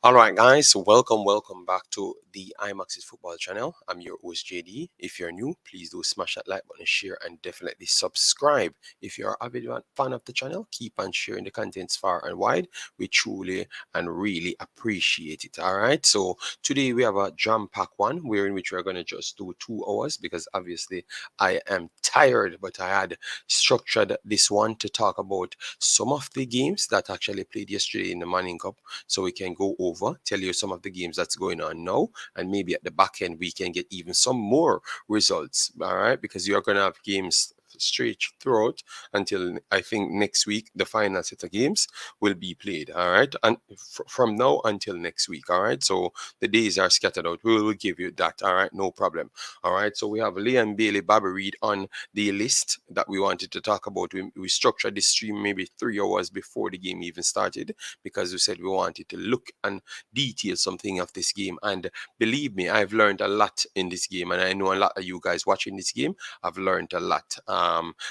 All right, guys, so welcome back to the Imaxit football channel. I'm your host JD. If you're new, please do smash that like button, share, and definitely subscribe. If you're a video fan of the channel, keep on sharing the contents far and wide. We truly and really appreciate it. All right, so today we have a jam-packed one, where in which we're gonna just do 2 hours because obviously I am tired, but I had structured this one to talk about some of the games that actually played yesterday in the Manning Cup, so we can go over, tell you some of the games that's going on now, and maybe at the back end we can get even some more results. All right, because you're gonna have games straight throughout until I think next week the final set of games will be played. All right, and from now until next week. All right, so the days are scattered out. We will give you that. All right, no problem. All right, so we have Liam Bailey, Bobby Reid on the list that we wanted to talk about. We structured this stream maybe 3 hours before the game even started, because we said we wanted to look and detail something of this game. And believe me, I've learned a lot in this game, and I know a lot of you guys watching this game have learned a lot.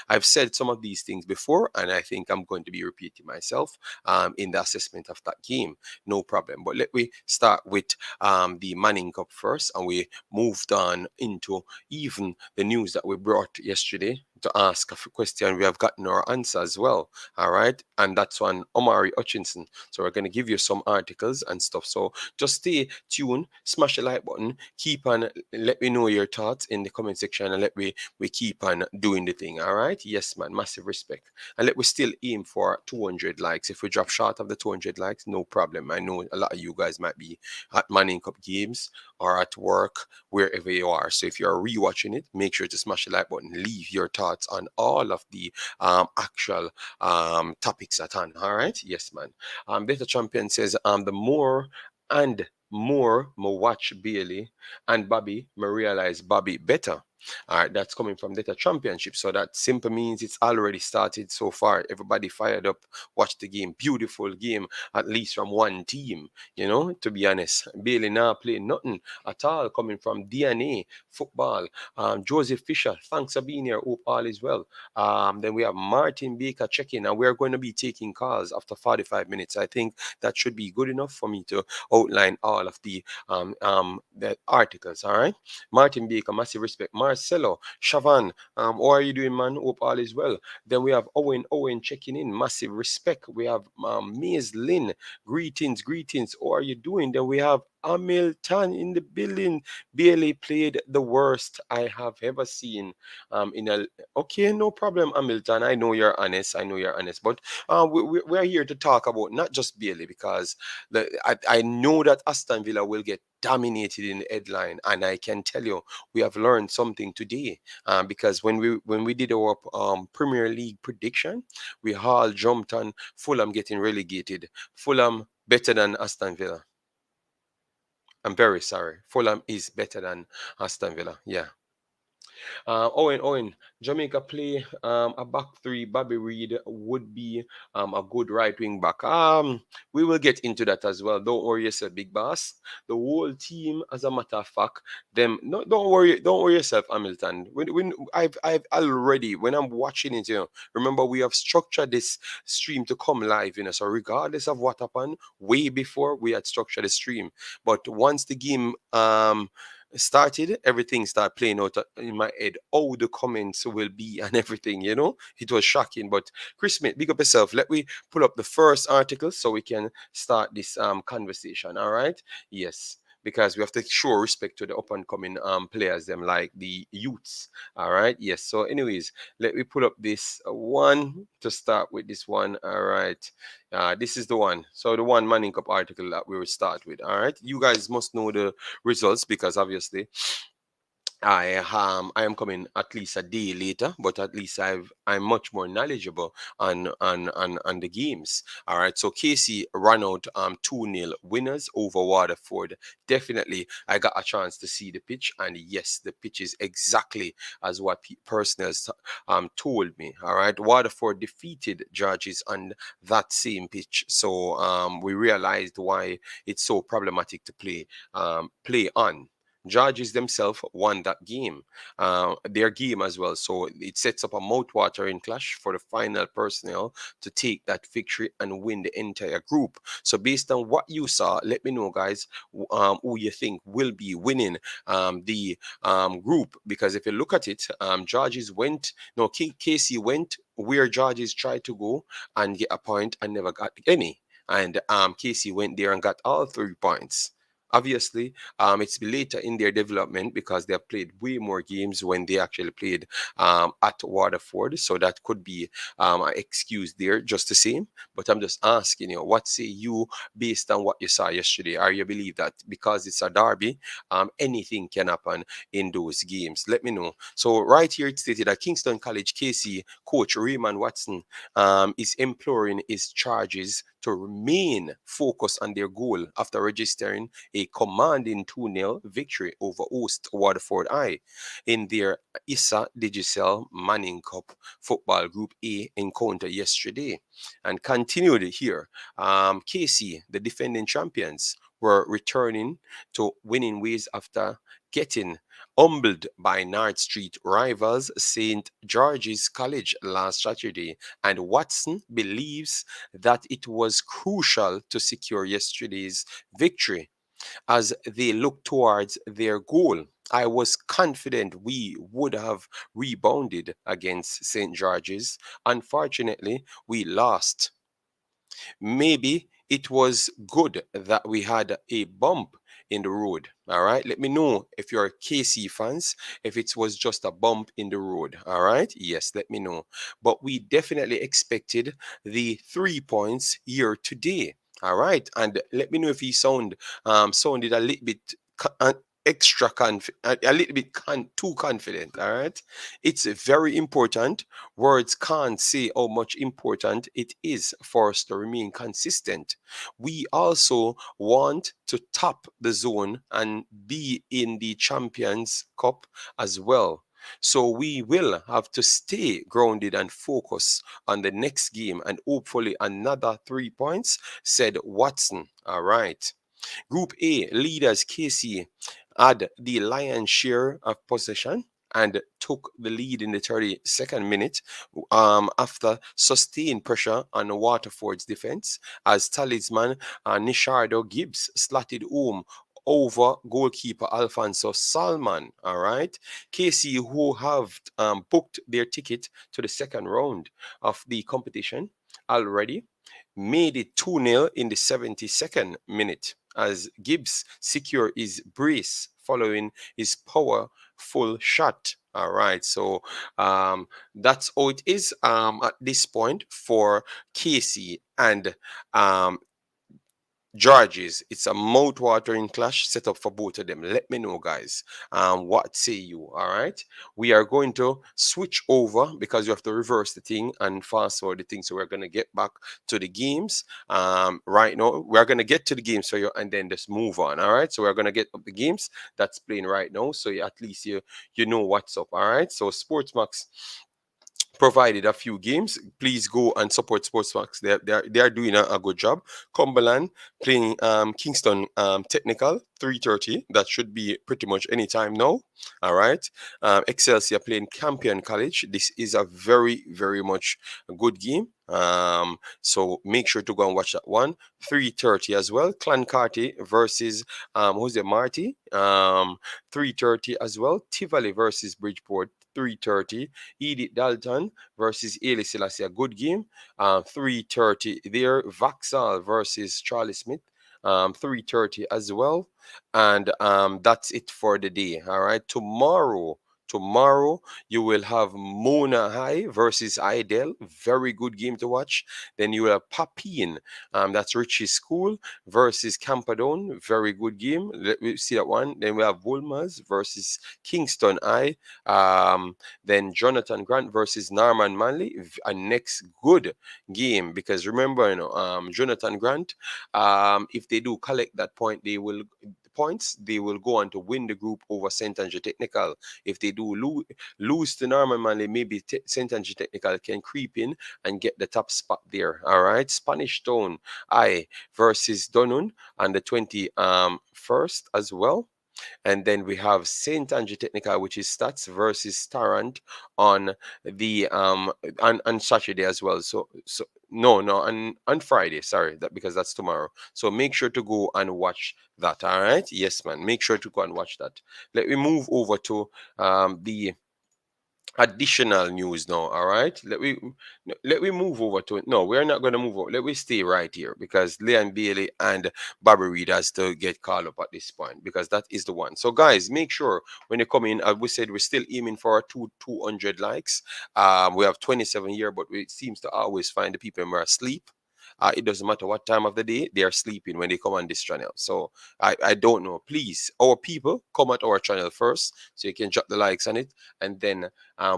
I've said some of these things before, and I think I'm going to be repeating myself in the assessment of that game. No problem. But let me start with the Manning Cup first, and we moved on into even the news that we brought yesterday to ask a question. We have gotten our answer as well. All right, and that's on Omari Hutchinson. So we're going to give you some articles and stuff. So just stay tuned, smash the like button, keep on, let me know your thoughts in the comment section, and let we keep on doing the thing. All right, yes man, massive respect. And let we still aim for 200 likes. If we drop short of the 200 likes, no problem. I know a lot of you guys might be at Manning Cup games or at work, wherever you are. So if you're rewatching it, make sure to smash the like button, leave your thoughts on all of the actual topics at hand. All right, yes man. Better Champion says the more and more me watch Bailey and Bobby, me realize Bobby better. All right, that's coming from Data Championship. So that simply means it's already started so far. Everybody fired up, watch the game. Beautiful game, at least from one team. To be honest, Bailey now playing nothing at all, coming from DNA football. Joseph Fisher, thanks for being here. Hope all is well. Then we have Martin Baker checking, and we're going to be taking calls after 45 minutes. I think that should be good enough for me to outline all of the articles. All right, Martin Baker, massive respect. Marcelo, Shavan, how are you doing, man? Hope all is well. Then we have Owen checking in, massive respect. We have Maze Lynn, greetings. How are you doing? Then we have Hamilton in the building. Barely played the worst I have ever seen. In a Okay, no problem, Hamilton. I know you're honest. But we're here to talk about not just Bailey, because I know that Aston Villa will get dominated in the headline, and I can tell you we have learned something today, because when we did our Premier League prediction, we all jumped on Fulham getting relegated. Fulham better than Aston Villa. I'm very sorry. Fulham is better than Aston Villa. Yeah. Owen, Jamaica play a back three. Bobby Reid would be a good right wing back. We will get into that as well. Don't worry yourself, big boss. The whole team, as a matter of fact, them. No, don't worry yourself, Hamilton. When I've already, when I'm watching it, remember we have structured this stream to come live, So regardless of what happened, way before we had structured the stream, but once the game started, everything started playing out in my head. How the comments will be and everything, It was shocking. But Chris Smith, big up yourself. Let me pull up the first article so we can start this conversation. All right. Yes. Because we have to show respect to the up and coming players, them like the youths. All right. Yes. So, anyways, let me pull up this one to start with. This one. All right. This is the one. So the one Manning Cup article that we will start with. All right. You guys must know the results, because obviously I am coming at least a day later, but at least I'm much more knowledgeable on the games. All right. So KC ran out 2-0 winners over Waterford. Definitely I got a chance to see the pitch, and yes, the pitch is exactly as what personals told me. All right. Waterford defeated Georges on that same pitch. So we realized why it's so problematic to play on. Georges themselves won that game, their game as well. So it sets up a mouth-watering clash for the final personnel to take that victory and win the entire group. So based on what you saw, let me know, guys, who you think will be winning the group. Because if you look at it, Georges went, no, Casey went where Georges tried to go and get a point and never got any. And Casey went there and got all 3 points. Obviously, it's later in their development because they have played way more games when they actually played at Waterford. So that could be an excuse there just the same. But I'm just asking you, what say you based on what you saw yesterday? Are you believe that because it's a derby, anything can happen in those games? Let me know. So right here it stated that Kingston College KC coach Raymond Watson is imploring his charges to remain focused on their goal after registering a commanding 2-0 victory over host Waterford I in their Issa Digicel Manning Cup Football Group A encounter yesterday. And continued here, KC, the defending champions, were returning to winning ways after getting humbled by North Street rivals St. George's College last Saturday, and Watson believes that it was crucial to secure yesterday's victory as they look towards their goal. I was confident we would have rebounded against St. George's. Unfortunately, we lost. Maybe it was good that we had a bump in the road. All right. Let me know if you're KC fans, if it was just a bump in the road. All right. Yes, let me know. But we definitely expected the 3 points here today. All right. And let me know if he sounded a little bit extra confident, a little bit too confident. All right. It's very important. Words can't say how much important it is for us to remain consistent. We also want to top the zone and be in the Champions Cup as well. So we will have to stay grounded and focus on the next game and hopefully another 3 points, said Watson. All right. Group A leaders KC had the lion's share of possession and took the lead in the 32nd minute after sustained pressure on Waterford's defense as talisman Nishardo Gibbs slotted home over goalkeeper Alfonso Salman. All right. KC, who have booked their ticket to the second round of the competition already, made it 2-0 in the 72nd minute as Gibbs secured his brace following his powerful shot. All right, so that's how it is at this point for Casey and Georges. It's a mouth-watering clash set up for both of them. Let me know, guys. What say you? All right. We are going to switch over because you have to reverse the thing and fast forward the thing. So we're going to get back to the games. Right now, we're going to get to the games for you and then just move on. All right. So we're going to get up the games that's playing right now. So at least you know what's up. All right. So Sportsmax provided a few games. Please go and support Sportsmax. They are doing a good job. Cumberland playing Kingston Technical 3:30. That should be pretty much any time now. All right. Excelsior playing Campion College. This is a very very much a good game. So make sure to go and watch that one. 3:30 as well. Clancarty versus who's it? Marty. 3:30 as well. Tivoli versus Bridgeport. 3:30. Edith Dalton versus Ailey Selassie, a good game. 3:30 there. Vaxall versus Charlie Smith. 3:30 as well. And that's it for the day. All right. Tomorrow, you will have Mona High versus Idel. Very good game to watch. Then you will have Papine. That's Richie's School versus Campadone. Very good game. Let me see that one. Then we have Wolmers versus Kingston Eye. Then Jonathan Grant versus Norman Manley. A next good game because remember, Jonathan Grant. If they do collect that point, they will go on to win the group over St. Andrew Technical. If they do lose to Norman Manley, maybe St. Andrew Technical can creep in and get the top spot there. All right. Spanish Town I versus Donun on the 21st as well. And then we have Saint Andrew Technical, which is Stats versus Tarrant on the on Saturday as well. So no, on Friday, sorry, that because that's tomorrow. So make sure to go and watch that. All right, yes, man. Make sure to go and watch that. Let me move over to the additional news now. All right, let we move over to it. No, we're not going to move over. Let we stay right here because Leon Bailey and Bobby Reid has to get called up at this point because that is the one. So guys, make sure when you come in, we said we're still aiming for 200 likes. We have 27 here, but it seems to always find the people who are asleep. It doesn't matter what time of the day they are sleeping when they come on this channel. So I don't know. Please, our people, come at our channel first so you can drop the likes on it, and then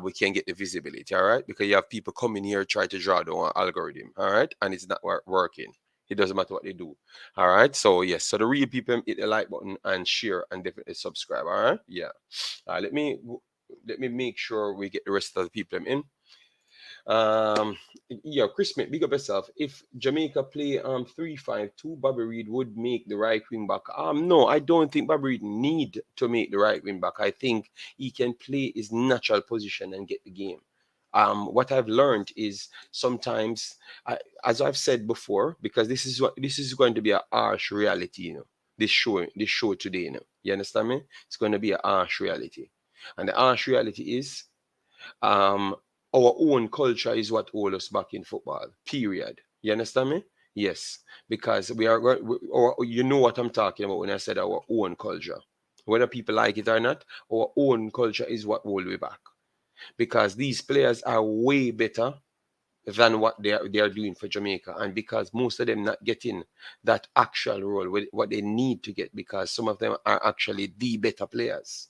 we can get the visibility. All right, because you have people coming here try to draw the algorithm. All right, and it's not working. It doesn't matter what they do. All right. So yes. So the real people hit the like button and share and definitely subscribe. All right. Yeah. Let me make sure we get the rest of the people in. Um, yeah, Chris, mate, big up yourself. If Jamaica play 3-5-2, Bobby Reid would make the right wing back. No, I don't think Bobby Reid need to make the right wing back. I think he can play his natural position and get the game. What I've learned is sometimes, as I've said before, because this is going to be a harsh reality, this show today, you understand me? It's going to be a harsh reality, and the harsh reality is um, our own culture is what holds us back in football. Period. You understand me? Yes, because we are, or you know what I'm talking about when I said our own culture. Whether people like it or not, our own culture is what holds we back. Because these players are way better than what they are doing for Jamaica, and because most of them not getting that actual role with what they need to get, because some of them are actually the better players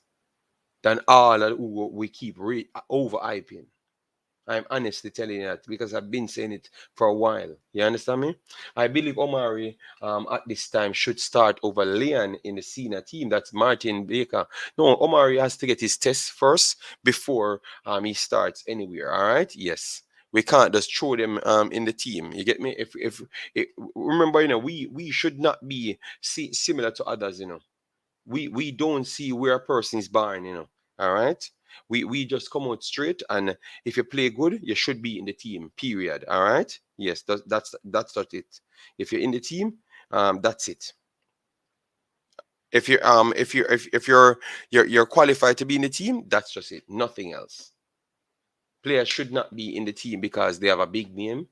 than all of who we keep overhyping. I'm honestly telling you that because I've been saying it for a while. You understand me? I believe Omari at this time should start over Leon in the senior team. That's Martin Baker. No, Omari has to get his test first before he starts anywhere. All right? Yes. We can't just throw them in the team. You get me? If remember, we should not be similar to others. We don't see where a person is born. All right. We just come out straight, and if you play good, you should be in the team. Period. All right. Yes, that's not it. If you're in the team, that's it. If you're qualified to be in the team, that's just it. Nothing else. Players should not be in the team because they have a big name.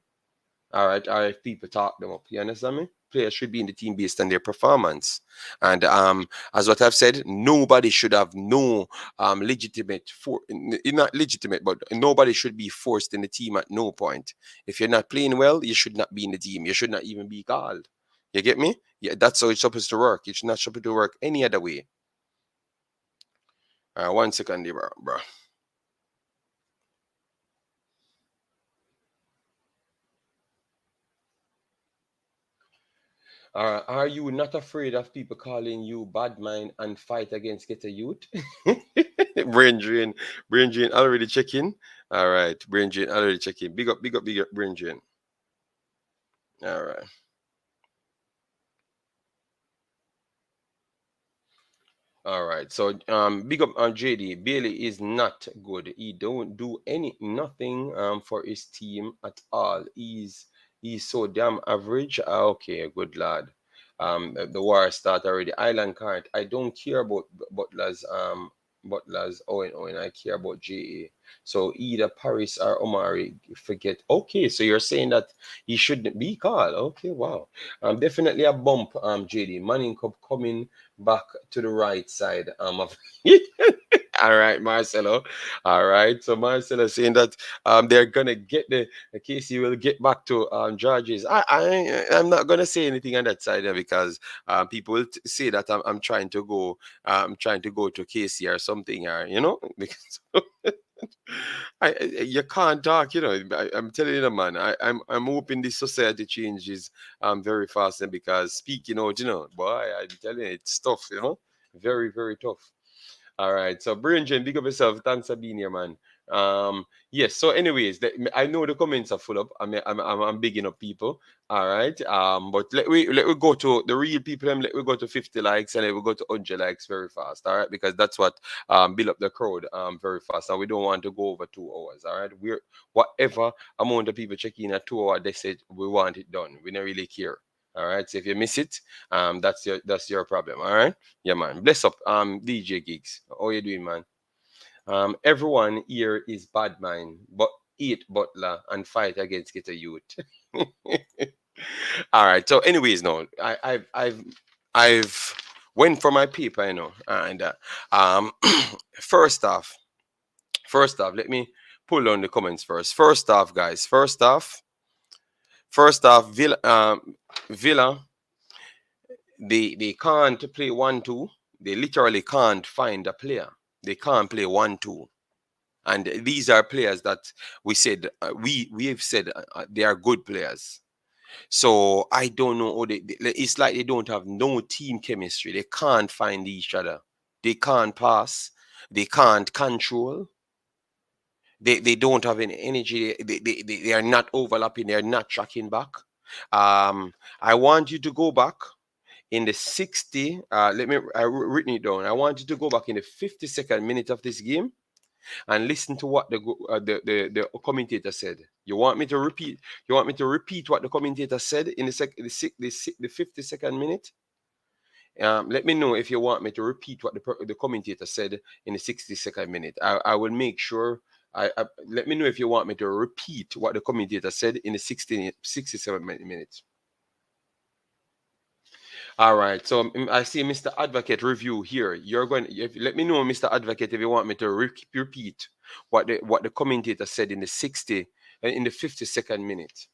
All right, people talk them up. You understand me? Players should be in the team based on their performance. And as what I've said, nobody should have no legitimate not legitimate, but nobody should be forced in the team at no point. If you're not playing well, you should not be in the team. You should not even be called. You get me? Yeah, that's how it's supposed to work. It's not supposed to work any other way. 1 second, bro. Are you not afraid of people calling you bad mind and fight against get a youth? brain drain, brain drain already checking. All right, brain drain already checking. Big up, brain drain. All right. All right. So big up on JD. Bailey is not good. He don't do nothing for his team at all. He's so damn average. Okay, good lad. The war start already. Island card. I don't care about Butler's Owen. I care about JA. So either Paris or Omari forget. Okay, so you're saying that he shouldn't be called. Okay, wow. Definitely a bump, JD. Manning Cup coming back to the right side of all right, Marcelo. All right. So Marcelo saying that they're gonna get the Casey will get back to Georges. I'm not gonna say anything on that side there because people will say that I'm trying to go to Casey or something, or because you can't talk, I'm telling you, man. I'm hoping this society changes very fast, and because speaking out, boy, I'm telling you, it's tough, very, very tough. All right, so Brain Jane, big up yourself. Thanks for being here, man. Yes. So, anyways, I know the comments are full up. I'm bigging up people. All right. But let we go to the real people. Let we go to 50 likes and let we go to 100 likes very fast. All right, because that's what build up the crowd very fast. And we don't want to go over 2 hours. All right. We're whatever amount of people checking at 2 hours. They said we want it done. We don't really care. All right. So if you miss it, that's your problem. All right. Yeah, man. Bless up. DJ Gigs. How you doing, man? Everyone here is bad mind, but eat Butler and fight against Get a Youth. All right. So, anyways, no, I've went for my paper, and um, first off, let me pull on the comments first. First off, guys. First off, Villa, they can't play 1-2. They literally can't find a player. They can't play 1-2. And these are players that we said we have said they are good players. So I don't know. It's like they don't have no team chemistry. They can't find each other. They can't pass. They can't control. They don't have any energy. They are not overlapping. They are not tracking back. I want you to go back in the 60. Let me written it down. I want you to go back in the 52nd minute of this game and listen to what the commentator said. You want me to repeat? You want me to repeat what the commentator said in the 52nd minute? Let me know if you want me to repeat what the commentator said in the 62nd minute. I will make sure. Let me know if you want me to repeat what the commentator said in the 67 minutes. All right. So I see Mr. Advocate review here. You're going. Let me know, Mr. Advocate, if you want me to repeat what the commentator said in the 52nd minute.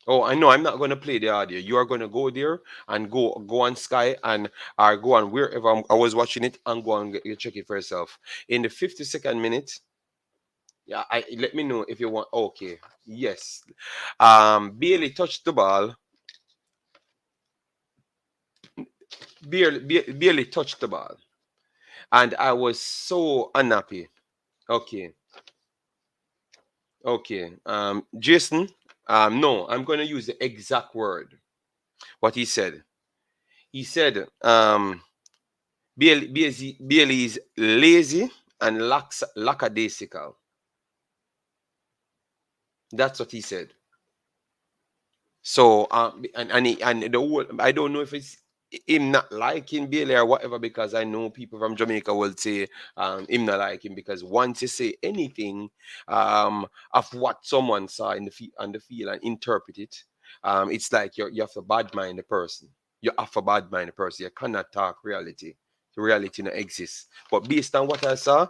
Oh, I know. I'm not going to play the audio. You are going to go there and go on Sky and go on wherever I was watching it and go and check it for yourself. In the 52nd minute, yeah. Let me know if you want. Okay. Yes. Bailey touched the ball. Barely touched the ball. And I was so unhappy. Okay. Okay. Jason, no, I'm going to use the exact word. What he said. He said, Bailey is lazy and lackadaisical. That's what he said. So, and the whole, I don't know if it's him not liking Bailey or whatever, because I know people from Jamaica will say him not like him, because once you say anything of what someone saw on the field and interpret it, it's like you have to bad mind the person. You have to bad mind the person. You cannot talk reality. The reality not exists. But based on what I saw,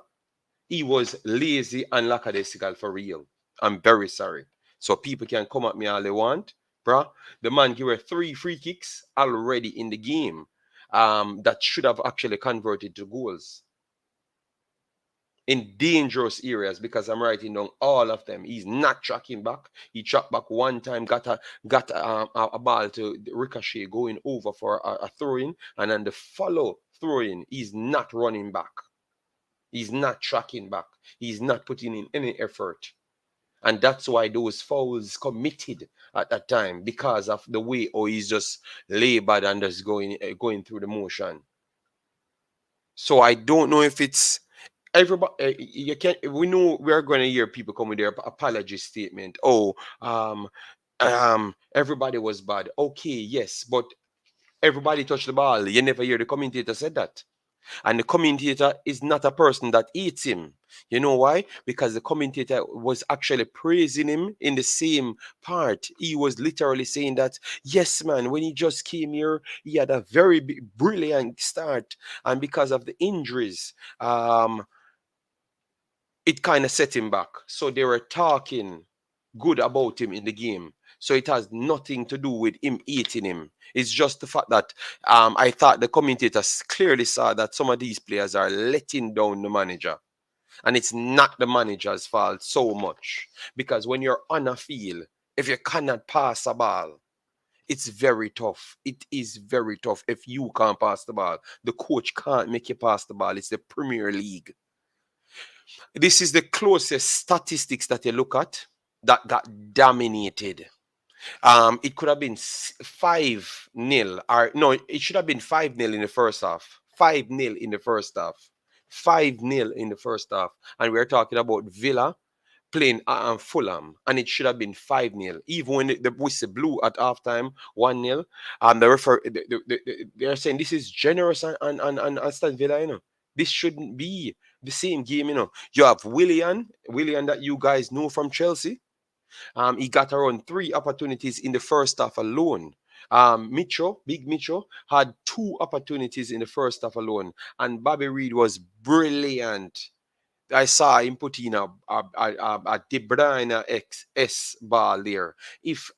he was lazy and lackadaisical for real. I'm very sorry. So people can come at me all they want, bruh. The man gave her 3 free kicks already in the game that should have actually converted to goals in dangerous areas, because I'm writing down all of them. He's not tracking back. He tracked back one time, got a ball to ricochet going over for a throw-in, and then the follow throw-in, he's not running back. He's not tracking back. He's not putting in any effort. And that's why those fouls committed at that time, because of the way he's just labored and just going through the motion. So I don't know if it's everybody. You can't. We know we're going to hear people come with their apology statement. Oh, everybody was bad. Okay, yes, but everybody touched the ball. You never hear the commentator said that. And the commentator is not a person that eats him. You know why? Because the commentator was actually praising him in the same part. He was literally saying that, yes, man, when he just came here, he had a very brilliant start. And because of the injuries, it kind of set him back. So they were talking good about him in the game. So it has nothing to do with him eating him. It's just the fact that I thought the commentators clearly saw that some of these players are letting down the manager. And it's not the manager's fault so much. Because when you're on a field, if you cannot pass a ball, it's very tough. It is very tough if you can't pass the ball. The coach can't make you pass the ball. It's the Premier League. This is the closest statistics that you look at that got dominated. It could have been 5-0, or no, it should have been 5-0 in the first half. 5-0 in the first half. 5-0 in the first half. And we're talking about Villa playing Fulham, and it should have been 5-0. Even when the whistle blew at halftime, 1-0. They're saying this is generous and Aston Villa, you know. This shouldn't be the same game, you know. You have Willian that you guys know from Chelsea. He got around 3 opportunities in the first half alone. Big Mitchell, had 2 opportunities in the first half alone, and Bobby Reid was brilliant. I saw him put in a De Bruyne XS ball there. If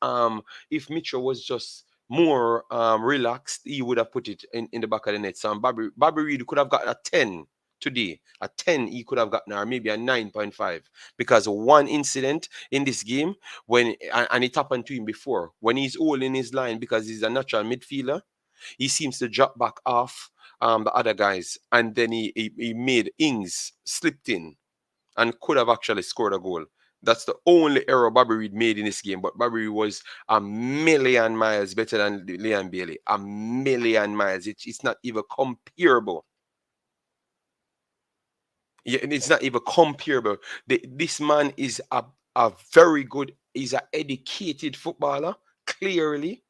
Mitchell was just more relaxed, he would have put it in the back of the net. So Bobby Reid could have gotten a 10 today. A 10 he could have gotten, or maybe a 9.5. Because one incident in this game, and it happened to him before, when he's holding his line because he's a natural midfielder, he seems to drop back off the other guys, and then he made Ings slipped in and could have actually scored a goal. That's the only error Bobby Reid made in this game. But Bobby Reid was a million miles better than Leon Bailey. A million miles. It's not even comparable. Yeah, it's not even comparable. This man is a very good, he's an educated footballer, clearly.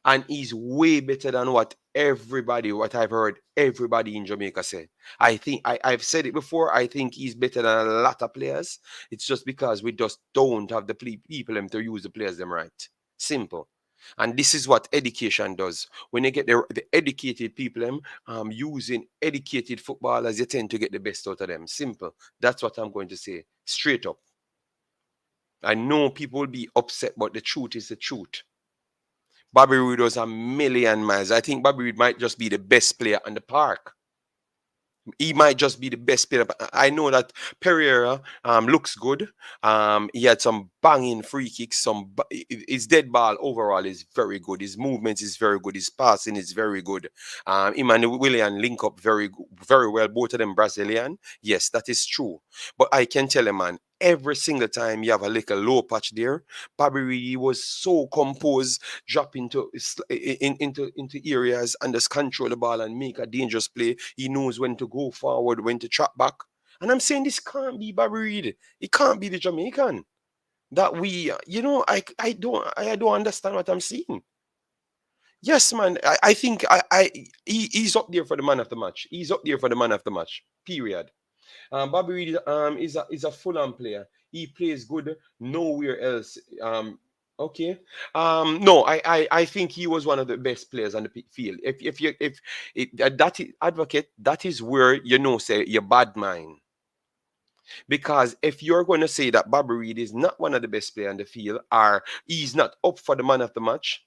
And he's way better than what I've heard everybody in Jamaica say. I've said it before. I think he's better than a lot of players. It's just because we just don't have the people them to use the players them right. Simple. And this is what education does. When you get the educated people them using educated footballers, you tend to get the best out of them. Simple. That's what I'm going to say. Straight up. I know people will be upset, but the truth is the truth. Bobby Reid was a million miles. I think Bobby Reid might just be the best player on the park. He might just be the best player. But I know that Pereira looks good. He had some banging free kicks. His dead ball overall is very good. His movement is very good. His passing is very good. Him and Willian link up very well. Both of them Brazilian. Yes, that is true. But I can tell you, man, every single time you have a little low patch there, Bobby Reid was so composed, drop into areas and just control the ball and make a dangerous play. He knows when to go forward, when to trap back. And I'm saying this can't be Bobby Reid. It can't be the Jamaican. That I don't understand what I'm seeing. Yes, man. I think he's up there for the man of the match. He's up there for the man of the match. Period. Bobby Reid is a Fulham player. He plays good nowhere else. Okay. No, I think he was one of the best players on the field. Advocate, that is where say your bad mind. Because if you're going to say that Bobby Reid is not one of the best players on the field, or he's not up for the man of the match,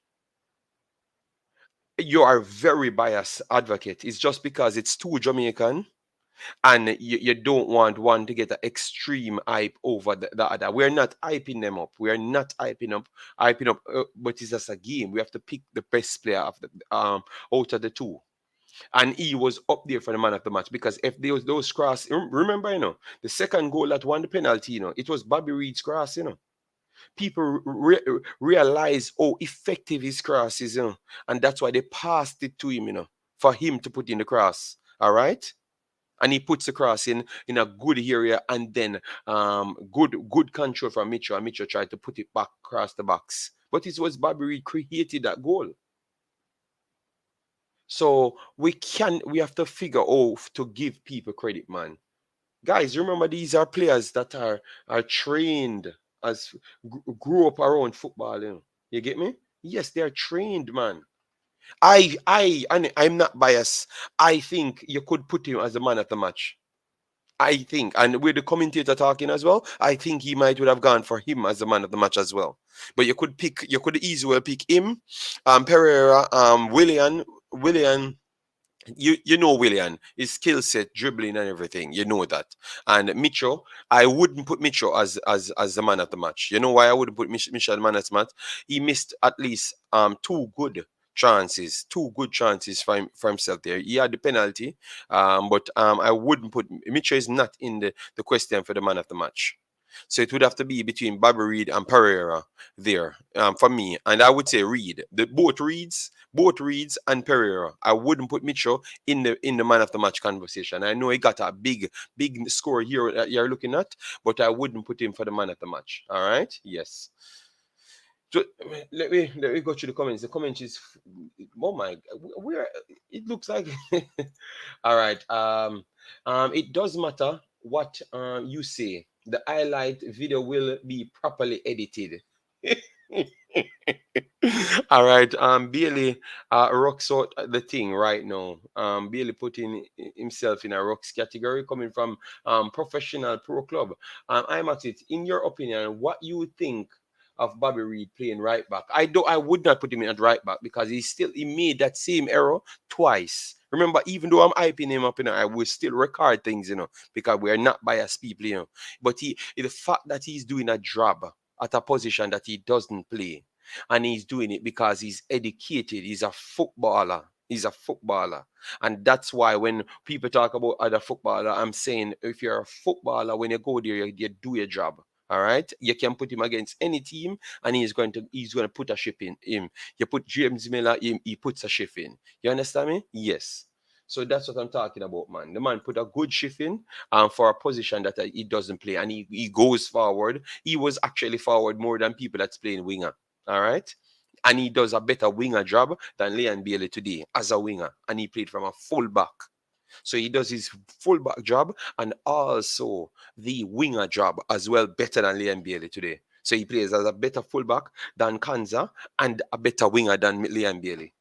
you are very biased advocate. It's just because it's too Jamaican, and you don't want one to get an extreme hype over the other. We're not hyping them up. We are not hyping up. But it's just a game. We have to pick the best player of the out of the two. And he was up there for the man of the match, because if there was those cross, remember, the second goal that won the penalty, it was Bobby Reid's cross, People realize how effective his cross is, and that's why they passed it to him, for him to put in the cross. All right. And he puts the cross in a good area, and then good control from Mitchell. And Mitchell tried to put it back across the box. But it was Bobby Reid created that goal. So we have to figure out to give people credit, man. Guys, remember, these are players that are trained, as grew up around football. You get me? Yes, they are trained, man. And I'm not biased. I think you could put him as the man of the match. I think, and with the commentator talking as well, I think he would have gone for him as the man of the match as well. But you could easily pick him, Pereira, Willian. You know Willian, his skill set, dribbling and everything. You know that. And Mitchell, I wouldn't put Mitchell as the man of the match. You know why I wouldn't put Mitchell as the man of the match? He missed at least two good chances, two good chances for himself there. He had the penalty, but I wouldn't put Mitchell is not in the question for the man of the match. So it would have to be between Bobby Reid and Pereira there for me. And I would say Reid. Both Reeds and Pereira. I wouldn't put Mitchell in the man of the match conversation. I know he got a big score here that you're looking at, but I wouldn't put him for the man of the match. All right? Yes. So let me go through the comments. The comment is, oh my, where it looks like. All right. It does matter what you say. The highlight video will be properly edited. All right. Bailey rocks out the thing right now. Bailey putting himself in a rocks category coming from professional pro club. Imaxit, in your opinion, what you think of Bobby Reid playing right back? I would not put him in at right back because he made that same error twice. Remember, even though I'm hyping him up, I will still record things, because we are not biased people, But the fact that he's doing a job at a position that he doesn't play, and he's doing it because he's educated, he's a footballer. He's a footballer. And that's why when people talk about other footballer, I'm saying if you're a footballer, when you go there, you do your job. All right, you can put him against any team, and he's going to put a shift in him. You put James Miller, he puts a shift in. You understand me? Yes. So that's what I'm talking about, man. The man put a good shift in for a position that he doesn't play, and he goes forward. He was actually forward more than people that's playing winger. All right. And he does a better winger job than Leon Bailey today as a winger. And he played from a full back. So he does his fullback job and also the winger job as well, better than Leon Bailey today. So he plays as a better fullback than Kanza and a better winger than Leon Bailey.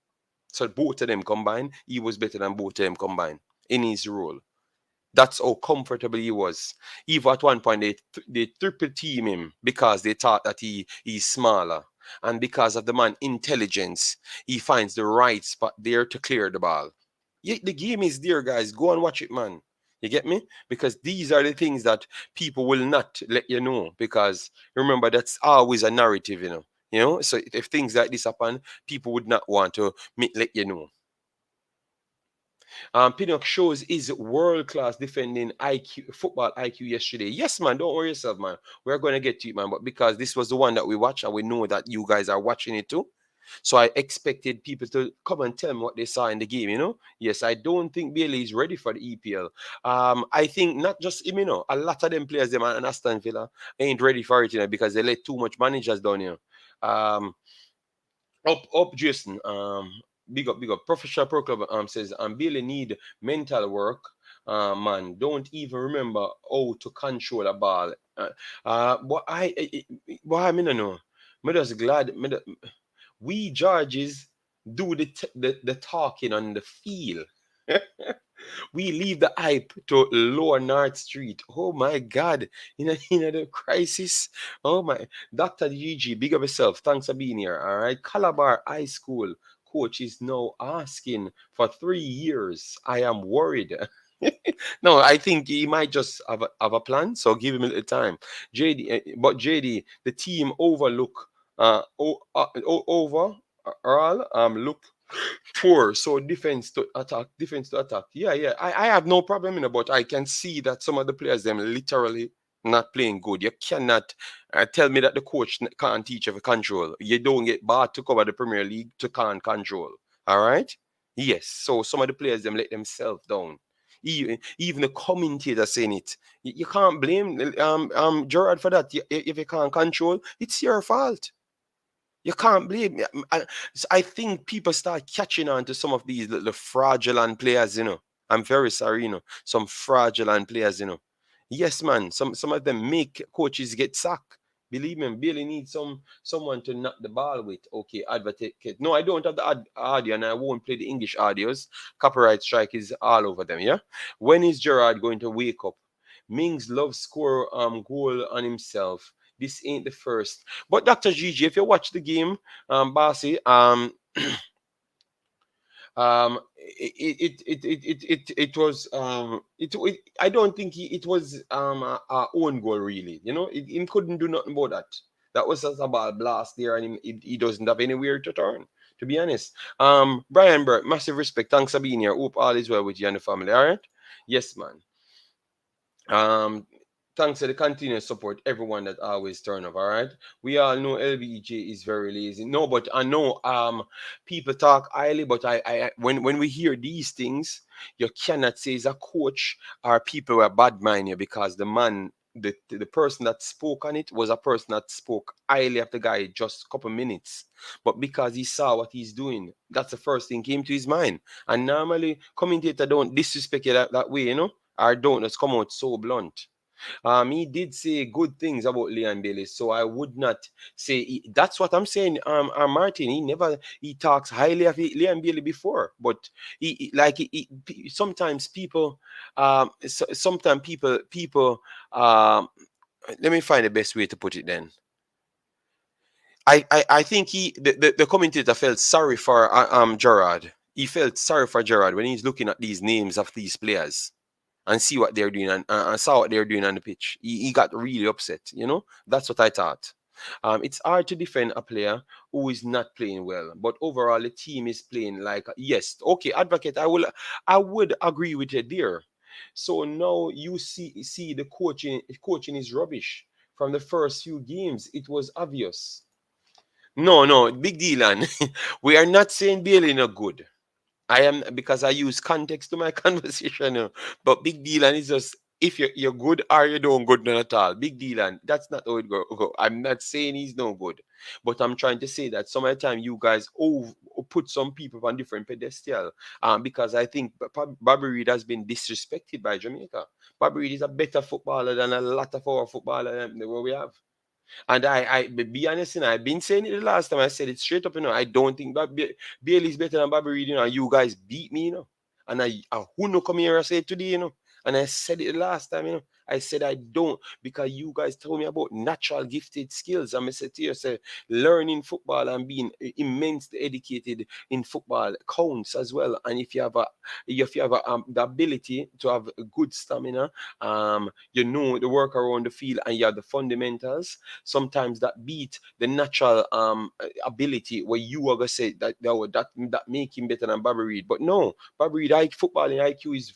So both of them combined, he was better than both of them combined in his role. That's how comfortable he was. Even at one point, they triple team him because they thought that he's smaller. And because of the man's intelligence, he finds the right spot there to clear the ball. Yeah, the game is there, guys. Go and watch it, man. You get me? Because these are the things that people will not let you know. Because remember, that's always a narrative, So if things like this happen, people would not want to let you know. Pinnock shows his world-class defending IQ, football IQ yesterday. Yes, man, don't worry yourself, man. We're going to get to it, man. But because this was the one that we watched, and we know that you guys are watching it too. So I expected people to come and tell me what they saw in the game, Yes, I don't think Bailey is ready for the EPL. I think not just him, a lot of them players, them and Aston Villa, ain't ready for it, because they let too much managers down here. Up, Jason. Big up. Professional Pro Club says, Bailey need mental work. Man, don't even remember how to control a ball. What I mean, I know. Me just glad. We Georges do the talking on the field. We leave the hype to Lower North Street. Oh my God. The crisis. Oh my. Dr. GG, big up yourself. Thanks for being here. All right. Calabar High School coach is now asking for 3 years. I am worried. No, I think he might just have a plan. So give him a little time. JD, the team overlook overall look poor. So defense to attack. Yeah. I have no problem, but I can see that some of the players them literally not playing good. You cannot tell me that the coach can't teach you control. You don't get bought to cover the Premier League to can't control. All right? Yes. So some of the players them let themselves down. Even the commentator saying it. You can't blame Gerard for that. If you can't control, it's your fault. You can't blame me. I think people start catching on to some of these little fraudulent players, I'm very sorry, some fraudulent players, Yes, man. Some of them make coaches get sacked. Believe me, Bailey needs someone to knock the ball with. Okay, advocate. No, I don't have the audio, and I won't play the English audios. Copyright strike is all over them. Yeah. When is Gerard going to wake up? Mings loves score goal on himself. This ain't the first. But Dr. GG, if you watch the game, Barcy, it was I don't think it was our own goal really. He couldn't do nothing about that. That was just a ball blast there, and he doesn't have anywhere to turn. to be honest. Brian Burke, massive respect. Thanks for being here. Hope all is well with you and the family. All right. Yes, man. Um, Thanks for the continuous support, everyone that always turn up. All right, we all know LBJ is very lazy. No, but I know people talk highly, but when we hear these things, you cannot say it's a coach or people were bad mind you because the man. The person that spoke on it was a person that spoke highly of the guy just a couple minutes, but because he saw what he's doing, that's the first thing came to his mind. And normally commentator don't disrespect you that way, you know, or don't just come out so blunt. He did say good things about Leon Bailey, so I would not say that's what I'm saying. Martin, he talks highly of Leon Bailey before, but sometimes people, sometimes people, let me find the best way to put it. Then I think the commentator felt sorry for Gerard. He felt sorry for Gerard when he's looking at these names of these players and see what they're doing and saw what they're doing on the pitch. He got really upset, you know? That's what I thought. It's hard to defend a player who is not playing well, but overall the team is playing like yes, okay, advocate. I would agree with you there. So now you see the coaching is rubbish. From the first few games, it was obvious. No, no, big deal, and we are not saying Bailey not good. I am because I use context to my conversation. But big deal and it's just if you're good or you don't good none at all. Big deal and that's not how it go. I'm not saying he's no good, but I'm trying to say that some of the time you guys put some people on different pedestal. Because I think Bobby Reid has been disrespected by Jamaica. Bobby Reid is a better footballer than a lot of our footballers that we have. And be honest, you know, I've been saying it the last time. I said it straight up, you know. I don't think Bailey's better than Bobby Reid, you know. And you guys beat me, you know. And I who no come here and say it today, you know. And I said it the last time, you know. I said I don't because you guys told me about natural gifted skills. I'm said to you, say learning football and being immensely educated in football counts as well. And if you have the ability to have a good stamina, you know the work around the field and you have the fundamentals sometimes that beat the natural ability where you are gonna say that make him better than Bobby Reid. But no, Bobby Reid footballing IQ is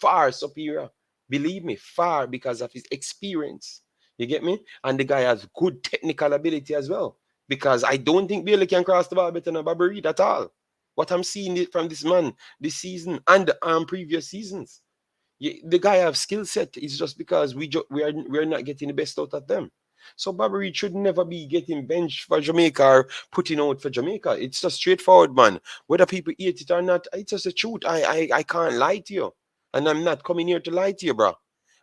far superior. Believe me, far because of his experience. You get me? And the guy has good technical ability as well. Because I don't think Bailey can cross the ball better than Bobby Reid at all. What I'm seeing from this man this season and previous seasons. The guy have skill set. It's just because we are not getting the best out of them. So Bobby Reid should never be getting benched for Jamaica or putting out for Jamaica. It's just straightforward, man. Whether people hate it or not, it's just the truth. I can't lie to you, and I'm not coming here to lie to you, bro.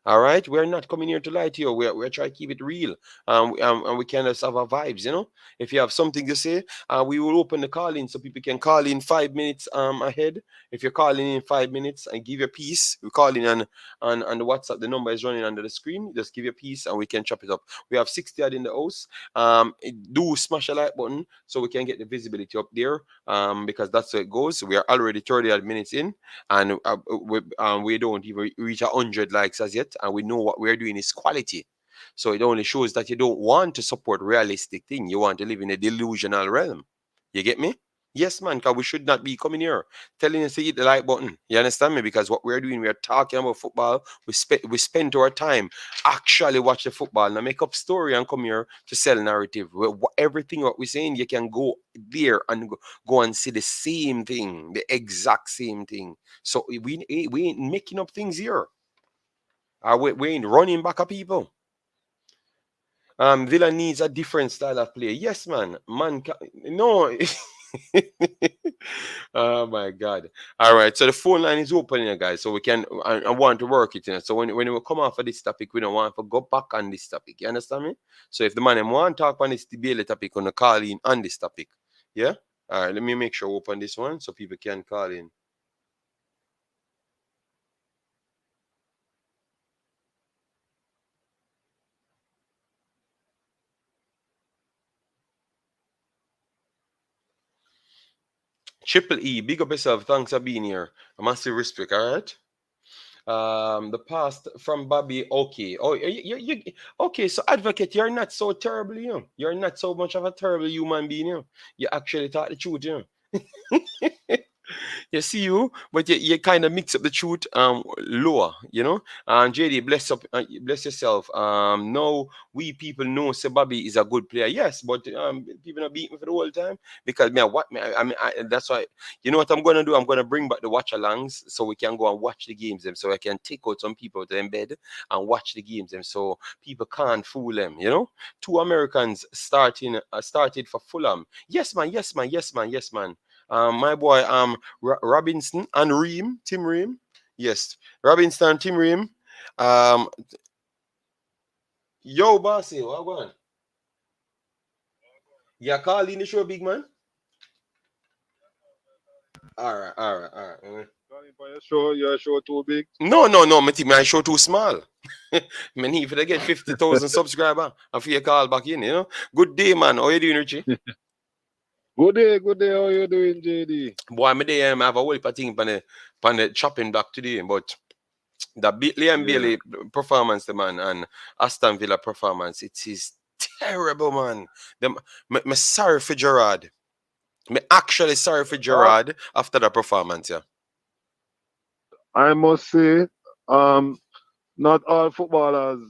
All right, we're not coming here to lie to you. We're trying to keep it real, and we can just have our vibes. You know, if you have something to say, we will open the call in so people can call in 5 minutes ahead. If you're calling in 5 minutes and give your piece, we call in on the WhatsApp. The number is running under the screen. Just give your piece and we can chop it up. We have 60 odd in the house. Do smash a like button so we can get the visibility up there. Because that's how it goes. We are already 30 odd minutes in, and we don't even reach 100 likes as yet, and we know what we're doing is quality. So it only shows that you don't want to support realistic thing. You want to live in a delusional realm. You get me? Yes, man, because we should not be coming here telling us to hit the like button. You understand me? Because what we're doing, we are talking about football. We spend our time actually watch the football and make up story and come here to sell narrative. Everything what we're saying, you can go there and go and see the same thing, the exact same thing. So we ain't making up things here. We ain't running back at people. Villa needs a different style of play. Yes, man. No. Oh my God. All right. So the phone line is open here, guys. So we can I want to work it. So when we come off of this topic, we don't want to go back on this topic. You understand me? So if the man want to talk on this debate topic, gonna call in on this topic. Yeah? All right, let me make sure I open this one so people can call in. Triple E, big up yourself. Thanks for being here. A massive respect, all right? The past from Bobby. Okay. Oh, okay. So, advocate, you're not so terrible, you know. You're not so much of a terrible human being, you know. You actually thought the truth, you know. You see you, but you kind of mix up the truth lower, you know. And JD, bless yourself. No, we people know Sir Bobby is a good player, yes, but people not beat me for the whole time because me, I, what me, I mean, that's why you know what I'm gonna do. I'm gonna bring back the watch alongs so we can go and watch the games them, so I can take out some people to them bed and watch the games them, so people can't fool them, you know. Two Americans started for Fulham. Yes, man. Yes, man. Yes, man. Yes, man. My boy, Robinson and Ream, Tim Ream. Yes, Robinson and Tim Ream. Um, yo, bossy, what going? Yeah, call in the show, big man. All right, all right, all right. Calling for your show too big. No, no, no. Me think my show too small. Me need for to get 50,000 subscriber and for your call back in. You know. Good day, man. How you doing, Richie? Good day, good day. How you doing, JD? Boy, me day I have a whole heap of thing on the chopping block today, but the Liam Yeah. Bailey performance, the man, and Aston Villa performance, it is terrible, man. Me sorry for Gerard. Me actually sorry for Uh, Gerard after the performance, yeah. I must say, um, not all footballers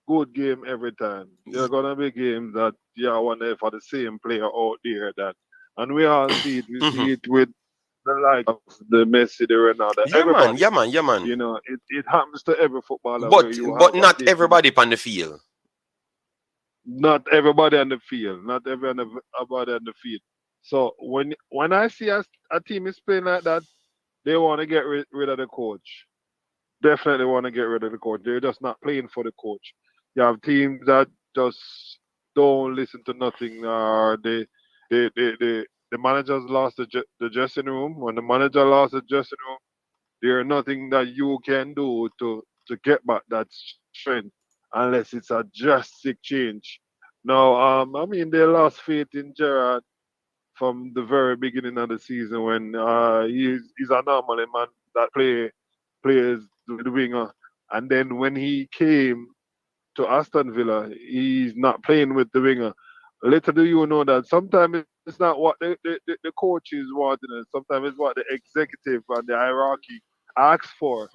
good game every time. There are gonna be games that you wonder for the same player out there that, and we all see it. We Hmm. see it with the like of the Messi, the Ronaldo, Yeah, man. everybody. Yeah, man. Yeah, man. You know, it happens to every footballer where But you but have a not game. everybody on the field. Not everybody on the field. Not everybody on the field. So when I see a team is playing like that, they want to get rid of the coach. Definitely want to get rid of the coach. They're just not playing for the coach. You have teams that just don't listen to nothing. The managers lost the dressing room. When the manager lost the dressing room, there's nothing that you can do to get back that strength unless it's a drastic change. Now, I mean, they lost faith in Gerard from the very beginning of the season when he's a normal man that plays the winger, and then when he came to Aston Villa, he's not playing with the winger. Little do you know that sometimes it's not what the coach is wanting, and sometimes it's what the executive and the hierarchy asks for,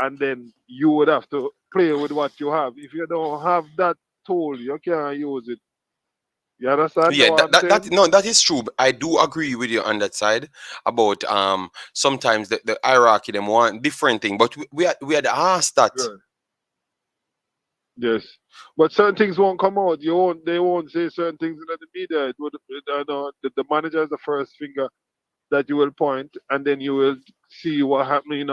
and then you would have to play with what you have. If you don't have that tool, you can't use it. You understand Yeah, what I'm saying? no, that is true. I do agree with you on that side about sometimes the hierarchy them want different thing, but we had asked that. Good. Yes, but certain things won't come out. You won't. They won't say certain things in the media. The manager is the first finger that you will point, and then you will see what happening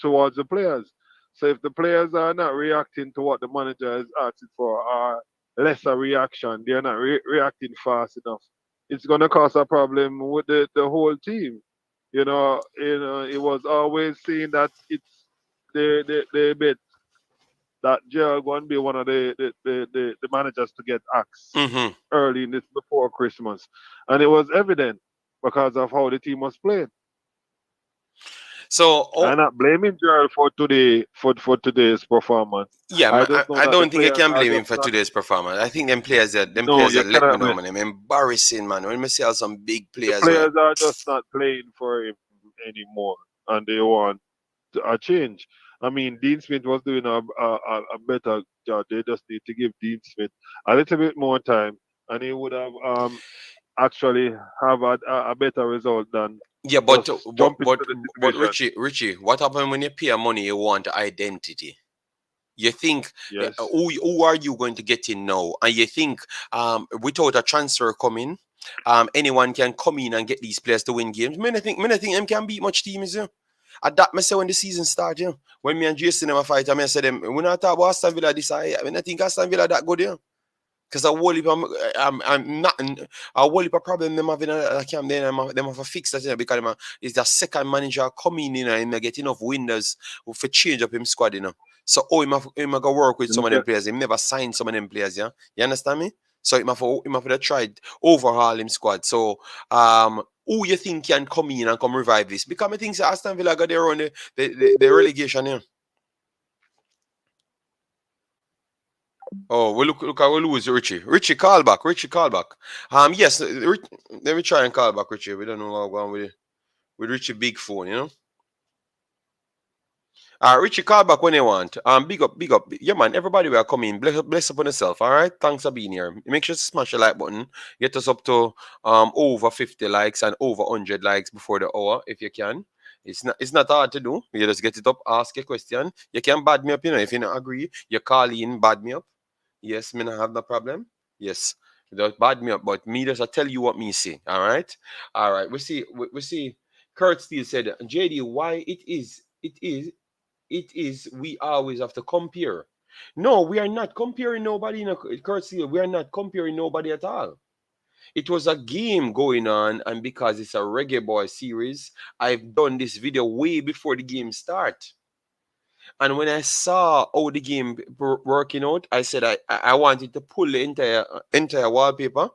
towards the players. So if the players are not reacting to what the manager is asking for, or lesser reaction, they're not reacting fast enough. It's gonna cause a problem with the whole team. It was always saying that it's the bit that Gerald going to be one of the managers to get axed Hmm. early in this before Christmas, and it was evident because of how the team was playing. So, oh, I'm not blaming Gerald for today's performance. yeah, I just know I that the don't think I players can are blame him just for not. today's performance. I think them No, players you that let me cannot. know, man. Them embarrassing, man. When we see how some big The players were. players are just not playing for him anymore, and they want a change. I mean, Dean Smith was doing a better job. They just need to give Dean Smith a little bit more time, and he would have actually have a better result than Yeah, just jumping to the but situation. Richie, what happened when you pay money? You want identity. You think Yes. who are you going to get in now? And you think without a transfer coming, anyone can come in and get these players to win games. Many think them can beat much teams. Yeah. At that, me say when the season starts, yeah. When me and Jason them a fight, I say them. We not talk about Aston Villa this I mean, I think Aston Villa that good, yeah. Because a whole heap of, I'm not a whole heap of problem them having a camp then them have a fix that, you know, because is the second manager coming in and him get enough windows for change up him squad, you know. So him have go work with some of them Yeah. players. Him never signed some of them players, yeah. You understand me? So him have to try overhaul him squad. So who you think can come in and come revive this? Because I think say Aston Villa got their own the relegation here. Oh, we look, I will lose Richie. Richie, call back. Richie, call back. Yes, let me try and call back Richie. We don't know how going with Richie big phone, you know. Richie, call back when you want. Big up, big up. Yeah, man. Everybody will come in. Bless upon yourself. All right. Thanks for being here. Make sure to smash the like button. Get us up to over 50 likes and over 100 likes before the hour if you can. It's not hard to do. You just get it up, ask a question. You can bad me up, you know. If you don't agree, you call in, bad me up. Yes, me not have no problem. Yes. Don't bad me up, but me just I tell you what me see. All right. All right. We see. Kurt Steele said, JD, why it is we always have to compare. No, we are not comparing nobody in a courtesy. We are not comparing nobody at all. It was a game going on, and because it's a Reggae Boy series, I've done this video way before the game start. And when I saw how the game working out, I said I wanted to pull the entire wallpaper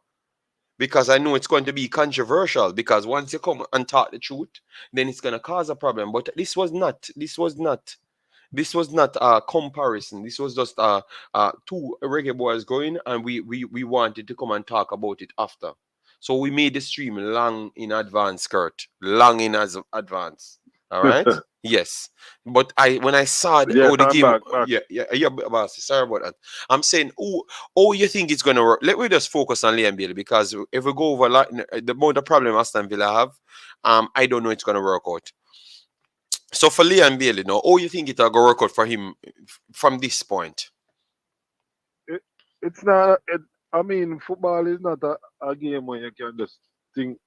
because I know it's going to be controversial. Because once you come and talk the truth, then it's gonna cause a problem. But this was not a comparison. This was just two reggae boys going, and we wanted to come and talk about it after. So we made the stream long in advance, Kurt. Long in as advance. All right. Yes, but when I saw Yes, oh the I'm game, back. yeah, boss. Sorry about that. I'm saying, oh, you think it's gonna work? Let me just focus on Liam Bailey because if we go over the more the problem Aston Villa have, I don't know it's gonna work out. So for Liam Bailey, now, how you think it'll go work out for him from this point? It, it's not. I mean, football is not a game where you can just think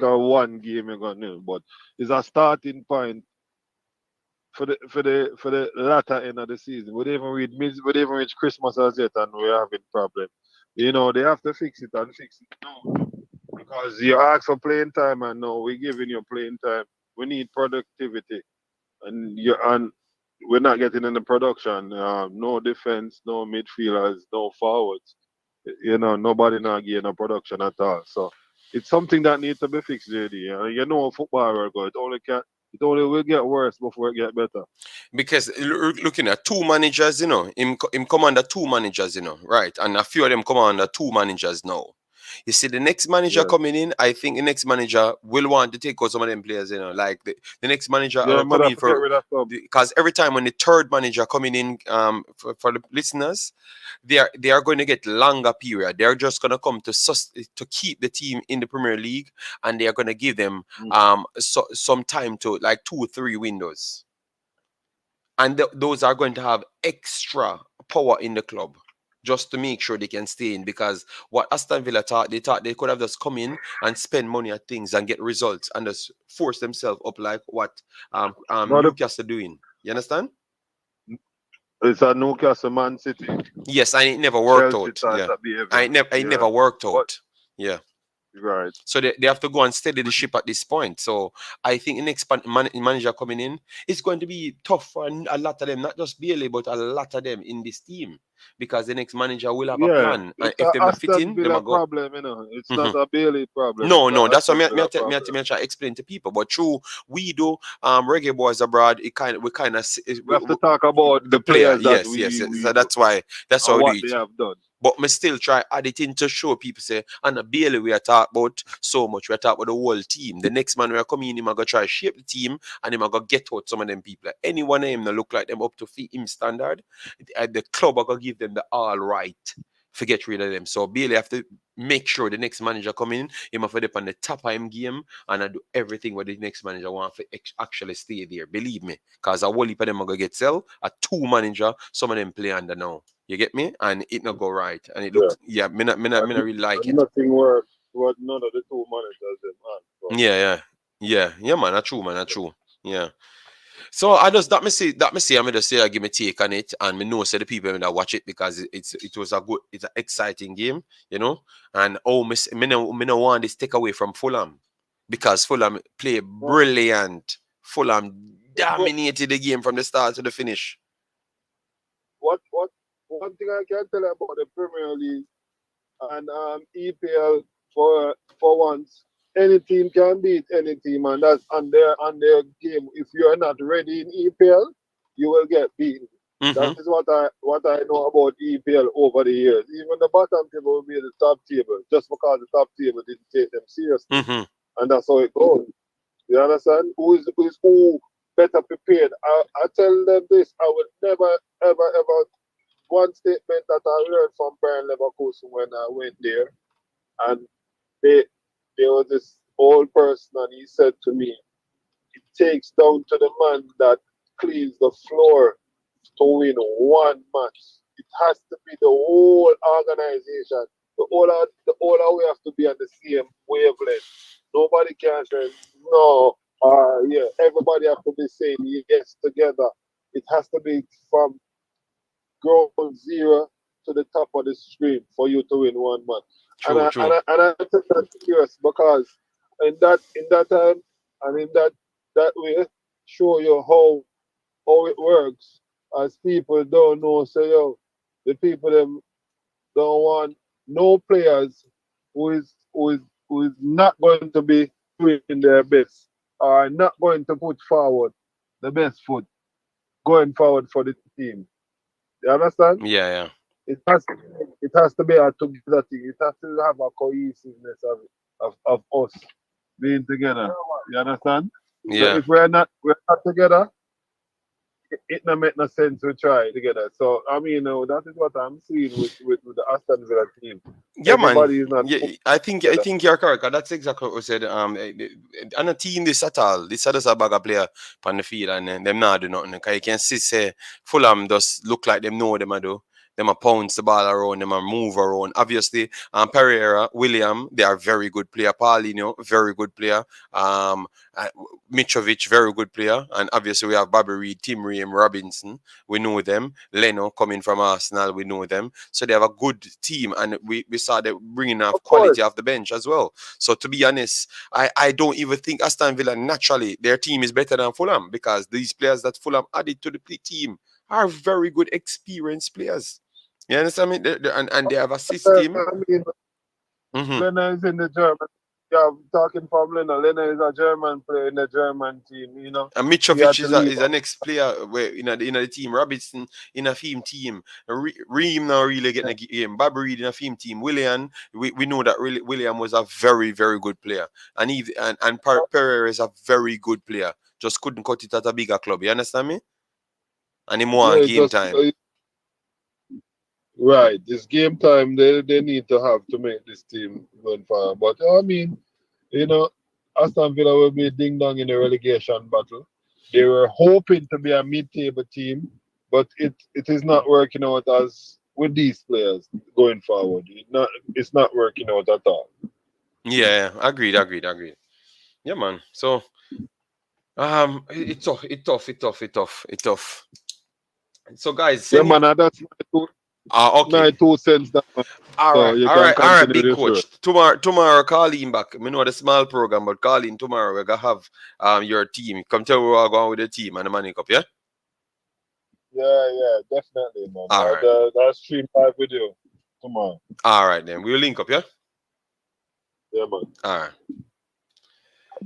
of one game you're gonna win, but it's a starting point for the latter end of the season. We even reach Christmas as yet, and we're having problem. You know, they have to fix it and fix it now because you ask for playing time, and no, we're giving you playing time. We need productivity, and we're not getting in the production. No defense, no midfielders, no forwards. You know, nobody not getting a production at all. So it's something that needs to be fixed, JD. You know, football will go. It only will get worse before it get better. Because looking at two managers, him come under two managers, right? And a few of them come under two managers now. You see, the next manager Yeah. coming in, I think the next manager will want to take out some of them players, like the next manager Yeah, will come mother in forget for with that some. because every time when the third manager coming in, for the listeners, they are going to get longer period. They're just going to come to keep the team in the Premier League, and they are going to give them some time to like 2 or 3 windows, and those are going to have extra power in the club just to make sure they can stay in. Because what Aston Villa thought they could have just come in and spend money at things and get results and just force themselves up like what But Newcastle doing. You understand? it's a Newcastle, Man City, Yes, and it never worked Chelsea out. type Yeah, of behavior. it Yeah. never worked But out. Yeah. right. So they have to go and steady the ship at this point. So I think the next manager coming in, it's going to be tough for a lot of them, not just Bailey, but a lot of them in this team. Because the next manager will have a Yeah. plan. And It's if a them not fit Aston in, them Villa will go. problem, you know. It's not Mhm. a Bailey problem, No, it's a no, that's what Aston Villa me problem. try to explain to people. But true, we do Reggae Boys abroad. We kind of We have to talk about the the player. players that Yes, yes, yes. So we that's why and we do what it. they have done. But me still try add it in to show people say, and a Bailey we are talking about so much. We are talking about the whole team. The next man we are coming in, him go try shape the team, and him go get out some of them people. Like, any one of them that look like them up to fit him standard, the club are gonna give them the all right to get rid of them. So Bailey have to make sure the next manager come in, him have to dip on the top of him game, and I do everything what the next manager want to actually stay there. Believe me, cause a whole heap of them are gonna get sell. A two manager, some of them play under now. You get me? And it not go right. And it Yeah. looks, yeah, me not really like And it. nothing works what none of the two managers them had. So Yeah, yeah. Yeah, man, that's true, man, that's true. Yeah. So I just I me just say I give me take on it, and me know say the people that watch it because it was it's an exciting game, and me no want this take away from Fulham because Fulham play uh, brilliant. Fulham but dominated the game from the start to the finish. what one thing I can tell you about the Premier League and EPL for once, any team can beat any team, and that's on their game. If you are not ready in EPL, you will get beaten. That Mm-hmm. is what I know about EPL over the years. Even the bottom table will be the top table, just because the top table didn't take them seriously, Mm-hmm. and that's how it goes. You understand? Who better prepared? I tell them this. I will never ever ever. One statement that I heard from Brian Leverkusen when I went there, and they there was this old person, and he said to me, "It takes down to the man that cleans the floor to win one match. It has to be the whole organization. The whole we have to be on the same wavelength. Nobody can say no. Yeah, everybody have to be saying yes together. It has to be from ground zero to the top of the stream for you to win one match. And True, I true. and I, and I take that serious because in that time and in that way show you how it works. As people don't know, say yo, the people them don't want no players who is not going to be doing their best or not going to put forward the best foot going forward for the team. You understand? Yeah, yeah. It has to be a together thing. It has to have a cohesiveness of us being together. You understand? So Yeah. if we're not together, it not make no sense to try together. So I mean, that is what I'm seeing with the Aston Villa team. Yeah, man. Everybody is not Yeah, put I together. think you're correct. That's exactly what we said. And a team this at all. This others a bag of player on the field and them not do nothing. Cause you can see say Fulham does look like them know them I do. Them a pounce the ball around, them a move around. Obviously, Pereira, William, they are very good player. Paulinho, very good player. Um, uh, Mitrovic, very good player. And obviously we have Bobby Reid, Tim Ream, Robinson. We know them. Leno coming from Arsenal, we know them. So they have a good team, and we saw them bringing Of off course, quality off the bench as well. So to be honest, I don't even think Aston Villa naturally their team is better than Fulham because these players that Fulham added to the team are very good experienced players. You understand me? And they have a system. I mean, Mm-hmm. Lena is in the German. Yeah, talking from Lena. Lena is a German player in the German team. And He had Mitrovic to is leave. a next player where in the team. Robinson in a theme team. Reem now really getting a game. Bobby Reid in a theme team. William, we know that really William was a very very good player, and Pereira is a very good player. Just couldn't cut it at a bigger club. You understand me? And him want Yeah, game just time. right. This game time they need to have to make this team going forward. But I mean, you know, Aston Villa will be ding dong in the relegation battle. They were hoping to be a mid-table team, but it is not working out as with these players going forward. It's not working out at all. Yeah, agreed. Yeah, man. So it's tough, it's tough. So guys, Yeah, send man, it. and that's Okay. my 2 cents. That man. All So right, you all can right, all right, continue big the show. coach. Tomorrow, call in back. I know the small program, but call in tomorrow. We're gonna have your team. Come tell me we're going with the team and the money cup, yeah? Yeah, definitely, man. All right. I'll stream live video tomorrow. All right then. We'll link up, yeah? Yeah, man. All right.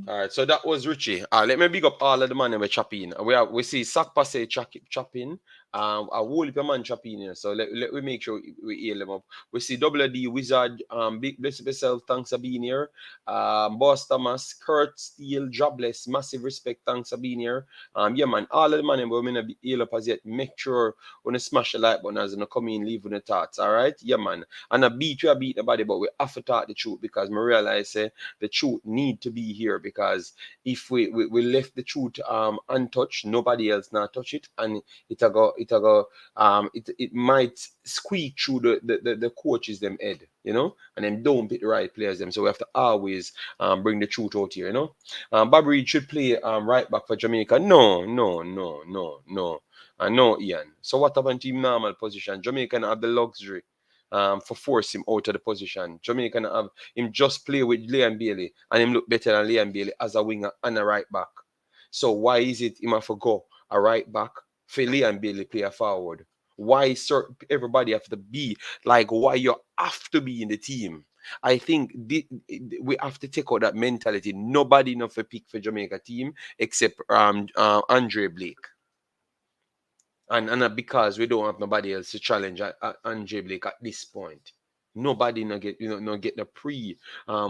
All right, so that was Richie. Let me big up all of the man we chop in. We see Sack Passe chop in. A whole heap of man chop in here. So let we make sure we heal them up. We see WD Wizard, big bless yourself, thanks for being here. Boss Thomas, Kurt Steele, Jobless, massive respect, thanks for being here. Yeah man, all of the man we may be heal up as yet. Make sure when you smash the like button as you come in, leave with the thoughts. Alright? Yeah man. And I beat the body, but we have to talk the truth because I realize the truth need to be here because if we left the truth untouched, nobody else not touch it, and it might squeak through the coaches them head, and then don't pick the right players them. So we have to always bring the truth out here, Bobby Reid should play right back for Jamaica. No. No, Ian. So what happened to him normal position? Jamaica have the luxury for force him out of the position. Jamaica have him just play with Liam Bailey and him look better than Liam Bailey as a winger and a right back. So why is it him have to go a right back for Liam Bailey play a forward? Why everybody have to be like why you have to be in the team? I think we have to take out that mentality. Nobody enough to pick for Jamaica team except Andre Blake. And because we don't have nobody else to challenge Andre Blake at this point. Nobody no get no get the pre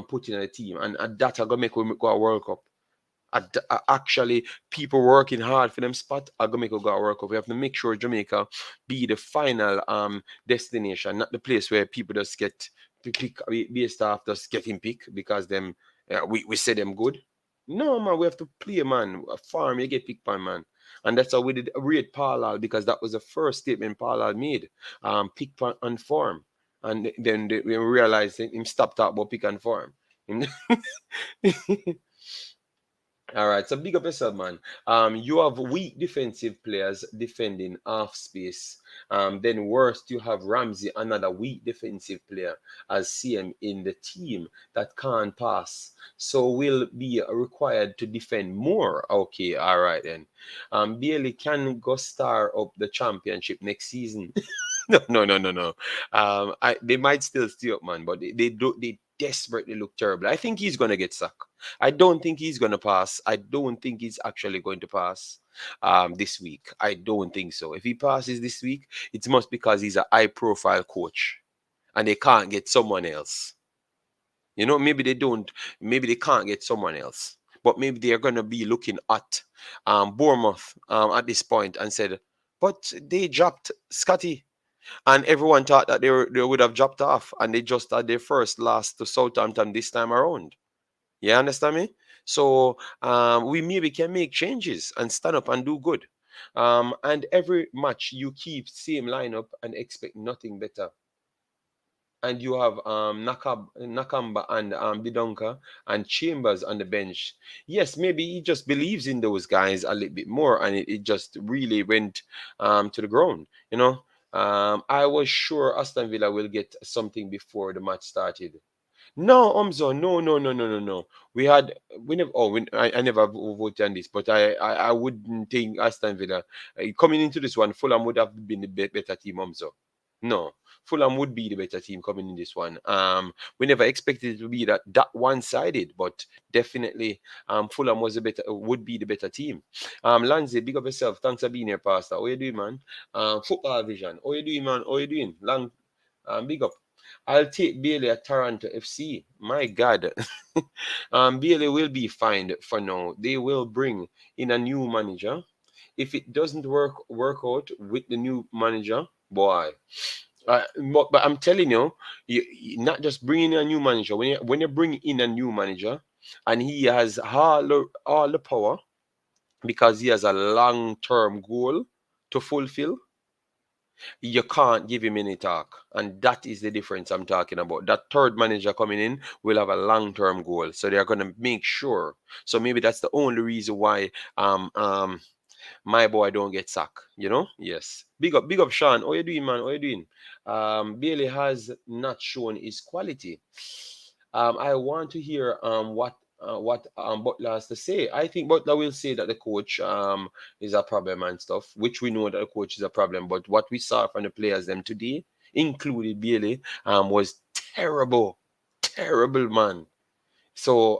put in the team, and that are gonna make we go a World Cup. Actually, people working hard for them spot are gonna make a go a World Cup. We have to make sure Jamaica be the final destination, not the place where people just get pick based off just getting pick because them we say them good. No man, we have to play man. A farm you get picked by man. And that's how we did rate Parlal because that was the first statement Parlal made. Pick and form. And then we realized him stop talk about pick and form. All right, so big up yourself, man. You have weak defensive players defending half space. Then worst, you have Ramsey, another weak defensive player, as CM in the team that can't pass. So will be required to defend more. Okay, all right then. Bailey can go star up the championship next season. No, no, no, no, no. They might still stay up, man, but they desperately look terrible. I think he's gonna get sacked. I don't think he's gonna pass. I don't think he's actually going to pass this week. I don't think so. If he passes this week, it's must because he's a high profile coach and they can't get someone else. You know, maybe they don't, maybe they can't get someone else. But maybe they're gonna be looking at Bournemouth at this point and said, but they dropped Scotty and everyone thought that they would have dropped off and they just had their first loss to Southampton this time around. You understand me? So we maybe can make changes and stand up and do good. And every match you keep same lineup and expect nothing better. And you have Nakamba and Bidonka and Chambers on the bench. Yes, maybe he just believes in those guys a little bit more, and it just really went to the ground. You know, I was sure Aston Villa will get something before the match started. No, Omzo, no, no, no, no, no, no. We never. Oh, I never voted on this, but I wouldn't think Aston Villa coming into this one, Fulham would have been the better team, Omzo. No, Fulham would be the better team coming in this one. We never expected it to be that one-sided, but definitely, Fulham was a better would be the better team. Lanzi, big up yourself. Thanks for being here, Pastor. How you doing, man? Football Vision. How you doing, man? How you doing? Long, big up. I'll take Bailey at Toronto FC. My God. Bailey will be fined for now. They will bring in a new manager. If it doesn't work out with the new manager, boy. But I'm telling you, not just bringing in a new manager. When you bring in a new manager, and he has all the power because he has a long-term goal to fulfill, you can't give him any talk. And that is the difference I'm talking about. That third manager coming in will have a long-term goal. So they're gonna make sure. So maybe that's the only reason why my boy don't get sacked. You know? Yes. Big up Sean. How you doing, man? How you doing? Bailey has not shown his quality. I want to hear what Butler has to say. I think Butler will say that the coach is a problem and stuff, which we know that the coach is a problem. But what we saw from the players them today, including Bailey, was terrible, terrible, man. So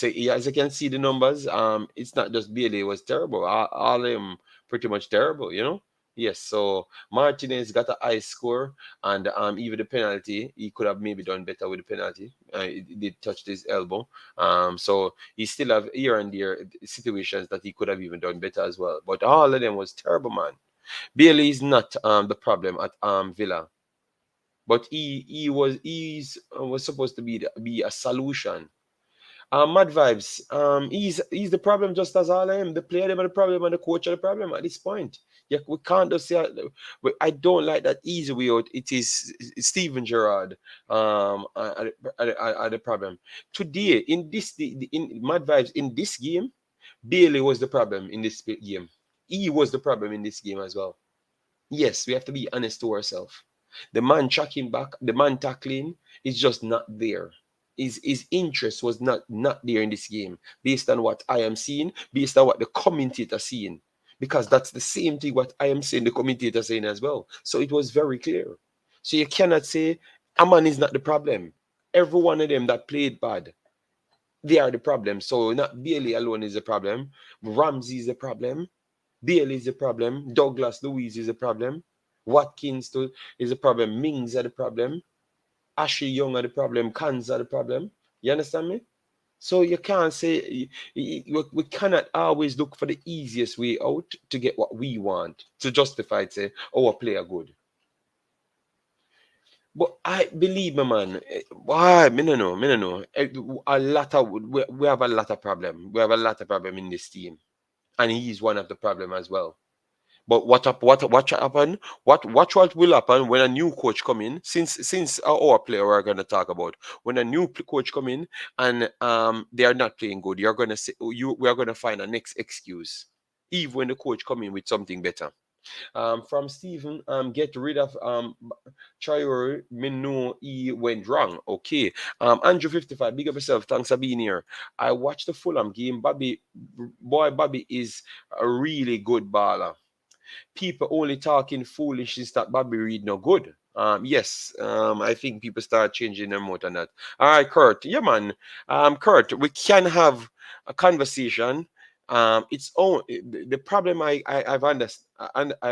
yeah, as you can see the numbers, it's not just Bailey was terrible. All of them pretty much terrible, you know. Yes, so Martinez got a high score, and even the penalty, he could have maybe done better with the penalty. It did touch his elbow. So he still have here and there situations that he could have even done better as well. But all of them was terrible, man. Bailey is not the problem at Villa, but he's was supposed to be a solution. Mad vibes. He's the problem just as all I am. The player them are the problem and the coach are the problem at this point. Yeah, we can't just say. I don't like that easy way out. It is Steven Gerrard. Are the problem today in this in Mad vibes in this game. Bailey was the problem in this game. He was the problem in this game as well. Yes, we have to be honest to ourselves. The man tracking back, the man tackling is just not there. His interest was not there in this game, based on what I am seeing, based on what the commentator seeing. Because that's the same thing what I am saying, the commentator saying as well. So it was very clear. So you cannot say Aman is not the problem. Every one of them that played bad, they are the problem. So not Bailey alone is the problem. Ramsey is the problem. Bailey is a problem. Douglas Louise is a problem. Watkins is a problem. Mings are the problem. Ashley Young are the problem. Cans are the problem. You understand me? So you can't say we cannot always look for the easiest way out to get what we want to justify it, say, oh, a player good. But I believe me, man. Why? Me no know. A lot of we have a lot of problem. We have a lot of problem in this team, and he's one of the problem as well. But what happen? What will happen when a new coach come in? Since our player we're gonna talk about when a new coach come in and they are not playing good, you're gonna say we are gonna find a next excuse, even when the coach come in with something better. From Stephen, get rid of Traore. Me know he went wrong. Okay. Andrew 55, big up yourself. Thanks for being here. I watched the Fulham game. Bobby is a really good baller. People only talking foolishness that Bobby Reid no good. Yes, I think people start changing their mode on that. All right, Kurt. Yeah, man. Kurt, we can have a conversation. It's all the problem I've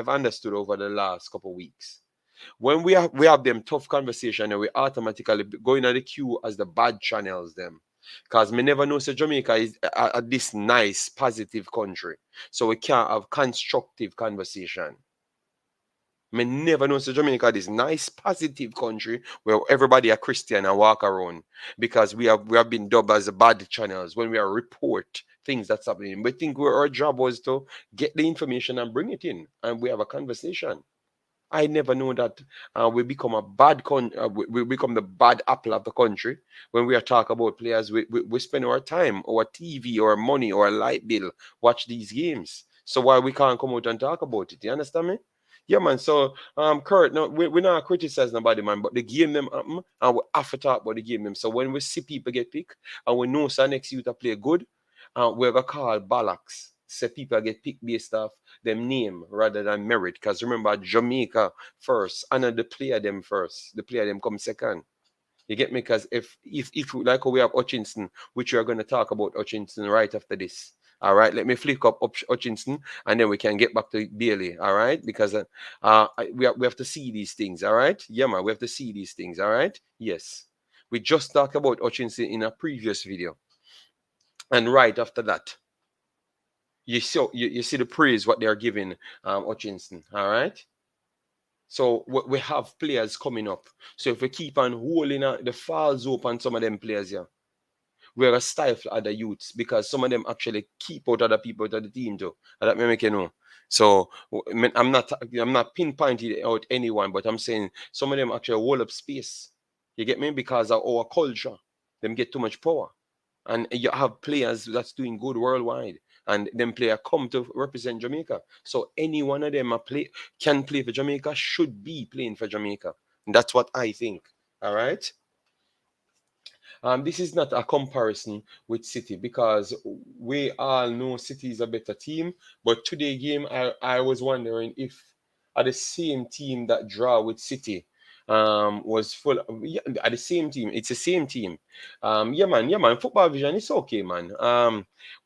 understood over the last couple of weeks. When we have them tough conversation and we automatically go in the queue as the bad channels them. Cause me never know so Jamaica is this nice positive country. So we can't have constructive conversation. Me never know so Jamaica this nice positive country where everybody are Christian and walk around because we have been dubbed as the bad channels when we are report things that's happening. We think our job was to get the information and bring it in and we have a conversation. I never know that we become a we become the bad apple of the country when we are talking about players. We spend our time, our TV, our money, our light bill, watch these games. So why we can't come out and talk about it? You understand me? Yeah, man. So, Kurt, no, we not criticize nobody, man, but the game them happen, and we have to talk about the game them. So when we see people get picked, and we know some next youth to play good, we're gonna call ballocks. Say people get picked based off them name rather than merit. Because remember, Jamaica first, and then the player them first. The player them come second. You get me? Because if like we have Hutchinson, which we are going to talk about Hutchinson right after this. All right, let me flick up Hutchinson, and then we can get back to Bailey. All right, because we have to see these things. All right, yeah, man, we have to see these things. All right, yes, we just talked about Hutchinson in a previous video, and right after that, you see the praise what they are giving Hutchinson. All right. So we have players coming up. So if we keep on holding the falls open some of them players here, we're gonna stifle other youths because some of them actually keep out other people out of the team too. And that may make you know. So I'm not pinpointing out anyone, but I'm saying some of them actually hold up space. You get me? Because of our culture, them get too much power. And you have players that's doing good worldwide, and them player come to represent Jamaica. So any one of them can play for Jamaica, should be playing for Jamaica. And that's what I think. All right. This is not a comparison with City because we all know City is a better team. But today game, I was wondering if are the same team that draw with City was full yeah, at the same team. It's the same team. Yeah man. Football vision is okay, man.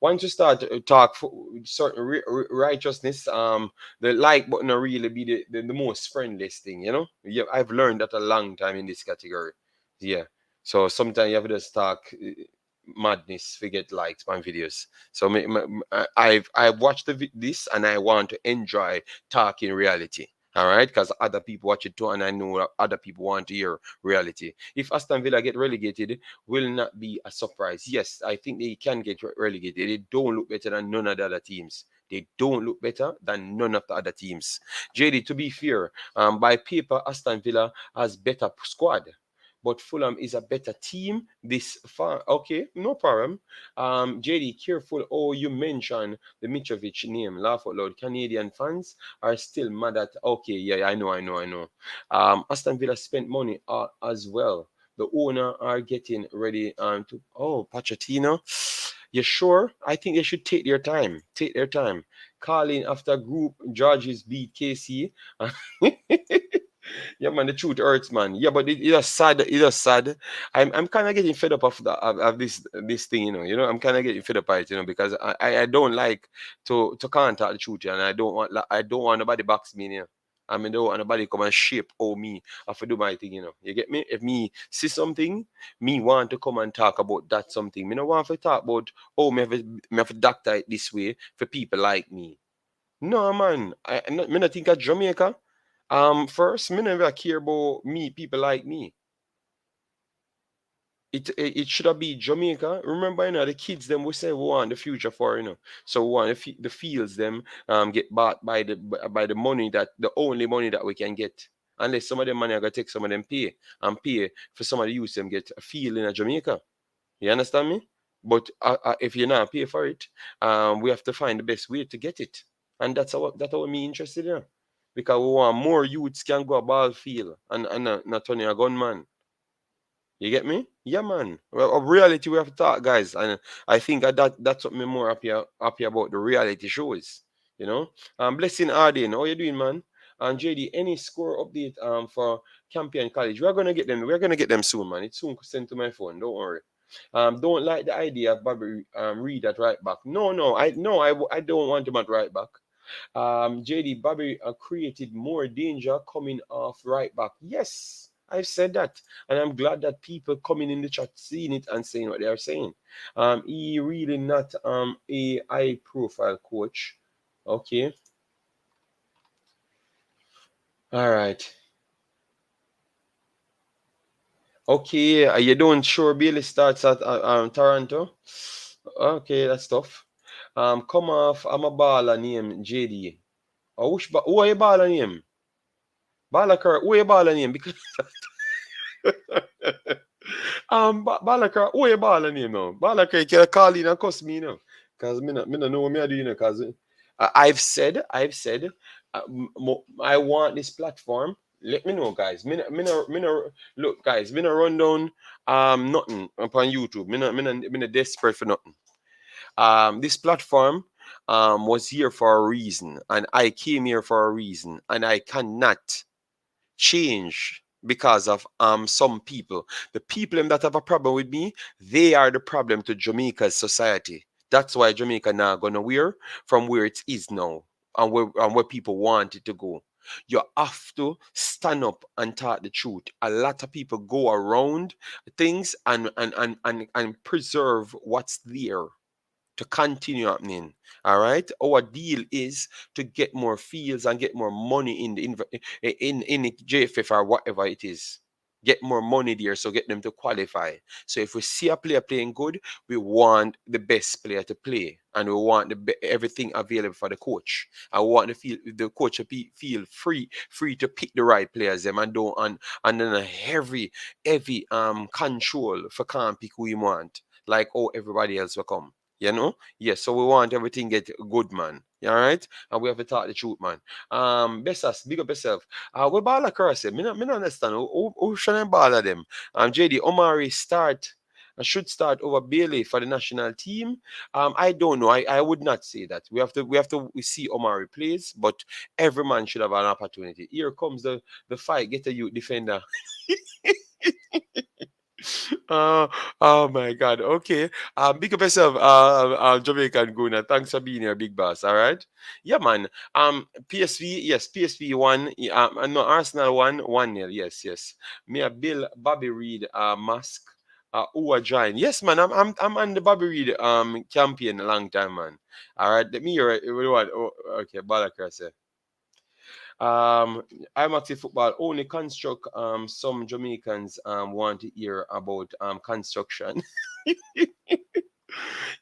Once you start to talk for certain righteousness, the like button will really be the most friendliest thing, you know. Yeah, I've learned that a long time in this category. Yeah. So sometimes you have to just talk madness, forget likes my videos. So I've watched this and I want to enjoy talking reality. All right, because other people watch it too, and I know that other people want to hear reality. If Aston Villa get relegated, will not be a surprise. Yes, I think they can get relegated. They don't look better than none of the other teams. They don't look better than none of the other teams. JD, to be fair, by paper, Aston Villa has better squad, but Fulham is a better team this far. Okay, no problem. JD, careful. Oh, you mentioned the Mitrovic name. Laugh out loud. Canadian fans are still mad at. Okay, yeah, I know. Aston Villa spent money as well. The owner are getting ready to. Oh, Pochettino. You sure? I think they should take their time. Take their time. Calling after group Georges beat KC. Yeah, man, the truth hurts, man. Yeah, but it is sad. It is sad. I'm kind of getting fed up of this thing, you know. I'm kind of getting fed up by it, because I don't like to contact the truth, and I don't want nobody box me, I mean, don't want nobody come and shape me. I have to do my thing, You get me? If me see something, me want to come and talk about that something. Me no want to talk about me have to doctor it this way for people like me. No, man. Me not think of Jamaica. First, me never care about me, people like me. It should have been Jamaica. Remember, the kids them we say we want the future for, So we want the fields them get bought by the money that the only money that we can get. Unless some of them money are gonna take some of them pay for some of the youth them get a field in a Jamaica. You understand me? But if you're not pay for it, we have to find the best way to get it, and that's how me interested in. Because we want more youths can go a ball field and not turn a gunman. You get me? Yeah, man. Well, of reality we have to talk, guys, and I think that's what me more happy about the reality shows. Blessing Arden, how you doing, man? And JD, any score update for Campion College? We're gonna get them. We're gonna get them soon, man. It's soon sent to my phone. Don't worry. Don't like the idea of Bobby Reid at right back. No, I don't want him at right back. JD Bobby created more danger coming off right back. Yes, I've said that, and I'm glad that people coming in the chat seeing it and saying what they are saying. He really not a high profile coach. Okay, all right. Okay, you don't sure Bailey starts at Toronto? Okay, that's tough. Come off. I'm a baller name JD. Who are you baller name? Baller Who are you baller name? Because Balaka, who you ball name now? Balaka, you can call in and cuss me now. Because me no know what me I do, because I've said, I want this platform. Let me know, guys. Look, guys, me no run down nothing upon YouTube. Me no desperate for nothing. This platform was here for a reason, and I came here for a reason, and I cannot change because of some people. The people that have a problem with me, they are the problem to Jamaica's society. That's why Jamaica now gonna wear from where it is now, and where people want it to go. You have to stand up and talk the truth. A lot of people go around things and preserve what's there to continue happening. All right. Our deal is to get more fields and get more money in the JFF or whatever it is. Get more money there, so get them to qualify. So if we see a player playing good, we want the best player to play, and we want everything available for the coach. I want the coach to feel free to pick the right players them, and don't and then a heavy control for can't pick who you want, like everybody else will come. Yes, so we want everything get good, man. All right, and we have to talk the truth, man. Bessas, big up yourself. We ball across it. Me not understand who shouldn't ball them. JD Omari should start over Bailey for the national team. I don't know. I would not say that. We have to see Omari plays, but every man should have an opportunity. Here comes the fight. Get a youth defender. Uh, oh my God. Okay. Big up yourself, Jamaican Guna. Thanks for being here, big boss. All right. Yeah, man. PSV, yes, PSV one. No, Arsenal one, 1-0. Yes, yes. Me a Bill Bobby Reid mask. Who are join? Yes, man. I'm on the Bobby Reid campaign a long time, man. All right. Let me hear it. What? Oh, okay. Balakra say. Um, Imaxit football only construct. Some Jamaicans want to hear about construction.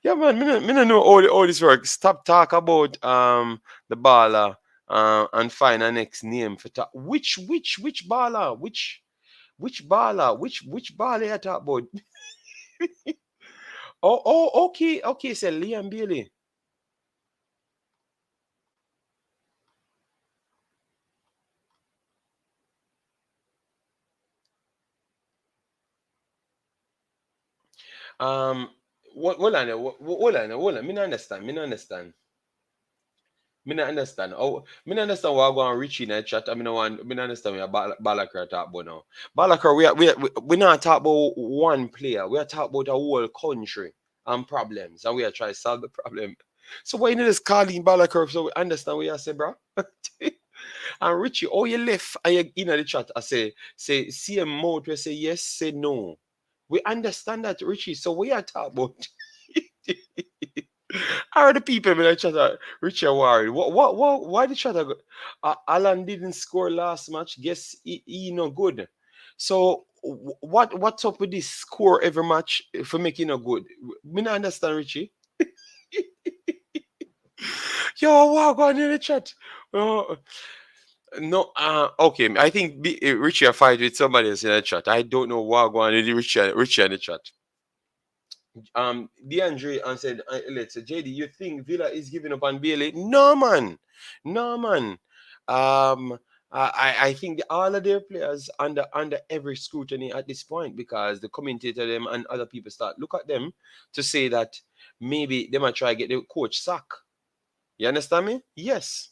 Yeah, man, me no know all this work. Stop talk about the baller and find a next name for talk. Which baller? Which baller? Which baller you talk about? Okay, say Liam Bailey. Um, hold on, hold on. Me no understand. Me no understand. Me not understand. Oh, me not understand why I go on Richie in the chat. I mean, no one. Me not understand what Balakar talk about now. Balakar, we not talk about one player. We are talking about a whole country and problems, and we are trying to solve the problem. So why you need this calling Balakar so we understand what you say, bro? And Richie, oh you left and you in the chat. I say same mode. We say yes, say no. We understand that, Richie. So we are talking about. How are the people in the chat Richie worried? Why the chat Alan didn't score last match? Guess he no good. So what's up with this score every match for making no good? Me not understand, Richie. Yo, what going in the chat? Uh, no, okay. I think Richie a fight with somebody else in the chat. I don't know what going on in Richie in the chat. DeAndre answered, let's say, JD, you think Villa is giving up on Bailey? No, man. No, man. Um, I think all of their players under every scrutiny at this point because the commentator them and other people start look at them to say that maybe they might try to get the coach sack. You understand me? Yes.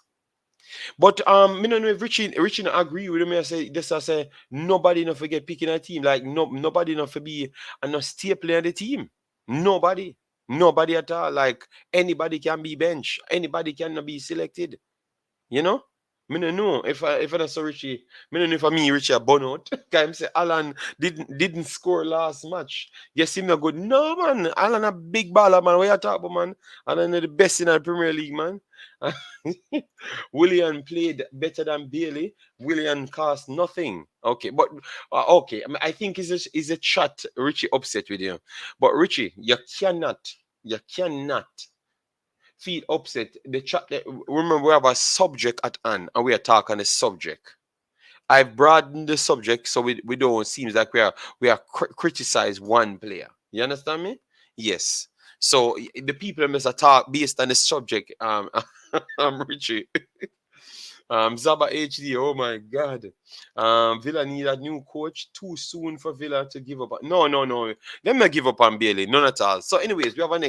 But me no know if Richie not agree with me. I say this. I say nobody enough to get picking a team. Like nobody enough to be and not stay playing the team. Nobody, nobody at all. Like anybody can be bench. Anybody can be selected. You know. Me no know if I saw Richie. Me no know if I me Richie a burn out. Can say Alan didn't score last match. Yes, him not good. No man, Alan a big baller man. What you talk about, man? Alan is the best in the Premier League, man. William played better than Bailey. William cost nothing. Okay, but okay. I think is a chat. Richie upset with you, but Richie, you cannot feel upset. The chat. Remember, we have a subject at hand, and we are talking the subject. I've broadened the subject so we don't seems like we are criticize one player. You understand me? Yes. So the people must talk based on the subject. Richie. Zaba HD, oh my God. Villa need a new coach. Too soon for Villa to give up. No, no, no. Them not give up on Bailey. None at all. So, anyways, we have a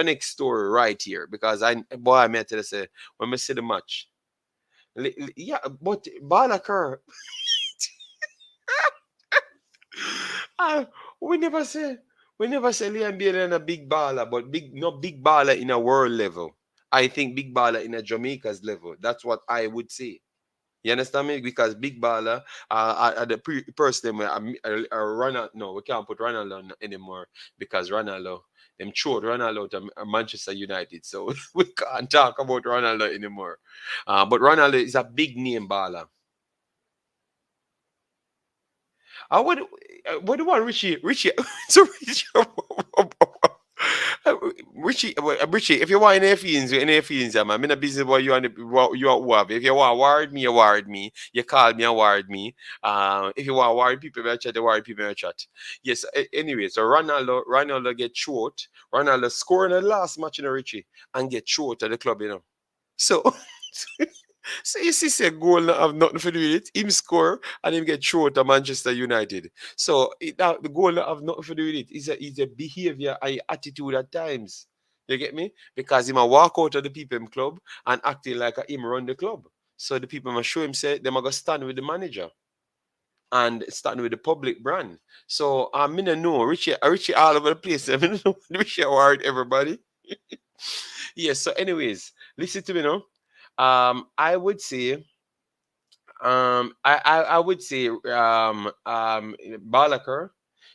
next story right here because I meant to say when we see the match. Yeah, but Balakar, uh, we never say we never say Liam Bailey a big baller, but big baller in a world level. I think big baller in a Jamaica's level. That's what I would say. You understand me? Because big baller, at the person, Ronaldo, no, we can't put Ronaldo anymore because Ronaldo, them short Ronaldo to Manchester United. So we can't talk about Ronaldo anymore. But Ronaldo is a big name baller. What do you want, Richie? Richie, so Richie, Richie, if you want any feelings, man. I'm in a business where you are who have. If you want ward me, you ward me. You call me and ward me. If you want ward people, you chat. You ward people, you chat. Yes. Anyway, so Ronaldo get short. Ronaldo scoring the last match in the Richie and get short at the club, you know. So. So you see, say goal not have nothing to do with it. Him score and him get thrown to Manchester United. So the goal not have nothing to do with it. It's a behavior and attitude at times. You get me? Because he might walk out of the people in club and acting like a him run the club. So the people must show him say they must go stand with the manager and starting with the public brand. So I mean know Richie all over the place. I mean Richie award everybody. Yes. So anyways, listen to me now. I would say I would say Balaker.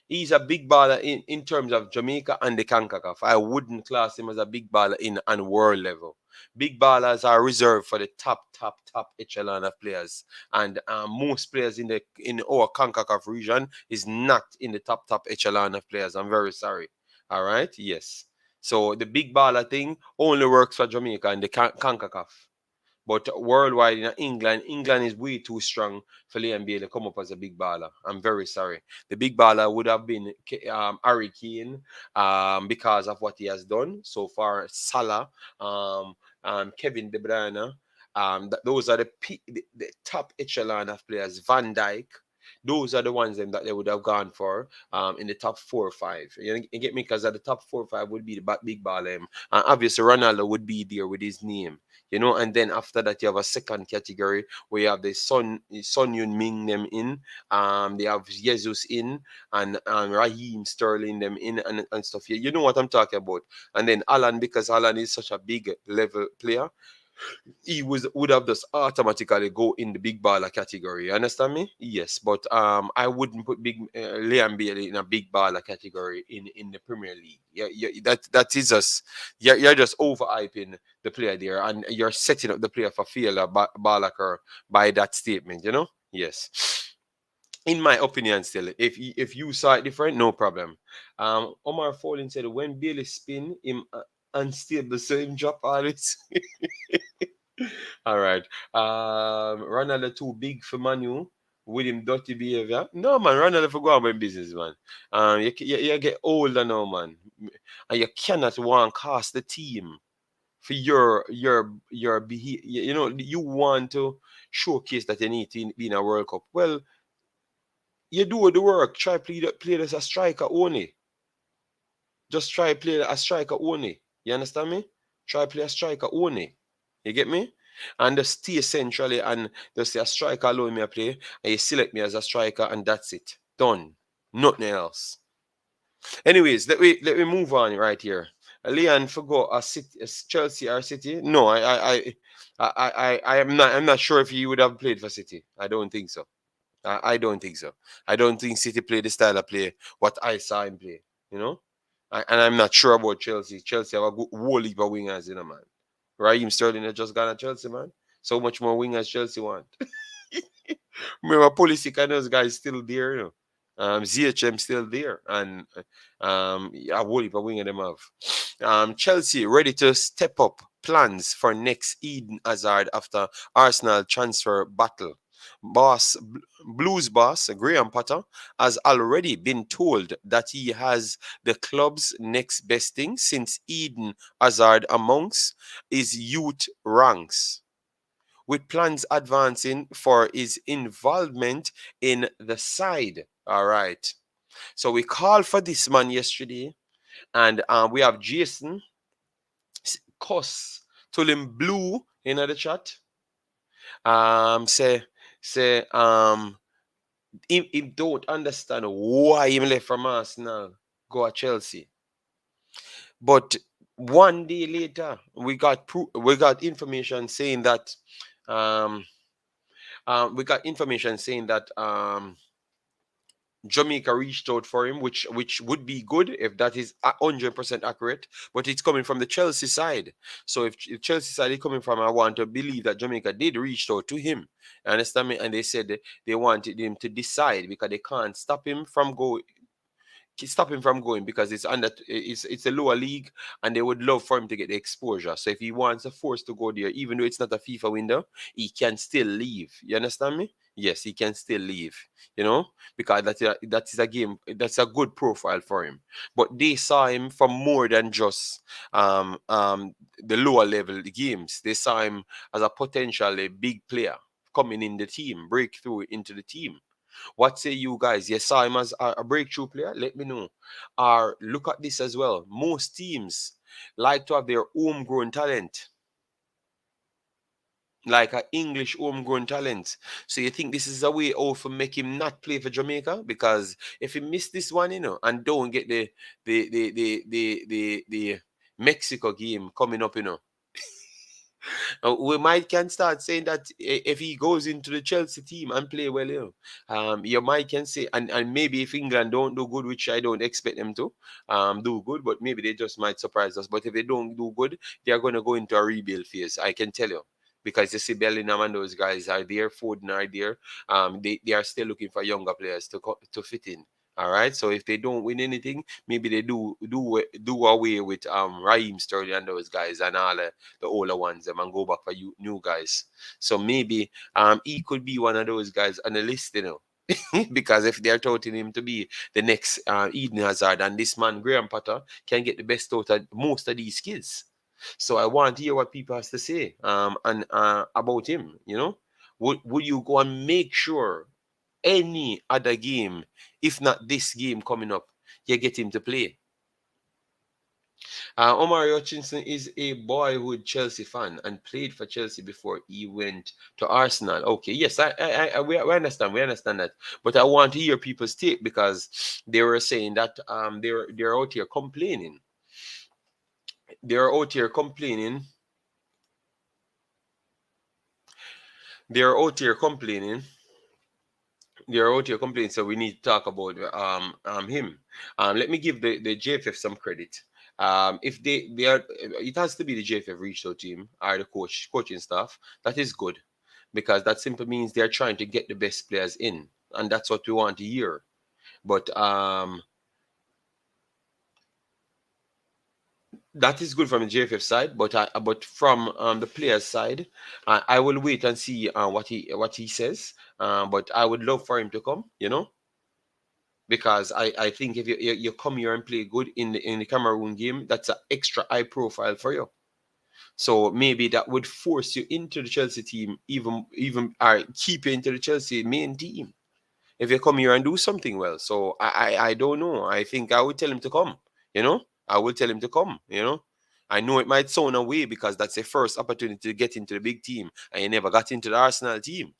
He's a big baller in terms of Jamaica and the Concacaf. I wouldn't class him as a big baller in on world level. Big ballers are reserved for the top echelon of players, and most players in our Concacaf region is not in the top echelon of players. I'm very sorry. All right, yes. So the big baller thing only works for Jamaica and the Concacaf. But worldwide in England is way too strong for Liam Bailey to come up as a big baller. I'm very sorry. The big baller would have been Harry Kane because of what he has done so far. Salah, Kevin De Bruyne. Those are the top echelon of players. Van Dijk. Those are the ones them that they would have gone for in the top 4 or 5. You get me? Because at the top 4 or 5 would be the big ball. And obviously, Ronaldo would be there with his name. And then after that, you have a second category where you have the Son Yun Ming them in. They have Jesus in, and Raheem Sterling them in, and stuff. You know what I'm talking about. And then Alan, because Alan is such a big level player, he would have just automatically go in the big baller category. You understand me? Yes, but I wouldn't put big Liam Bailey in a big baller category in the Premier League. That is us. You're just overhyping the player there, and you're setting up the player for failure, baller by that statement. Yes. In my opinion, still, if you saw it different, no problem. Omar Folin said when Bailey spin him unstable, so him drop all it. All right. Ronaldo too big for Manu with him dirty behavior. No man, Ronaldo for go on with business, man. You get older now, man, and you cannot want cast the team for your behavior. You want to showcase that you need to be in a World Cup. Well, you do the work. Try play as a striker only. Just try play a striker only. You understand me? Try play a striker only. You get me? And just stay centrally and just say a striker alone me I play, and you select me as a striker, and that's it. Done. Nothing else. Anyways, let me move on right here. Leon forgot a city, a Chelsea or City. No, I am not sure if he would have played for City. I don't think so. I don't think so. I don't think City play the style of play what I saw him play. You know, and I'm not sure about Chelsea. Chelsea have a whole heap of wingers, man. Raheem Sterling has just gone at Chelsea, man. So much more wingers Chelsea want. Remember, Pulisic and those guys still there, ZHM still there, and a whole heap of winger them have. Chelsea ready to step up plans for next Eden Hazard after Arsenal transfer battle. Blues boss Graham Potter has already been told that he has the club's next best thing since Eden Hazard amongst his youth ranks, with plans advancing for his involvement in the side. All right. So we called for this man yesterday, and we have Jason Cuss told him blue in the chat. Say he don't understand why he left from Arsenal go to Chelsea. But one day later, we got information saying that Jamaica reached out for him, which would be good if that is 100% accurate. But it's coming from the Chelsea side. So if Chelsea side is coming from, I want to believe that Jamaica did reach out to him. You understand me? And they said they wanted him to decide because they can't stop him from going because it's a lower league, and they would love for him to get the exposure. So if he wants a force to go there, even though it's not a FIFA window, he can still leave. You understand me? Yes, he can still leave. Because that is a game. That's a good profile for him. But they saw him from more than just the lower level games. They saw him as a potentially big player coming in the team, breakthrough into the team. What say you guys? You saw him as a breakthrough player? Let me know. Or look at this as well. Most teams like to have their homegrown talent, like an English homegrown talent. So you think this is a way out for make him not play for Jamaica? Because if he miss this one, and don't get the Mexico game coming up, we might can start saying that if he goes into the Chelsea team and play well, you might can say, and maybe if England don't do good, which I don't expect them to do good, but maybe they just might surprise us. But if they don't do good, they are going to go into a rebuild phase. I can tell you. Because you see Bellingham and those guys are there, Foden are there. They are still looking for younger players to fit in. All right. So if they don't win anything, maybe they do away with Raheem Sterling and those guys and all the older ones and go back for new guys. So maybe he could be one of those guys on the list, because if they're touting him to be the next Eden Hazard, and this man Graham Potter can get the best out of most of these kids. So I want to hear what people has to say and about him. Would you go and make sure any other game, if not this game coming up, you get him to play. Omari Hutchinson is a boyhood Chelsea fan and played for Chelsea before he went to Arsenal. Okay, yes, we understand, we understand that, but I want to hear people's take because they were saying that they're out here complaining. They're out here complaining. They're out here complaining they're out here complaining, so we need to talk about him. Let me give the JFF some credit. If they are, it has to be the JFF reached out to him or the coaching staff. That is good because that simply means they're trying to get the best players in, and that's what we want to hear. But that is good from the JFF side, but from the players' side, I will wait and see what he says. But I would love for him to come, because I think if you come here and play good in the Cameroon game, that's an extra high profile for you. So maybe that would force you into the Chelsea team, even or keep you into the Chelsea main team if you come here and do something well. So I don't know. I think I would tell him to come. I will tell him to come. I know it might sound away because that's the first opportunity to get into the big team, and he never got into the Arsenal team.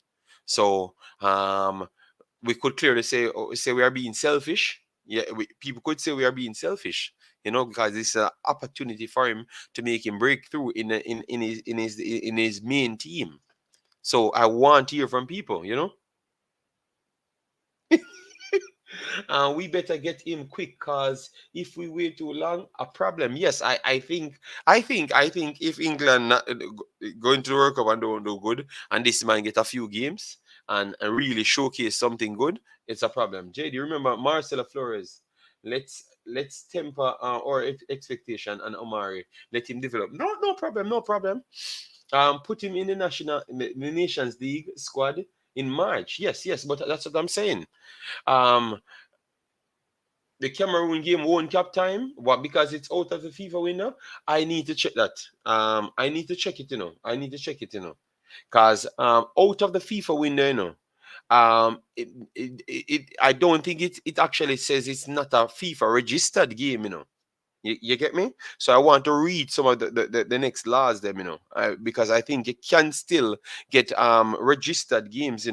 So we could clearly say we are being selfish. Yeah, people could say we are being selfish, because it's an opportunity for him to make him break through in his main team. So I want to hear from people. We better get him quick, cause if we wait too long, a problem. Yes, I think if England not, going to the World Cup and don't do good, and this man get a few games and really showcase something good, it's a problem. Jay, do you remember Marcelo Flores? Let's temper our expectation and Omari. Let him develop. No, no problem, no problem. Put him in the Nations League squad in March. Yes, yes, but that's what I'm saying. Um, the Cameroon game won't cap time. What? Because it's out of the FIFA window. I need to check that. I need to check it. I need to check it. Because out of the FIFA window. I don't think it actually says it's not a FIFA registered game. You get me? So I want to read some of the next laws them, because I think you can still get registered games,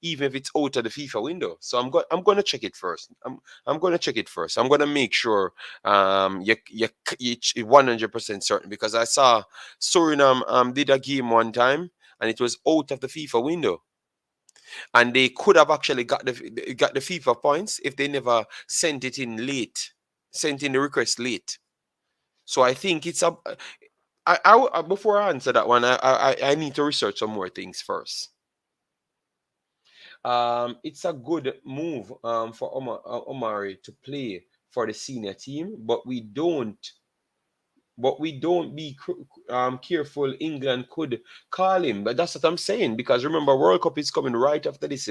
even if it's out of the FIFA window. So I'm gonna check it first. I'm gonna check it first. I'm gonna make sure you 100% certain, because I saw Suriname did a game one time and it was out of the FIFA window, and they could have actually got the FIFA points if they never sent in the request late. So I think it's a. Before I answer that one, I need to research some more things first. It's a good move for Omari to play for the senior team, but we don't be careful. England could call him, but that's what I'm saying, because remember, World Cup is coming right after this.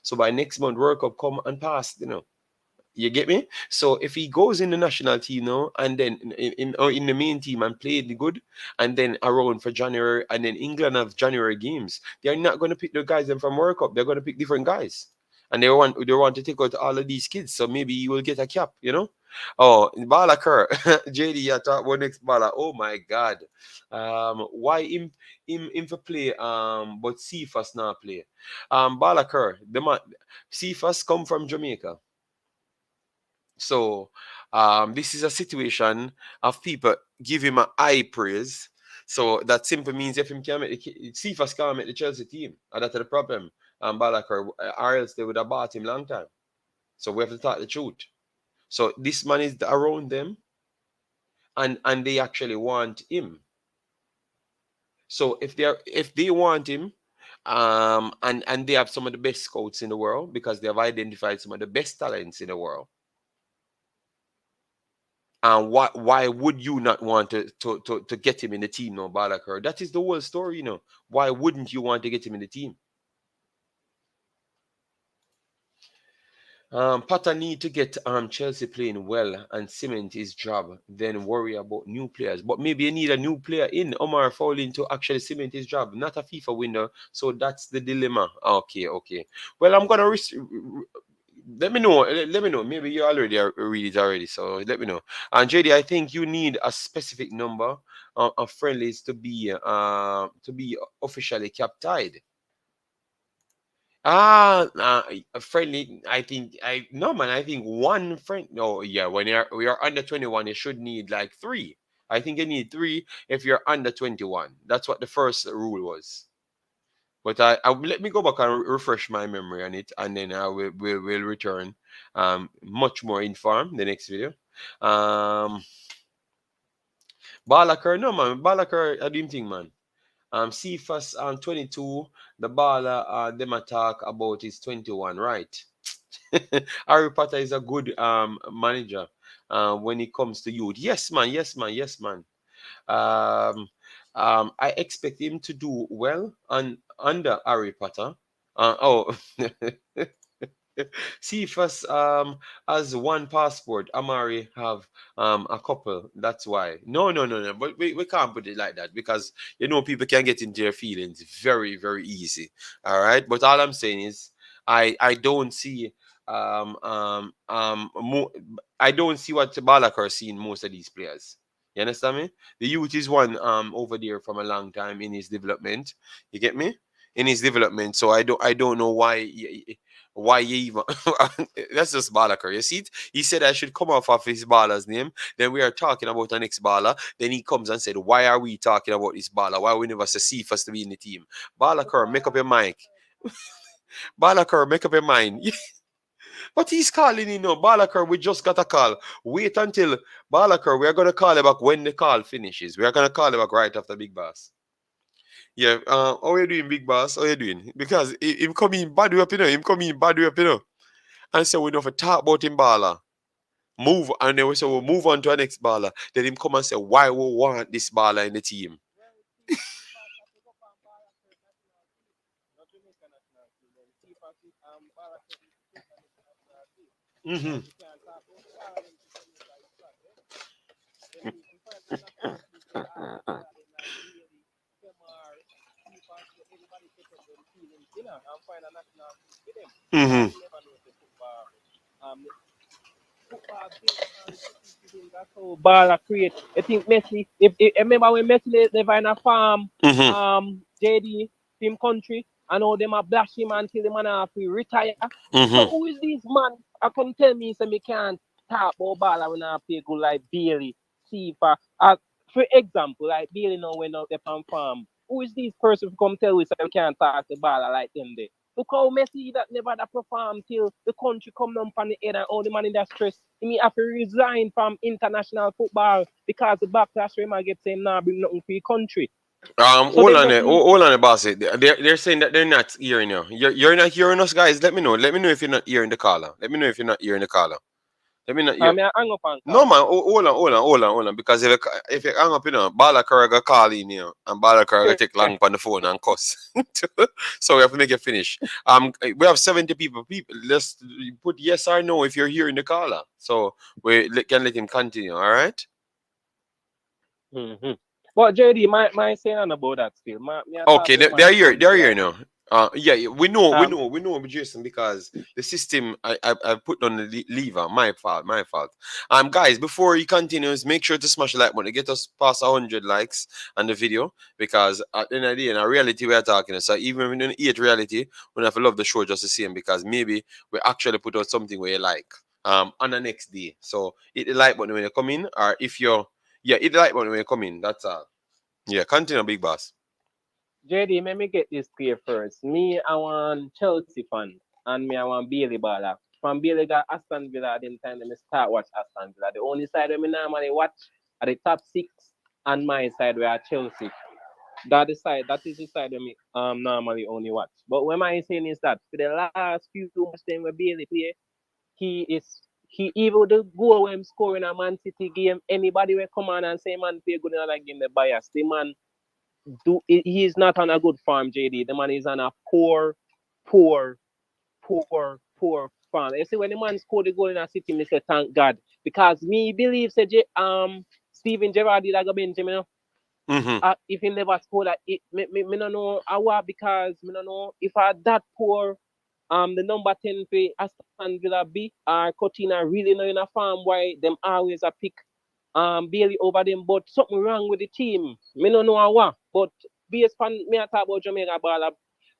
So by next month, World Cup come and pass. You get me? So if he goes in the national team now, and then in the main team and played good, and then around for January, and then England have January games, they're not going to pick the guys them from World Cup. They're going to pick different guys, and they want to take out all of these kids. So maybe he will get a cap. Oh, Bala Kerr, JD, I thought one next Bala. Oh my God, why him for play? But Cephas not play. Bala Kerr, the man, Cephas come from Jamaica. So this is a situation of people give him a high praise. So that simply means if him can make Cephas can't make the Chelsea team, and that's the problem. Balakar, or else they would have bought him long time. So we have to talk the truth. So this man is around them, and they actually want him. So if they want him, and they have some of the best scouts in the world, because they have identified some of the best talents in the world. And why would you not want to get him in the team, no, Balakar? That is the whole story. Why wouldn't you want to get him in the team? Potter need to get Chelsea playing well and cement his job, then worry about new players. But maybe you need a new player in Omar Fowling to actually cement his job, not a FIFA winner. So that's the dilemma. Okay, okay. Well, I'm gonna let me know. Let me know. Maybe you already read it already. So let me know. And JD, I think you need a specific number of friendlies to be officially cap tied. A friendly. I think I no man. I think one friend. No, yeah. When we are under 21, you should need like three. I think you need three if you're under 21. That's what the first rule was. But I let me go back and refresh my memory on it, and then I will return much more informed the next video. Um, Balakar, no man, Balakar, I didn't think man. CFAS 22, the baller them attack about is 21, right? Harry Potter is a good manager when it comes to youth. Yes, man, yes, man, yes, man. Um, I expect him to do well under Harry Potter. Oh, see, first, as one passport, Amari have a couple. That's why. No, no, no, no. But we can't put it like that because people can get into their feelings very, very easy. All right. But all I'm saying is, I don't see um um um mo- I don't see what Balak are seeing most of these players. You understand me? The youth is one over there from a long time in his development. You get me? In his development. So I don't know why you even that's just Balakar. You see it? He said I should come off of his baller's name. Then we are talking about an ex baller. Then he comes and said, why are we talking about this baller? Why we never see first to be in the team? Balakar, make up your mind. Balakar, make up your mind. But he's calling in now. Balakar, we just got a call. Wait until Balakar, we are gonna call you back when the call finishes. We are gonna call you back right after Big Boss. Yeah, how you doing, Big Boss? How you doing? Because him coming bad way up, Him coming bad way up, And so we know for talk about him baller. Move and then we say we'll move on to our next baller. Then him come and say why we want this baller in the team. Mm-hmm. Mm-hmm. Ball create. I think Messi. If remember when Messi live in a farm, Mm-hmm. JD, him country, I know them a blash him until the man have to retire. So Mm-hmm. who is this man? I come tell me so me can't talk about ball when I play good like Bailey, Sifa. For example, like Bailey now when out there on farm. Who is this person who come tell us so we can't talk the ball like them there? Look how Messi that never that perform till the country come down from the head and all the man in that stress. He may have to resign from international football because the backlash we might get saying nah bring nothing for your country. So Hold them on not there. need Hold on there, boss. They're saying that they're not hearing you. You're not hearing us, guys. Let me know. Let me know if you're not hearing the caller. Let me know if you're not hearing the caller. Let me not I hear. mean I hang up and No call. man, hold on. Because if you hang up, Balakar go call in here, and Balakar go take long on the phone and cuss. So we have to make it finish. We have 70 people. Let's put yes or no if you're hearing the caller. So can let him continue. All right. Mm-hmm. But JD, my saying about that still. Me I talk Okay, to they're my here. They're country here like now. Yeah, yeah, um we know, Jason, because the system I put on the lever. My fault, my fault. Guys, before he continues, make sure to smash the like button. Get us past 100 likes on the video, because at the end of the day, in a reality we are talking. So even when we hate reality, we have to love the show just the same, because maybe we actually put out something where you like on the next day. So hit the like button when you come in, or if you're hit the like button when you come in. That's all. Yeah, continue, big boss. JD, let me get this clear first. Me, I want Chelsea fan, and me, I want Bailey Baller. From Bailey got Aston Villa, then time me start watch Aston Villa. The only side where me normally watch are the top six, and my side where are Chelsea. That is the side where me normally only watch. But what am I saying is that for the last few matches where Bailey play, he even the goal when him scoring a Man City game, anybody will come on and say man play good in that game, the bias. The man he is not on a good form, JD. The man is on a poor, poor farm. You see, when the man scored the goal in a city, me say thank God. Because me believe say Steven Gerrard did go bench him, you know. If he never scored that, me no know how because me no know if I that poor the number 10 for Aston Villa be or Coutinho really know in a farm why them always a pick Bailey over them, but something wrong with the team. Me no know what, but based on me I talk about Jamaica baller,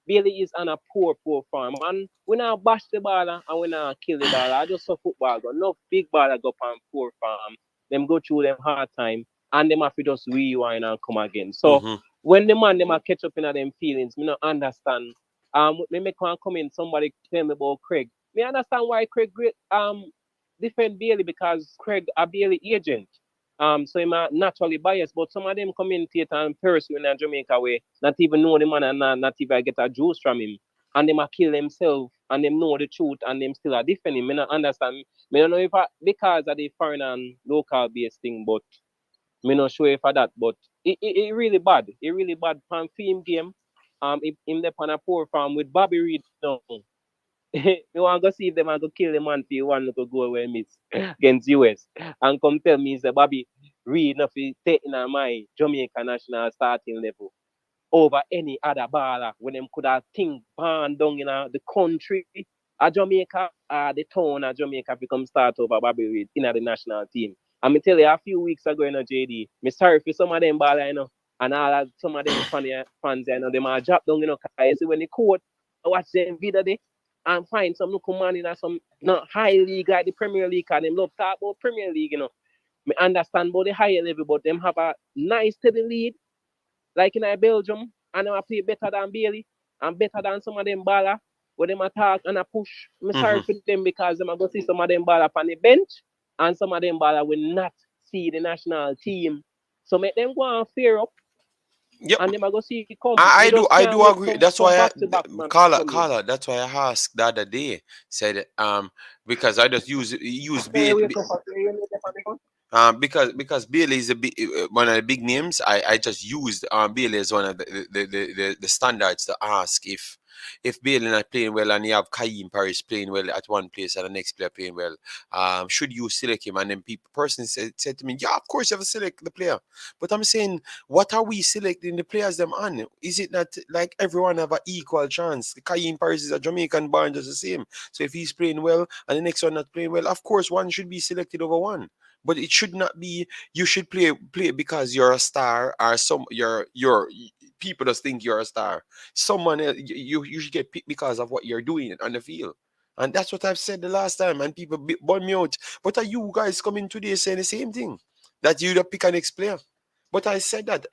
Bailey is on a poor form, and we not bash the baller and we not kill the baller. I just saw football go no big baller go on poor form. Them go through them hard time and them have to just rewind and come again. So when the man them a catch up in them feelings, me not understand. Me make one comment. Somebody tell me about Craig. Me understand why Craig defend Bailey because Craig a Bailey agent. So I'm naturally biased, but some of them commentate and pursue in Jamaica way, not even know the man and not even get a juice from him. And them a kill themselves and them know the truth and them still a defend him. Me not understand. Me don't know if because of the foreign and local based thing, but me not sure for that. But it really bad. It really bad pan film game. Him the on a poor farm with Bobby Reid now. You want to go see if them and go kill the man for you one little goal where miss against US. And come tell me say Bobby Reid not fi taking on my Jamaica national starting level over any other baller when them could have think born down in the country of Jamaica the town of Jamaica become start over Bobby Reid in the national team. And me tell you a few weeks ago in JD, me sorry for some of them baller, you know, and all of, some of them fans, you know, them are drop down, you know, cause you see when the court I watch them video there and find some local man in some not high league like the Premier League, and them love talk about Premier League, you know. Me understand about the higher level, but them have a nice steady lead, like in Belgium, and them play better than Bailey and better than some of them baller, where them attack and a push. I'm sorry for them because them are going to see some of them baller on the bench, and some of them baller will not see the national team. So make them go and fear up, Yep. and them are going to see come. I do agree. That's why back to back, Carla. That's why I asked the other day. Said because I just use Bailey. Because Bailey is one of the big names. I just used Bailey as one of the standards to ask if Bailey not playing well and you have Kaim Paris playing well at one place and the next player playing well, should you select him? And then person said to me, yeah, of course you have to select the player. But I'm saying, what are we selecting the players them on? Is it not like everyone have an equal chance? Kaim Paris is a Jamaican born just the same. So if he's playing well and the next one not playing well, of course one should be selected over one. But it should not be you should play because you're a star or your people just think you're a star. Someone else, you should get picked because of what you're doing on the field. And that's what I've said the last time, and people burn me out. But are you guys coming today saying the same thing? That you pick an next player? But I said that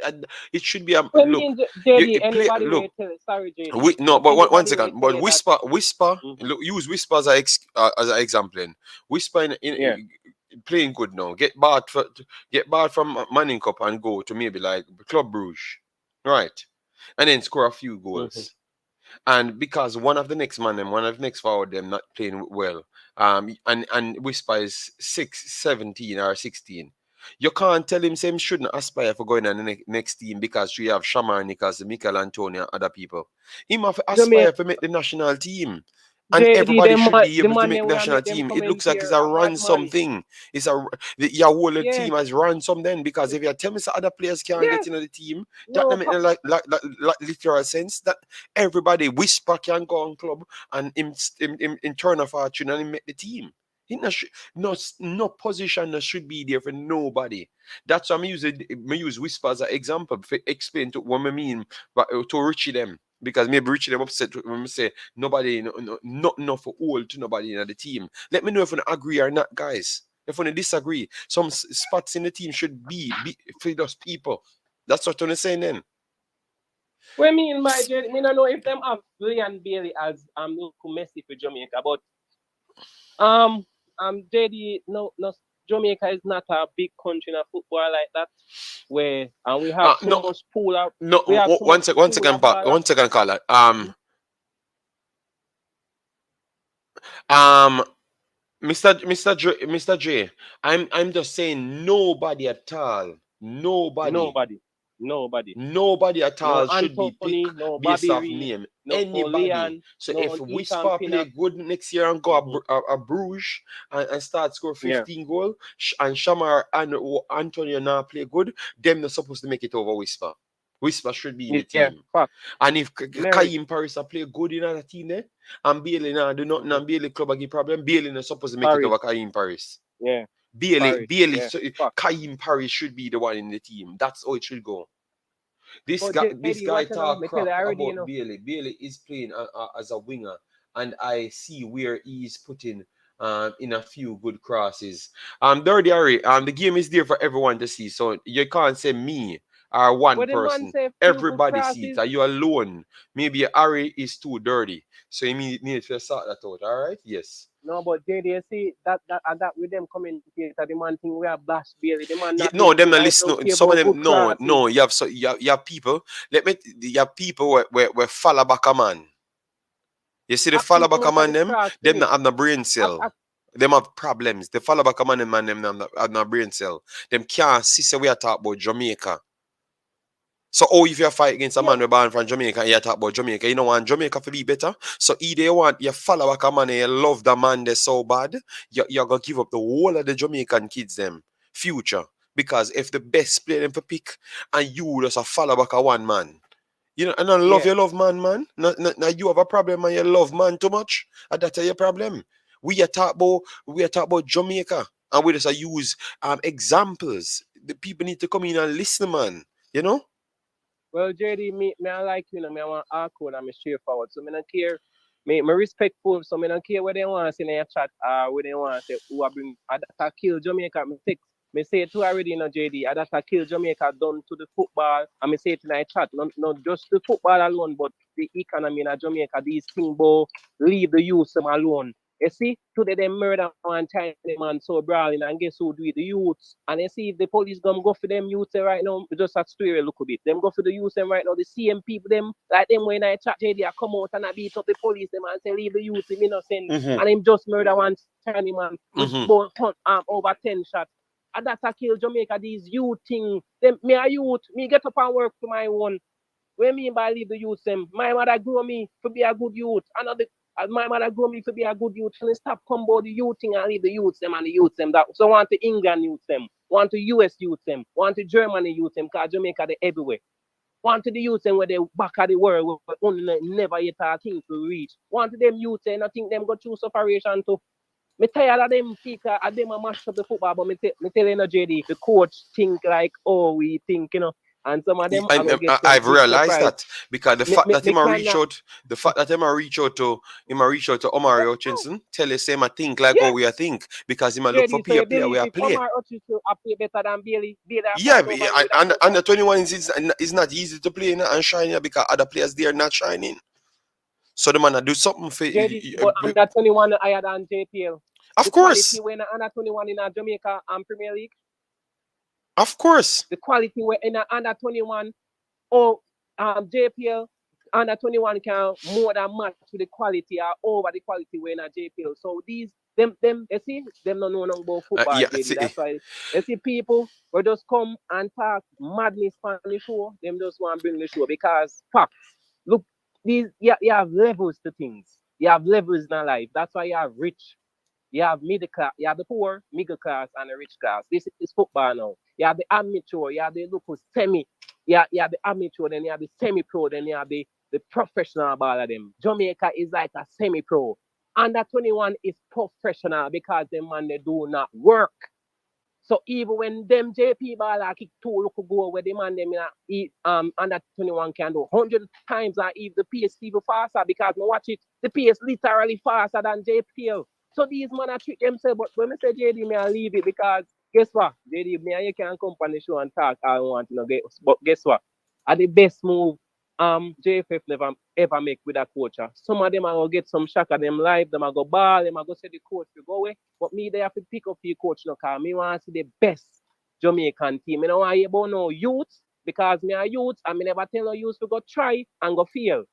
it should be a look. JD, anybody look. Sorry, JD. No, but one second. But whisper. Look, use whisper as an example. Whisper in playing good now. Get barred from Manning Cup and go to maybe like Club Brugge, right? And then score a few goals. And because one of the next forward them not playing well, and Whisper is 17 or 16. You can't tell him same shouldn't aspire for going on the next team because you have Shamar Nichols, Michael Antonio, and other people. He must aspire to make the national team. And JD, everybody should be able to make national team. It looks like it's a ransom thing. It's your whole team has ransom then, because if you tell me some other players can't get into the team, that make like literal sense that everybody Whisper can go on club and in turn of fortune and make the team. No position should be there for nobody. That's why I use Whisper as an example to explain to what I mean, but to Richie them. Because maybe Richie them upset when we say nobody, not enough for all to nobody in the team. Let me know if you agree or not, guys. If you disagree, some spots in the team should be for those people. That's what I'm saying then. What I mean by JD, I don't know if them have Leon Bailey as Messi for Jamaica, but JD, no, Jamaica is not a big country in football like that. Where and we have too much pool out. No, one second, Carla. Mr. J, I'm just saying nobody at all. Nobody. Nobody. Nobody at No all should be Anthony, picked no based Bobby off Reid, name. no Anybody. Leon, So no if Ethan Whisper play Pinnock. good next year and go a Bruges and start score Yeah. 15 goal, and Shamar and Antonio now play good, them not supposed to make it over Whisper. Whisper should be in the Yeah. team. Fuck. And if Merit. Kaim Paris play good in another team there, and Bailey now do nothing and Bailey club a give problem, Bailey not supposed to make it Paris. over Kaim Paris. Yeah. Bailey, Paris. Bailey, Yeah. so Fuck. Kaim Paris should be the one in the team. That's how it should go. This But guy what you know, talk me tell you crap already, about Bailey. Bailey is playing as a winger, and I see where he's putting in a few good crosses. Dirty Harry, the game is there for everyone to see, so you can't say me or one What the man person. say, few good Everybody sees crosses. it. Are you alone? Maybe Harry is too dirty, so you need to sort that out. All right? Yes. No, but JD, see that with them commentator, the man think we are Bash Bailey. The man Yeah, not no, them listening. not I listen. don't care Some of about them, good crosses. no. You have people. You have people where follow back a man. You see the follow back a Most of man the them cross to not me. have no brain cell. Them have problems. The follow back a man them have no brain cell. Them can't see say we are talk about Jamaica. So if you fight against a man we born from Jamaica and you talk about Jamaica, you don't want Jamaica to be better. So either you want you follow back a man and you love the man they so bad, you're gonna give up the whole of the Jamaican kids them future. Because if the best player them for pick and you just a follow back a one man. You know, and I love Yeah. your love man. Now you have a problem and you love man too much. And that's your problem. We are talk about Jamaica. And we just use examples. The people need to come in and listen, man. You know? Well, JD, me I like you know, me I want hardcore and me straightforward. So me don't care. Me respectful, so me don't care what they want to say in your chat what they want to say who I bring that kill Jamaica. Me say it too already, you know, JD. That kill Jamaica done to the football. And me say it in my chat. Not just the football alone, but the economy in Jamaica. These things, leave the youth them alone. You see, today they murder one China man so brawling, and guess who do it? The youths. And you see, if the police go for them youths right now, just a story a little bit. Them go for the youths them right now, the same people them, like them when I chat JD, I come out and I beat up the police them and say, leave the youths, him innocent. Mm-hmm. And him just murder one China man with over 10 shots. And that's a kill Jamaica, these youth thing. Them, me a youth, me get up and work for my own. What I mean by leave the youth them? My mother grew me to be a good youth. My mother grew me to be a good youth. And stop combo the youth thing and leave the youth them and the youth them that so want to England youth them, want to US youth them, want to Germany youth them, because Jamaica they everywhere. Want to the youth them where they back of the world where only never yet a thing to reach. Want to them youth them, I think them go through separation to me tired of them people, of them a mash up the football, but me tell you, JD, the coach think like, oh, we think, you know, and some of them are going to get some I've big realized surprise. that because the fact that him a reach out to Omari Hutchinson, tell you same I think like how we are think because him a look for JD, so you player we believe are if play. Omar Hutchinson a play better than Bailey? Yeah, under 21 is not easy to play and shine because other players there are not shining. So the man do something for JD, but under 21 higher than JPL. Of course. The quality when under 21 in Jamaica and Premier League. Of course. The quality when in under 21 or JPL under 21 can more than match with the quality or over the quality when a JPL. So these them you see them don't know nothing about football. That's why you see people will just come and talk madness on the show. Them just want to bring the show because facts. Look, these you have levels to things. You have levels in life. That's why you have rich. You have middle class, you have the poor, middle class, and the rich class. This is football now. You have the amateur, you have the local semi, you have the amateur, then you have the semi-pro, then you have the professional ball of them. Jamaica is like a semi-pro. Under 21 is professional because them man they do not work. So even when them JP baller kick 2 look go where the man them under 21 can do 100 times and if the pace even faster because me watch it, the pace literally faster than JPL. So these men are trick themselves, but when I say JD, me I leave it because guess what? JD, me and you can come on the show and talk all I want, you know. But guess what? At the best move JFF never ever make with a coach. Some of them are gonna get some shock at them live, them are go ball, them are go say the coach will go away. But me they have to pick up the coach now, cause me want to see the best Jamaican team. Me don't want to hear about no youth because me a youth and me never tell no youth to go try and go fail.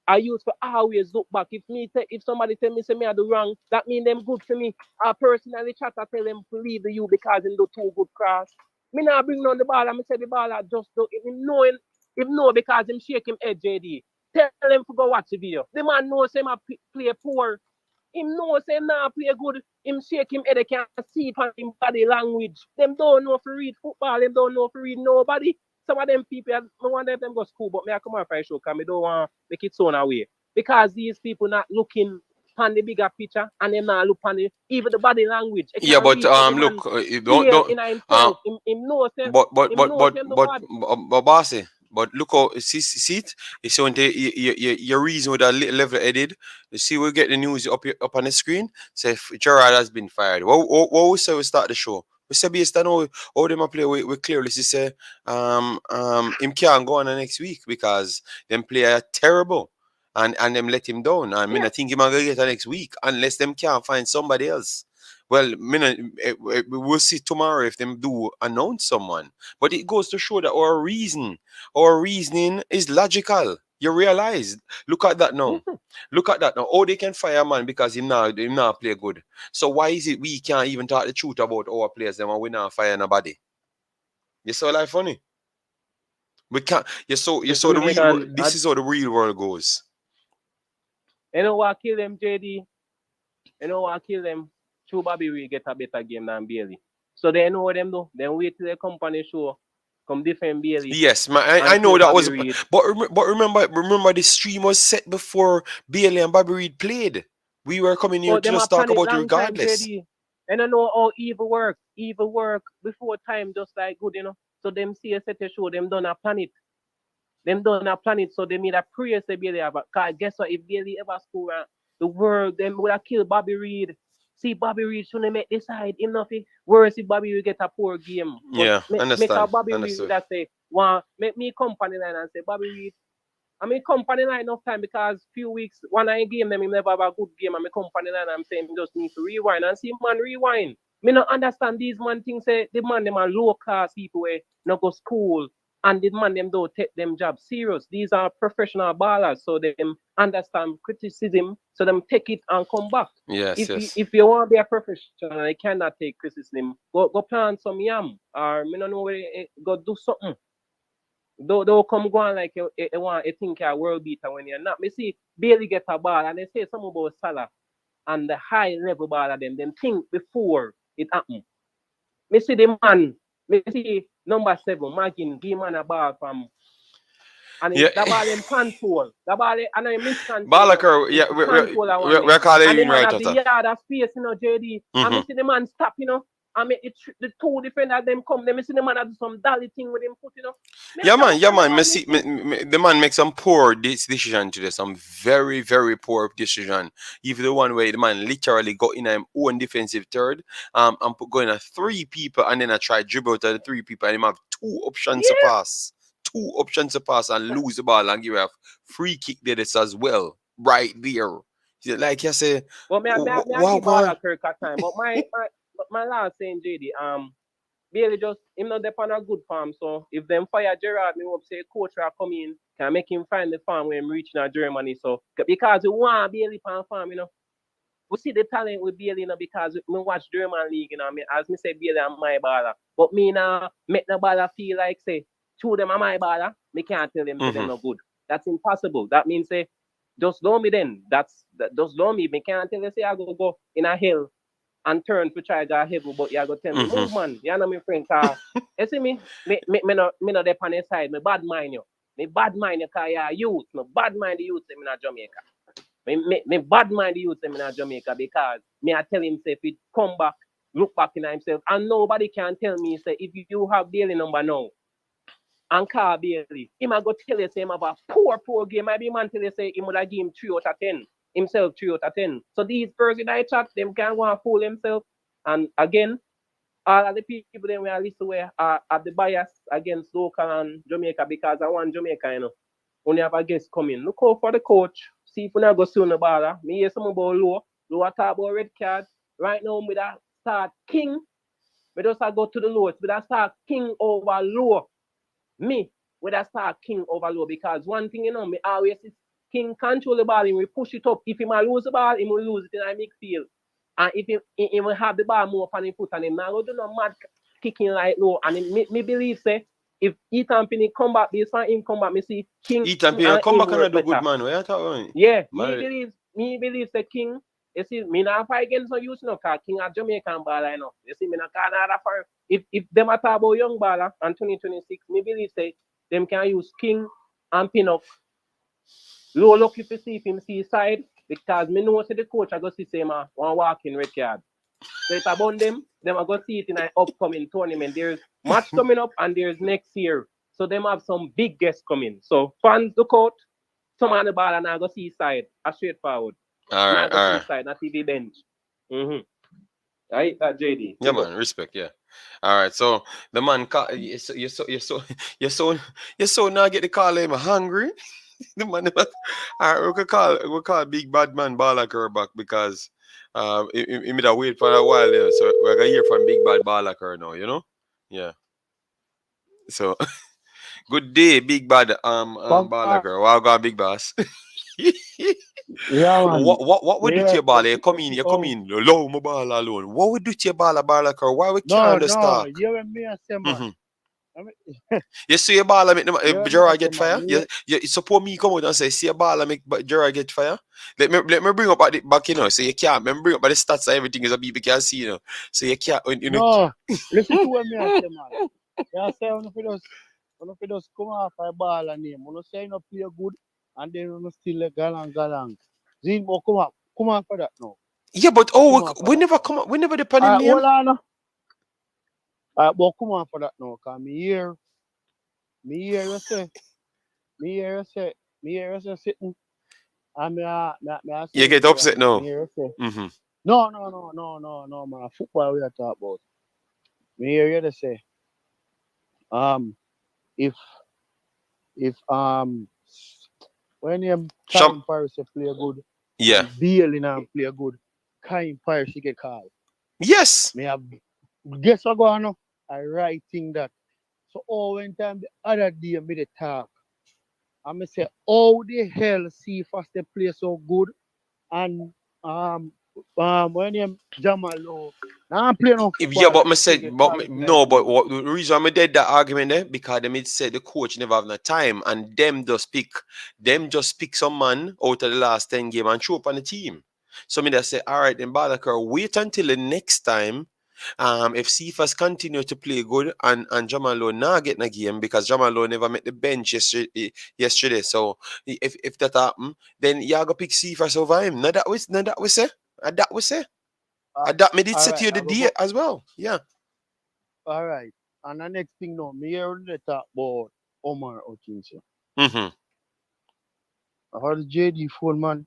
I use for always look back. If somebody tell me say me I do wrong, that mean them good for me. I personally chat I tell them to leave the you because them do too good cross. Me not bring on the ball and me say the ball just do it. Him know because him shake him head, JD. Tell him to go watch the video. The man knows him a play poor. Him knows him not play good. Him shake him head, they can't see it on him body language. Them don't know if to read football, them don't know if to read nobody. Some of them people, I wonder if them go school, but me I come on for a show because I don't want to make it thrown away. Because these people not looking on the bigger picture and them not look on even the body language. Yeah, but look, don't in himself. Him knows him. But bossy. But look how see it. It's on your reason with a little level headed. You see, we get the news up on the screen. Say Gerard has been fired. What we say we start the show. We say based on how them play, we clearly say him can't go on the next week because them play are terrible and them let him down. I mean, I think he might get the next week unless them can't find somebody else. Well, we'll see tomorrow if them do announce someone. But it goes to show that our reasoning is logical. You realize? Look at that now. Look at that now. Oh, they can fire a man because him now play good. So why is it we can't even talk the truth about our players and we not fire nobody? You saw life funny? We can't. You saw the real. This is how the real world goes. You know what kill them, JD? You know what kill them? True Bobby Reid get a better game than Bailey. So they know what them do. Then wait till the company show come defend Bailey. Yes, I know that was. But remember the stream was set before Bailey and Bobby Reid played. We were coming here to just talk about it regardless. And I know how evil work before time, just like good, you know. So them see a set a show, them done a planet. So they made a prayer say Bailey have. Cause guess what? If Bailey ever score, the world them would have killed Bobby Reid. See, Bobby Reid shouldn't make this side. Him nothing worse if Bobby Reid get a poor game. Yeah, understand. Make a Bobby Reid that say, make me company line and say, Bobby Reid, I mean company line enough time because few weeks, when I game them, he never have a good game. I'm a company line, I'm saying just need to rewind and see man rewind. Me not understand these man things say, the man them are low class people where not go school. And the man them don't take them job serious. These are professional ballers, so they understand criticism, so them take it and come back. Yes, if you want to be a professional, you cannot take criticism. Go plant some yam, or me don't know where go do something. Don't come go on like you want to think you're a world beater when you're not. Me see Bailey get a ball and they say something about Salah and the high level ball of them think before it happen. Me see the man. Me see number 7, Magin, give man a ball from. And the ball in control. The ball and I miss control. Ballaker, yeah, we're calling you right at the yard of space, you know, JD. And me see the man stop, you know. I mean, the two defenders them come. Then me see the man do some dolly thing with him foot, you know. Yeah, man. Me see the man make some poor decision today. Some very, very poor decision. Even the one where the man literally got in his own defensive third, and going at 3 people, and then I try dribble to the 3 people, and him have 2 options to pass. 2 options to pass and lose the ball and give a free kick there as well, right there. Like you say, well, me give ball a Kirk at time, but my last saying, JD, Bailey just him not depend on a good farm. So if them fire Gerard, me hope say coach will come in, can make him find the farm when him reaching out Germany. So because we want Bailey on farm, you know. We see the talent with Bailey, you know, because we watch German league, you know. As me say Bailey and my baller. But me now make the baller feel like say two them are my baller, me can't tell them say them no good. That's impossible. That means say just know me then. Just know me. Me can't tell you say I go in a hill and turn to try to heavy, but you go tell me, move man, you know my friend, cause you see me not there on the side, me bad mind you. Me bad mind you cause you're youth. Me bad mind the youth in Jamaica. Me bad mind the youth in Jamaica because me I tell him say if he come back, look back in himself, and nobody can tell me say if you have Bailey number now and call Bailey, he might go tell you say him have a poor game. Maybe man tell you say he would have give him 3 out of 10. Himself 3 out of 10. So these person I chat, them can't go and fool themselves. And again, all of the people then we are listen where are the bias against local and Jamaica because I want Jamaica, you know. Only have a guest coming. Look out for the coach. See if we not go soon the ball. Me hear some about low talk about red card. Right now, we that start king. We just go to the lowest. We that start king over low. Me, we that start king over low because one thing you know, me always is King control the ball, he will push it up. If he might lose the ball, he will lose it in the midfield. And if he will have the ball more up on his foot and him now go do no mad kicking like low. And me believe say if Ethan Penny come back, this one him come back, me see King Ethan Payne, and come him back and work do good, better. man. What you talking? Yeah, Man, me believe the King. You see, me not fight against no youth, no, cause King a Jamaican baller, you know. You see, me not Canada for if them a talk about young baller and 2026, me believe say them can use King and Pinnock. Low lucky to see if him see side because me know say the coach I go see say man one walking red card. So it's about them are gonna see it in an upcoming tournament. There's match coming up and there's next year. So them have some big guests coming. So fans look out. Some on the ball and I go see side. A straightforward. all Now right, go all see right. side, not TV bench. Mm-hmm. Right, that JD. Yeah, Big up. man, respect, yeah. All right, so the man, you so now get the call him hungry. The man, all right, we call big bad man Balaker back because he made a wait for a while there, so we're gonna hear from big bad Balaker now, yeah. So good day, big bad Come on. Balaker. Wow, got big boss. Yeah, man. What we do to Yeah, your ball? You come oh, in, low my ball alone. What we do to your ball, Balaker? Why we no, can't just no. talk? You and me, I say, man. Mm-hmm. I mean, You see a ball, make you and me, I Gerard say, get man. fire. You suppose me come out and say, see a ball, make Gerard get fire. Let me bring up at the back, so you can't. Let me bring up by the stats and everything is a people can see, so you can't. No, listen to what me, I say, man. You say, when you just come off a ball and name, when you say you play good, and then you still like galang. Zin, come on for that now. Yeah, but Come on for we that. never come up, we never depend him name. Hold on. But come on for that now, cause me hear you say, me hear you say, sitting, and me say You this get here, upset man. Me now. hear you say. Mm-hmm. No, man. Football we are talking about. Me hear you they say, um, if when him Sham, Kyle Paris play good yeah. and Bale in play good, Kyle Paris he get called. Yes. Me have guess what go on now? I writing that. So all when time the other day me the talk. I me say how the hell see first they play so good and when him Jamal now I'm playing no Yeah, football but and me still said, get called like no, but this. what the reason I did that argument there because they made said the coach never have no time and them just pick some man out of the last 10 game and show up on the team. So me just say, all right, then Balaker, wait until the next time. If Cephas continue to play good and Jamalo now get in a game because Jamalo never met the bench yesterday. So if that happen, then you go pick Cephas over him. Now that we say. That we say. Uh, That me did all say to right, you the I go day as well. Yeah. all right. And the next thing now, me hear the talk about Omar Hutchinson. Mm-hmm. I heard the JD phone man.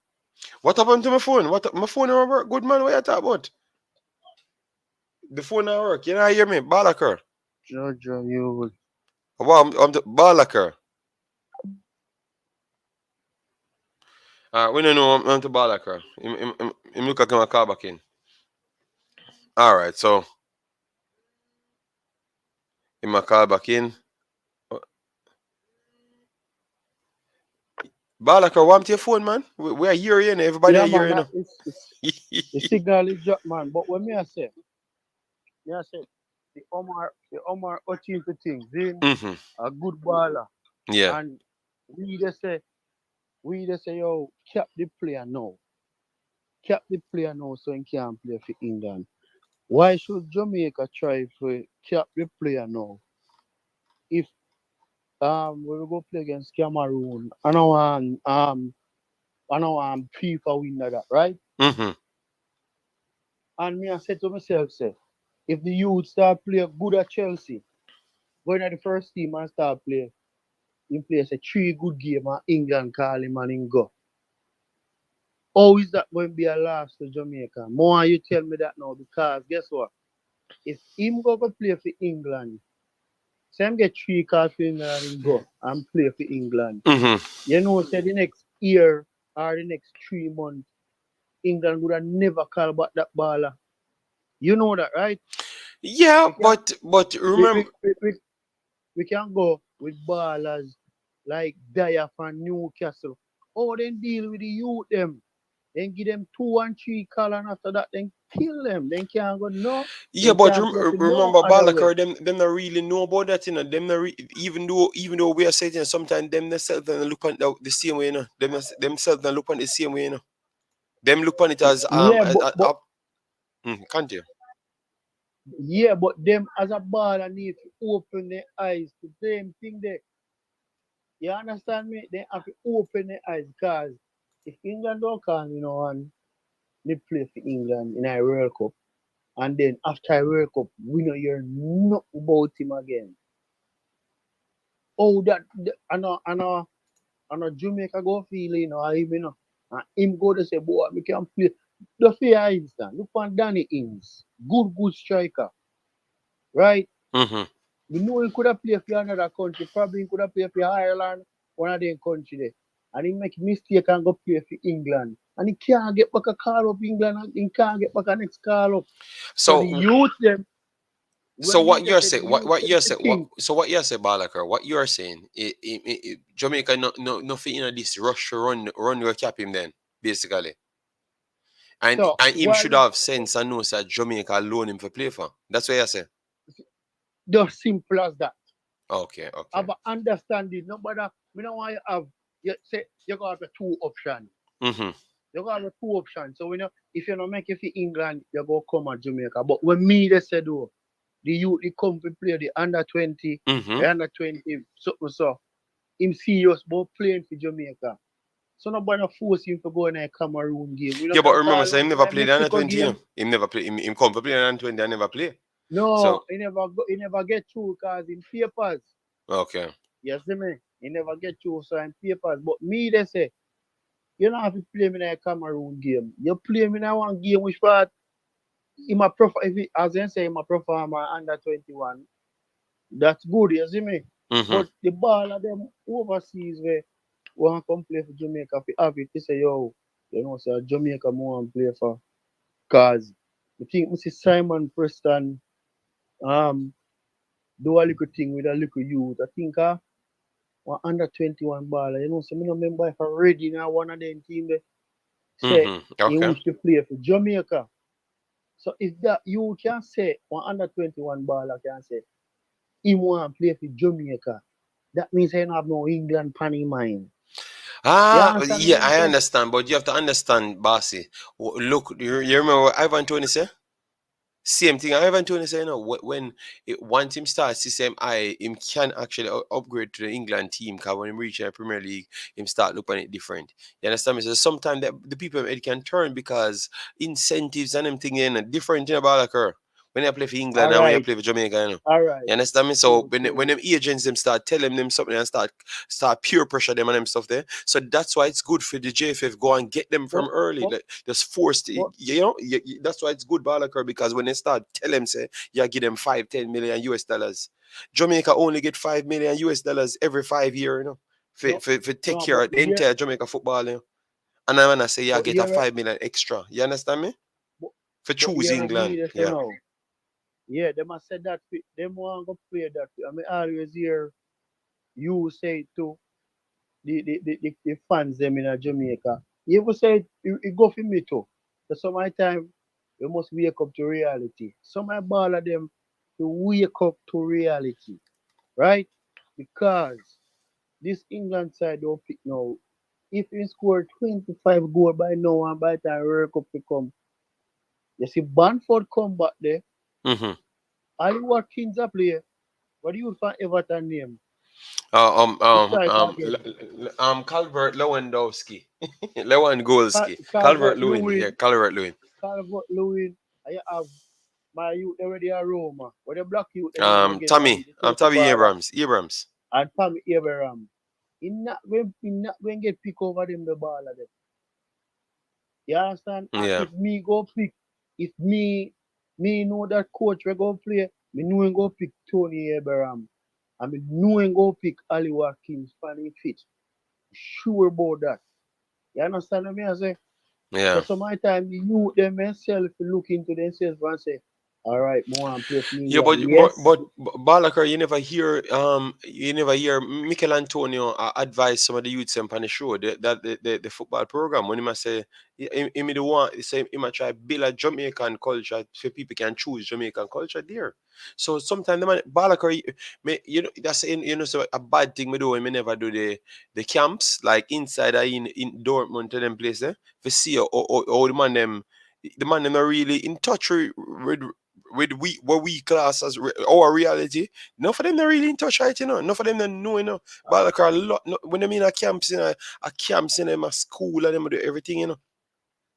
What happened to my phone? My phone don't work? Good man, what you talk about? The phone don't work. You don't hear me? Balaker. Georgia, you Well, I'm the Balaker. We don't know I'm the Balaker. Him look like my car back in. All right, so in my car back in. Balaker, what to your phone, man? We are here, you know. Everybody are yeah here, man, you that know. is the signal is drop man. But when me I say the Omar Hutchinson thing, then Mm-hmm. a good baller. Yeah. And we just say yo, cap the player now. Cap the player now so he can play for England. Why should Jamaica try for cap the player now? If we will go play against Cameroon, I know I'm FIFA winner that, right? Mm-hmm. And me I said to myself, say, if the youth start play good at Chelsea, going at the first team and start play, he plays a 3 good game and England call him and him go. How is that going to be a loss to Jamaica? More you tell me that now because guess what? If him go to play for England, say him get 3 calls for England and him go and play for England. Mm-hmm. You know, say the next year or the next 3 months, England would have never called back that baller. You know that, right? Yeah, We can but we, remember. we, we, we, we can go with ballers like Dyer from Newcastle. Oh, then deal with the youth them. Then give them 2 and 3 call, and after that, then kill them. Then can't go no. Yeah, Then but can't play for no remember other way. Balakar, them not really know about that, you know. Them not even though we are saying, you know, sometimes them themselves don't look on the same way, you know. Themselves don't look on the same way, you know. Them look on it as Yeah, continue. but them as a baller need to open their eyes to them thing there. You understand me? They have to open their eyes because if England don't come, you know, and they play for England in a World Cup, and then after a World Cup, we don't hear nothing about him again. Oh, I know Jamaica go feel, you know, I even know. And him go to say, boy, we can play. The fear instant. Look on Danny Ings. Good striker. Right? Mm-hmm. We know he could have played for another country. Probably he could have played for Ireland, one of them country there. And he make mistake and go play for England. And he can't get back a call up England and he can't get back a next call up. So the So youth them, so when me what just you're say the saying, youth what them you're to saying, think, what you're saying, Balakar, what you're saying, Jamaica nothing in this rush to run your cap him then, basically. so And him while should have sense and knows that Jamaica loan him for play for. That's what you say. just simple as that. Okay. Have an understanding. Nobody, me know why you have, you say, you got the 2 options. Mm-hmm. You got the 2 options. So, you know, if you don't make it for England, you go come at Jamaica. But when me, they said, oh, the youth, they come to play the under 20, Mm-hmm. the under 20, so, him serious about playing for Jamaica. So, nobody force him to go in a Cameroon game. We Yeah, don't but can remember, call so him him to never a played the under Mexico 20, you game. know. Him never play. Him come for play the under 20 and never play. No, So he never get through because in papers. okay. You see me? He never get through so in papers. But me, they say, you don't have to play me in a Cameroon game. You play me in a one game which part in my profile, if it, as I say, in my profile, my under 21. That's good, you see me? Mm-hmm. But the ball of them overseas where want to come play for Jamaica, if you have it, they say, yo, you know, say Jamaica more and play for. Because I think Mr. Simon Preston um do a little thing with a little youth. I think one under 21 baller, you know, so me no remember if I ready now one of them team there say Mm-hmm. he Okay. wish to play for Jamaica. So if that you can say one under 21 baller can say he want to play for Jamaica, that means he don't have no England pan in mind. You understand Yeah, what I'm I saying? understand, but you have to understand, Bossy. Look, you remember what Ivan Tony said? Same thing. Ivan Tony said, you know, when one team starts CCMI, him can actually upgrade to the England team because when he reach the Premier League, him start looking at it different. You understand me? So sometimes the people it can turn because incentives and them thing in different thing about occur. When you play for England All and when you right, play for Jamaica, you know. all right, You understand me? So true, when true. them agents them start telling them something and start peer pressure them and them stuff there. So that's why it's good for the JFF go and get them But from early. but Like just forced but you know, that's why it's good Balakar because when they start tell them say you give them 5-10 million US dollars. Jamaica only get 5 million US dollars every 5 years, you know, no for take no care but of the entire Jamaica football, you know. And I wanna say you get a here 5 million extra. You understand me? but, For but choose here me England. they say Yeah. no. Yeah, them must say that them want to play that. I mean always hear you say to the fans them in Jamaica. You ever say it go for me too. So some of the time you must wake up to reality. Some of ball of them to wake up to reality. Right? Because this England side don't pick now. If you score 25 goal by now and by the time World Cup to come, you see Banford come back there. Mm-hmm. Ali Watkins a play. What do you find Everton name? Uh, um The um striker um again. Calvert Lewandowski. Lewandowski. Calvert Calvert Lewin. Yeah, Lewin. Calvert Lewin. Calvert Lewin. And you have my youth already at Roma. Where the black youth them already get Tommy. the Chelsea Tommy baller. Abrams. And Tommy Abraham. He not going get pick over them the baller them. You understand? And Yeah. if me go pick, if me know that coach we go play, me know him go pick Tony Abraham. And me know him go pick Ali Watkins for the fit. Sure about that. You understand what I say? So Yeah. some of the time the youth them themselves look into themselves and say, All right, more and play for Yeah, England. Yes. but Balakar, you never hear Michael Antonio advise some of the youths them on the show the football program when he must say he the one he say he might try build a Jamaican culture so people can choose Jamaican culture there. So sometimes the man Balakar, you know that's so a bad thing we do when we never do the camps like inside or in Dortmund to them place there to see or the man them are really in touch with we class as our reality. None of them not really in touch right, you know. None of them not know, you know. But like a lot, no, when they mean a camps, you know, a camps in them, a school, and them do everything, you know.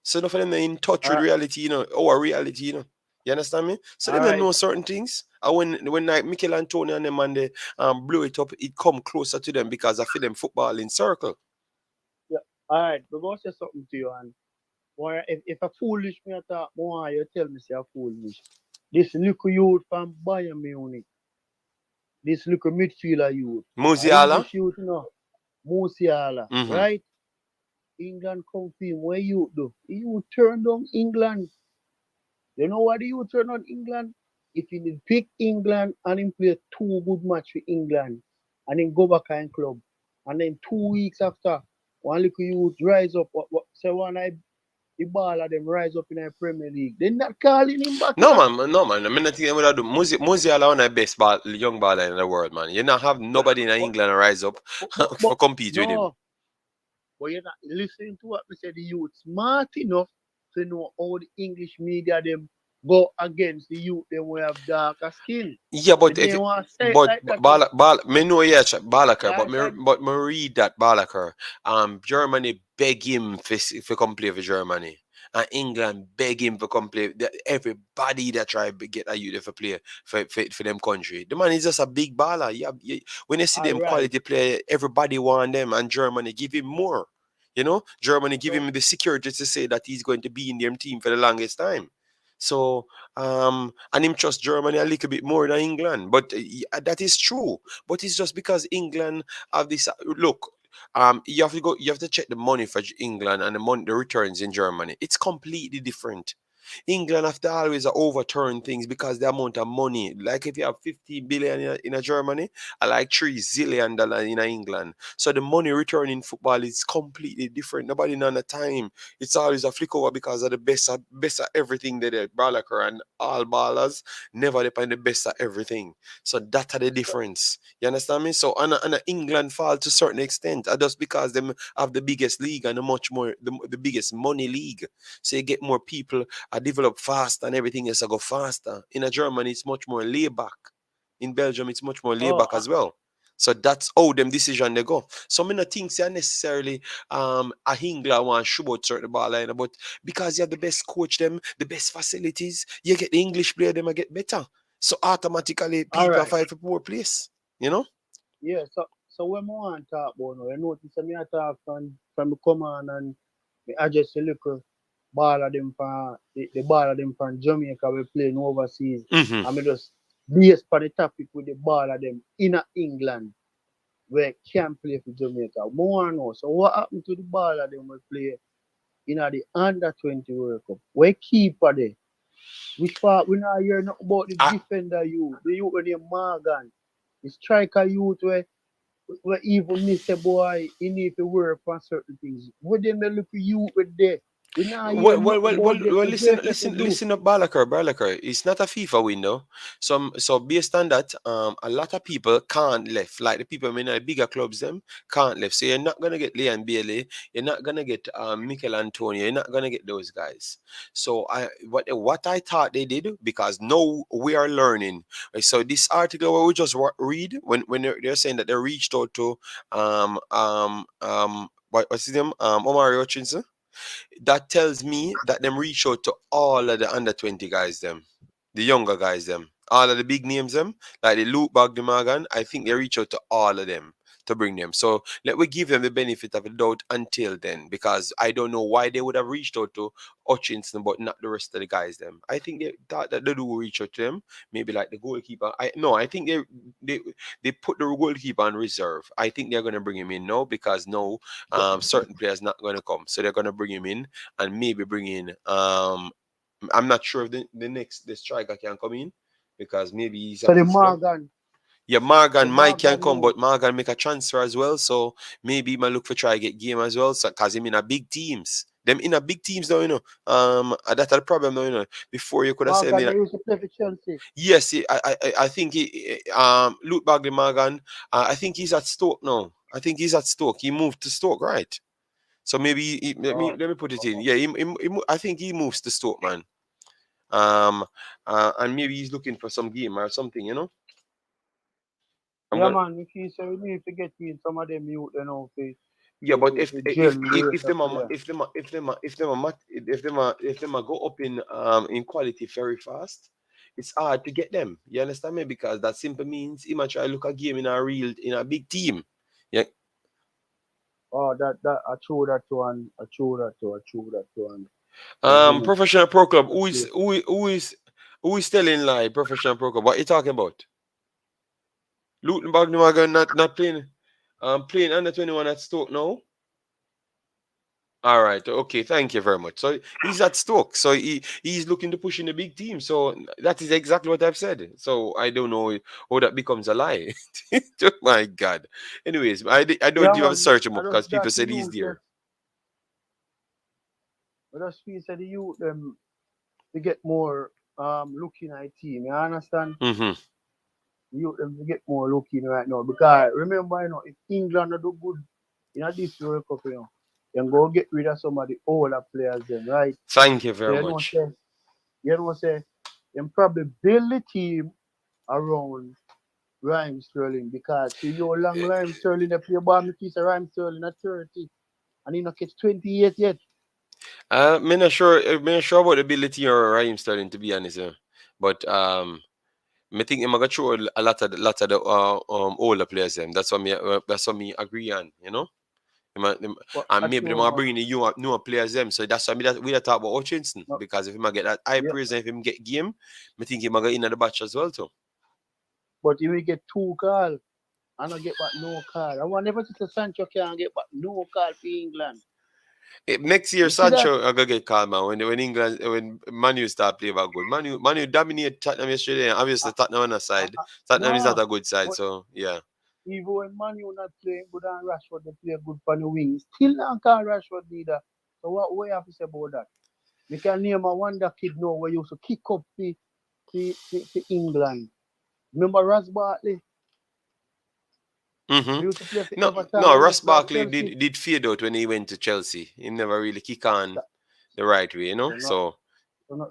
So none of them not in touch All with right. reality, you know, our reality, you know. You understand me? So All them don't right. know certain things. And when like Michael Antonio and them and they blow it up, it come closer to them because I feel them football in circle. Yeah. All right. We're going to say something to you. And why, if a foolish me at all, why you tell me say a foolish. This little youth from Bayern Munich, this little midfielder youth, Musiala. English youth, you know, Musiala, Mm-hmm. right? England come for him. What you do? You turn down England. You know what you turn on England? If you did pick England and him play two good match for England and then go back and club. And then 2 weeks after, one little youth rise up. Say one I the ball of them rise up in the Premier League. They're not calling him back, you No know. man, no man. I mean, I think what I do. Musiala one of the best young baller in the world, man. You not have nobody in But, England rise up but for compete with him. no. But you're not listening to what we say. The youth smart enough to know how the English media them go against the youth them we have darker skin. Yeah, They but if didn't want to say it but like that, you know. me know yeah Balaker, Right? And but me read that Balaker. Germany beg him for come play for Germany. And England beg him for come play. Everybody that try to get a youth for play for them country. The man is just a big baller. Yeah, when you see all them right. quality play, everybody want them, and Germany give him more. You know, Germany give So him the security to say that he's going to be in their team for the longest time. So and him trust Germany a little bit more than England. But that is true. But it's just because England have this look. You have to check the money for England and the returns in Germany. It's completely different. England have to always overturn things because the amount of money, like if you have 50 billion in a Germany, I like $3 zillion in a England. So the money return in football is completely different. Nobody none the time. It's always a flick over because of the best at everything that they Balaker and all ballers never depend the best at everything. So that's the so difference. You understand me? So and England fall to a certain extent just because them have the biggest league and a much more the biggest money league. So you get more people develop fast and everything else go faster. In a Germany, it's much more laid back. In Belgium, it's much more laid oh back as well. So that's how them decision they go. So many things they necessarily a Hingla want to shoot out certain ball line, but because you have the best coach them, the best facilities, you get the English player them get better. So automatically all people are right. fight for poor place. You know? Yeah, so when I want to talk about now, you notice that me I talk from the come on and me adjust a little ball of them from the ball of them from Jamaica we playing overseas. Mm-hmm. And me just base for the topic with the ball of them in England where can't play for Jamaica. More know. So what happened to the ball of them we play in the under 20 World Cup? Where keeper there? Which part we not hear nothing about the I, defender youth, the youth with the Morgan, the striker youth where even miss a boy, he need to work on certain things. What them they look for you with there? We not hear nothing about them. So Listen, what they do? listen up, Balakar. It's not a FIFA window. So based on that, a lot of people can't left. Like the people in the bigger clubs, them can't left. So you're not gonna get Leon Bailey. You're not gonna get Michael Antonio. You're not gonna get those guys. So what I thought they did because now we are learning. So this article where we just read when they're saying that they reached out to what's his name Omari Hutchinson, that tells me that them reach out to all of the under 20 guys them, the younger guys them, all of the big names them, like the Luke Bogdamagan. I think they reach out to all of them to bring them. So let we give them the benefit of the doubt until then, because I don't know why they would have reached out to Hutchinson but not the rest of the guys them. I think they thought that they do reach out to them, maybe like the goalkeeper. I think they they put the goalkeeper on reserve. I think they're gonna bring him in now because no So certain players not gonna come. So they're gonna bring him in and maybe bring in I'm not sure if the striker can come in because maybe he's So at the his club. Morgan, Yeah, the Mike can Morgan come, youth. but Morgan make a transfer as well. So maybe he might look for try get game as well. So cause him in a big teams. Them in a big teams now, that's the problem now, Before you could have said Morgan, me they used to play for Chelsea. yes, I think Luke Bagley Morgan, I think he's at Stoke now. I think he's at Stoke. He moved to Stoke, right? So maybe Oh, let me put it in. oh. Yeah, I think he moves to Stoke, man. And maybe he's looking for some game or something. I'm Yeah, gonna. man, if you say we need to get in some of them youth, Yeah, but if to if gel if the if rest of them are player. if them are if them are if them are if them are go up in quality very fast, it's hard to get them. You understand me? Because that simply means he might try look a game in a big team. Yeah. Oh, that I throw that one, I throw that to, I throw that to, and the youth Professional pro club. to Who is play. who is telling lie? Professional pro club. What you talking about? Luton Bagnomagan not playing. Playing under 21 at Stoke now. All right. Okay. Thank you very much. So he's at Stoke. So he's looking to push in the big team. So that is exactly what I've said. So I don't know how that becomes a lie. Oh my God. Anyways, I don't Yeah, even have to man, search him I up just because people that said he's youth there. I just feel say the youth them to get more looking at team. You understand? Mm-hmm. The youth them to get more looking right now. Because remember, if England do good this World Cup, then go get rid of some of the older players then, right? Thank you So very much. say them probably build the team around Rhyme Sterling because see your long Rhyme Sterling they play ball me piece of Rhyme Sterling at 30 and he not catch 28 yet. Me not sure about the ability or Raheem Sterling to be honest. But I think I'm gonna throw a lot of the older players them. That's what me agree on. Them a- them- But And I maybe they know might man. bring in the newer players them. So that's why we that talk about Hutchinson No, because if he might get that high yeah, praise and if him get game, I think he might get in at the batch as well too. but he will get two call and I get back no call. I want never see Sancho can get back no call for England. Next year, You see that? Sancho are gonna get called man when England when Manu start playing about good. Manu dominate Tottenham yesterday. And obviously Uh, Tottenham on the side. Tottenham is not no, a good side, but so yeah. even when Manu not playing good and Rashford they play good for the wings, still not call Rashford neither. So what you have to say about that? We can name a wonder kid now where used to kick up for England. Remember Ross Bartley? Mm-hmm. We used to play for No, Everton no. when he Ross play at Barkley Chelsea. did fade out when he went to Chelsea. He never really kick on So, the right way. so, no, So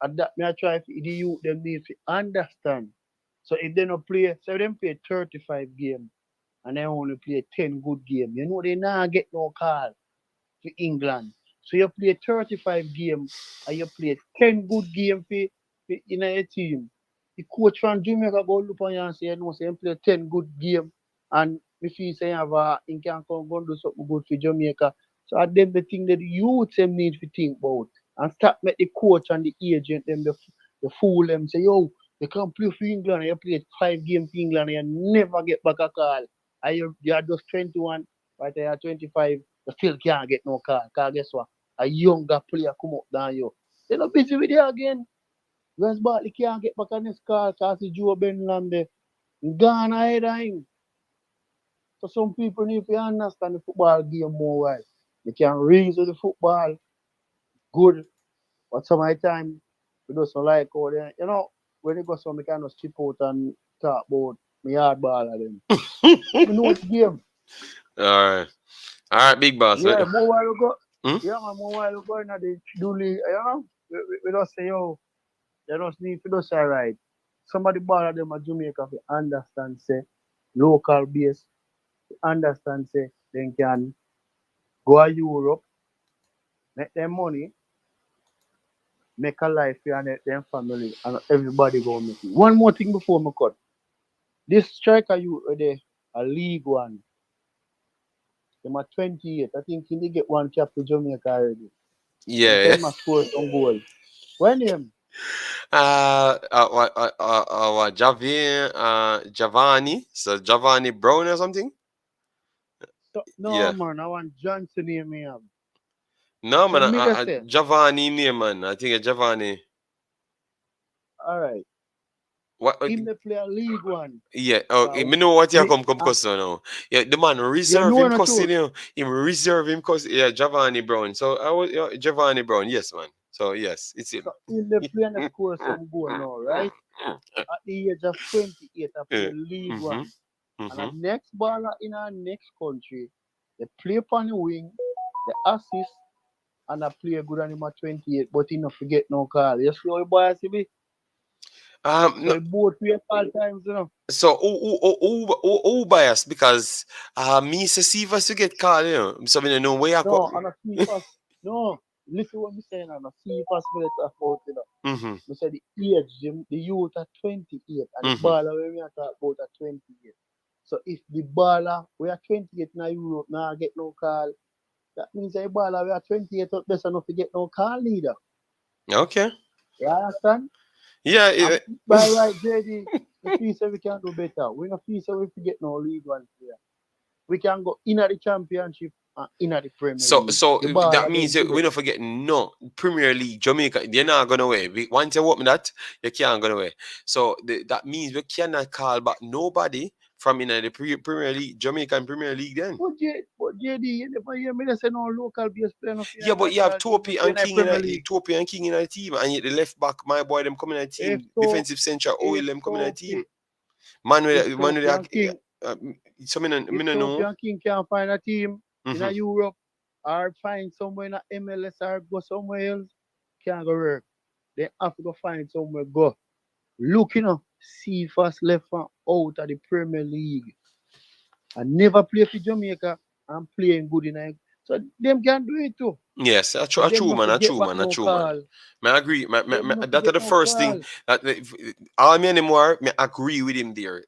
and that me I try for the youth them need to understand. So if they not play, so if them play 35 games and they only play 10 good games, they not get no call for England. So you play 35 games and you play 10 good games for in a team. The coach from Jamaica go look on you and say, say you play 10 good games and if he say he can come go and do something good for Jamaica. So I then the thing that the youth them need to think about and stop make the coach and the agent them the fool them say, yo, you can't play for England and you play 5 games for England and you never get back a call. And you are just 21, right? You are 25 you still can't get no car. Because guess what? A younger player come up than you. They're not busy with you again. West Bartley can't get back on his car because the Joe Benland there. Gone ahead of him. So some people need to understand the football game more well. They can reason the football good, but some of the time we just don't like how they, when they go some they kind of chip out and talk about me hard ball of them. We know the game. all right, big boss. Yeah, more while ago. Hmm? Yeah, man, more while ago in the dually, we just say, yo, they just need to just alright. Somebody bother them at Jamaica to understand, say, local base, understand, say, they can go to Europe, make them money, make a life for their family, and everybody go make it. One more thing before me cut. This striker you there, a league one, them are 28. I think he get one cap to Jamaica already. Them Yeah. say him a score some goal. When him? What Giovanni? So Giovanni Brown or something? So, no Yeah. man, I want Johnson here me have. No, So man, me just say, Giovanni name, man. I think Giovanni. all right, What? him they play a League One. Yeah, oh, Uh, me know what you me, come cuss now. Yeah, the man you reserve know him the cussing, truth. you know. Him reserve him cuss. Yeah, Giovanni Brown. So I was Giovanni Brown. Yes, man. So yes, it's him. So him they play and they score some goal now, right? At the age of 28, I play Yeah. League Mm-hmm. One. And the Mm-hmm. next baller in our next country, they play upon the wing, they assist, and I play good on him at 28, but he not forget no call. You see how the boy see me? So No, he both play all times, you know. so who biased because me say Sivas to get called, you know. So me don't know where I No, come. and I see first. No, listen what me saying, and I see first minute about, you know. Mm-hmm. Me say the age, the youth at 28, and the Mm-hmm. baller when we are talk about at 28. So if the baller we are 28 in Europe now get no call, that means the baller we are 28 up best enough to get no call leader. Okay. You understand? Yeah. And by right, JD, we feel say we can do better. We don't feel say we forget no League One player. We can go in at the championship and in at the Premier So, League. so The ball that are means them that we today. don't forget no Premier League, Jamaica. They're not gonna away. Once you open that, you can't go away. So that means we cannot call back nobody from in the Premier League, Jamaican Premier League. Then, But JD, you never hear me they say no local base player no yeah, for but you have national team, no Topi play and in the King in Premier a League. Topi and King in a team, and yet the left back, my boy, them coming in a If team, so, defensive centre, oil if them coming in a team. Topi, Man, if man, Topi and King, uh, so me if no Topi know. and King can find a team in a Mm-hmm. Europe or find somewhere in a MLS or go somewhere else, can't go work. They have to go find somewhere go. Look, you know, see first left from out of the Premier League. I never play for Jamaica. I'm playing good in it. So them can do it too. Yes, But a them true not man, a forget true back man, a no true man. call. I agree. Them not That are forget the no first thing call. that all me anymore. Me agree with him there.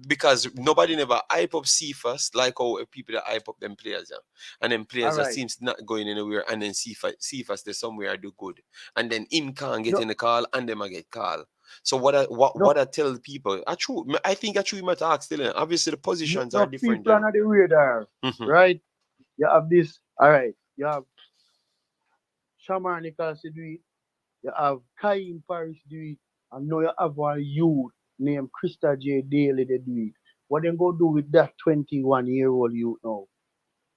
Because nobody never hype up Cephas like how people that hype up them players, yeah. And then All players that right. seems not going anywhere, and then Cephas they somewhere do good, and then him can't get No, in the call, and them I get call. So no, what I tell people, I true. I think I true. Might ask still. Obviously, the positions are no different. people Then. under the radar. Hmm. Right? You have this. All right. You have Shaman Nicholas do it. You have Kaim Paris do it. And now you have one youth named Krista J. Daly they do it. What they go do with that 21-year-old youth now?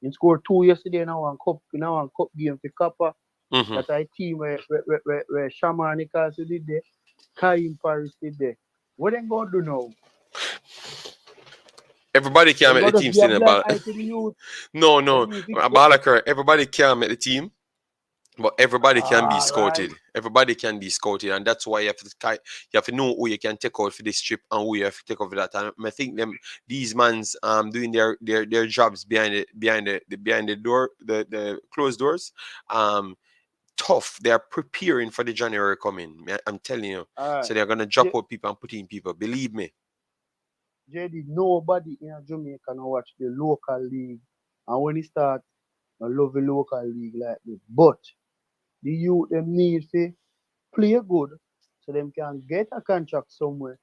He scored two yesterday now one cup game for Kappa. Hmm. That I team where Shaman Nicholas did there, Kaim Paris did there. What they gonna do now? Everybody They can make the gonna team just give still a in a blind ball. eye to the youth. No, The no. youth Balakar, everybody can make the team, but everybody can be all right. scouted. Everybody can be scouted, and that's why you have to know who you can take out for this trip and who you have to take out for that. And I think these mans doing their jobs behind the door, the closed doors. Um Tough. They are preparing for the January coming. I'm telling you. All So right. they're gonna drop J- out people and put in people. Believe me. JD, nobody in Jamaica now watch the local league. And when it start, I love the local league like this. But the youth them need to play good so them can get a contract somewhere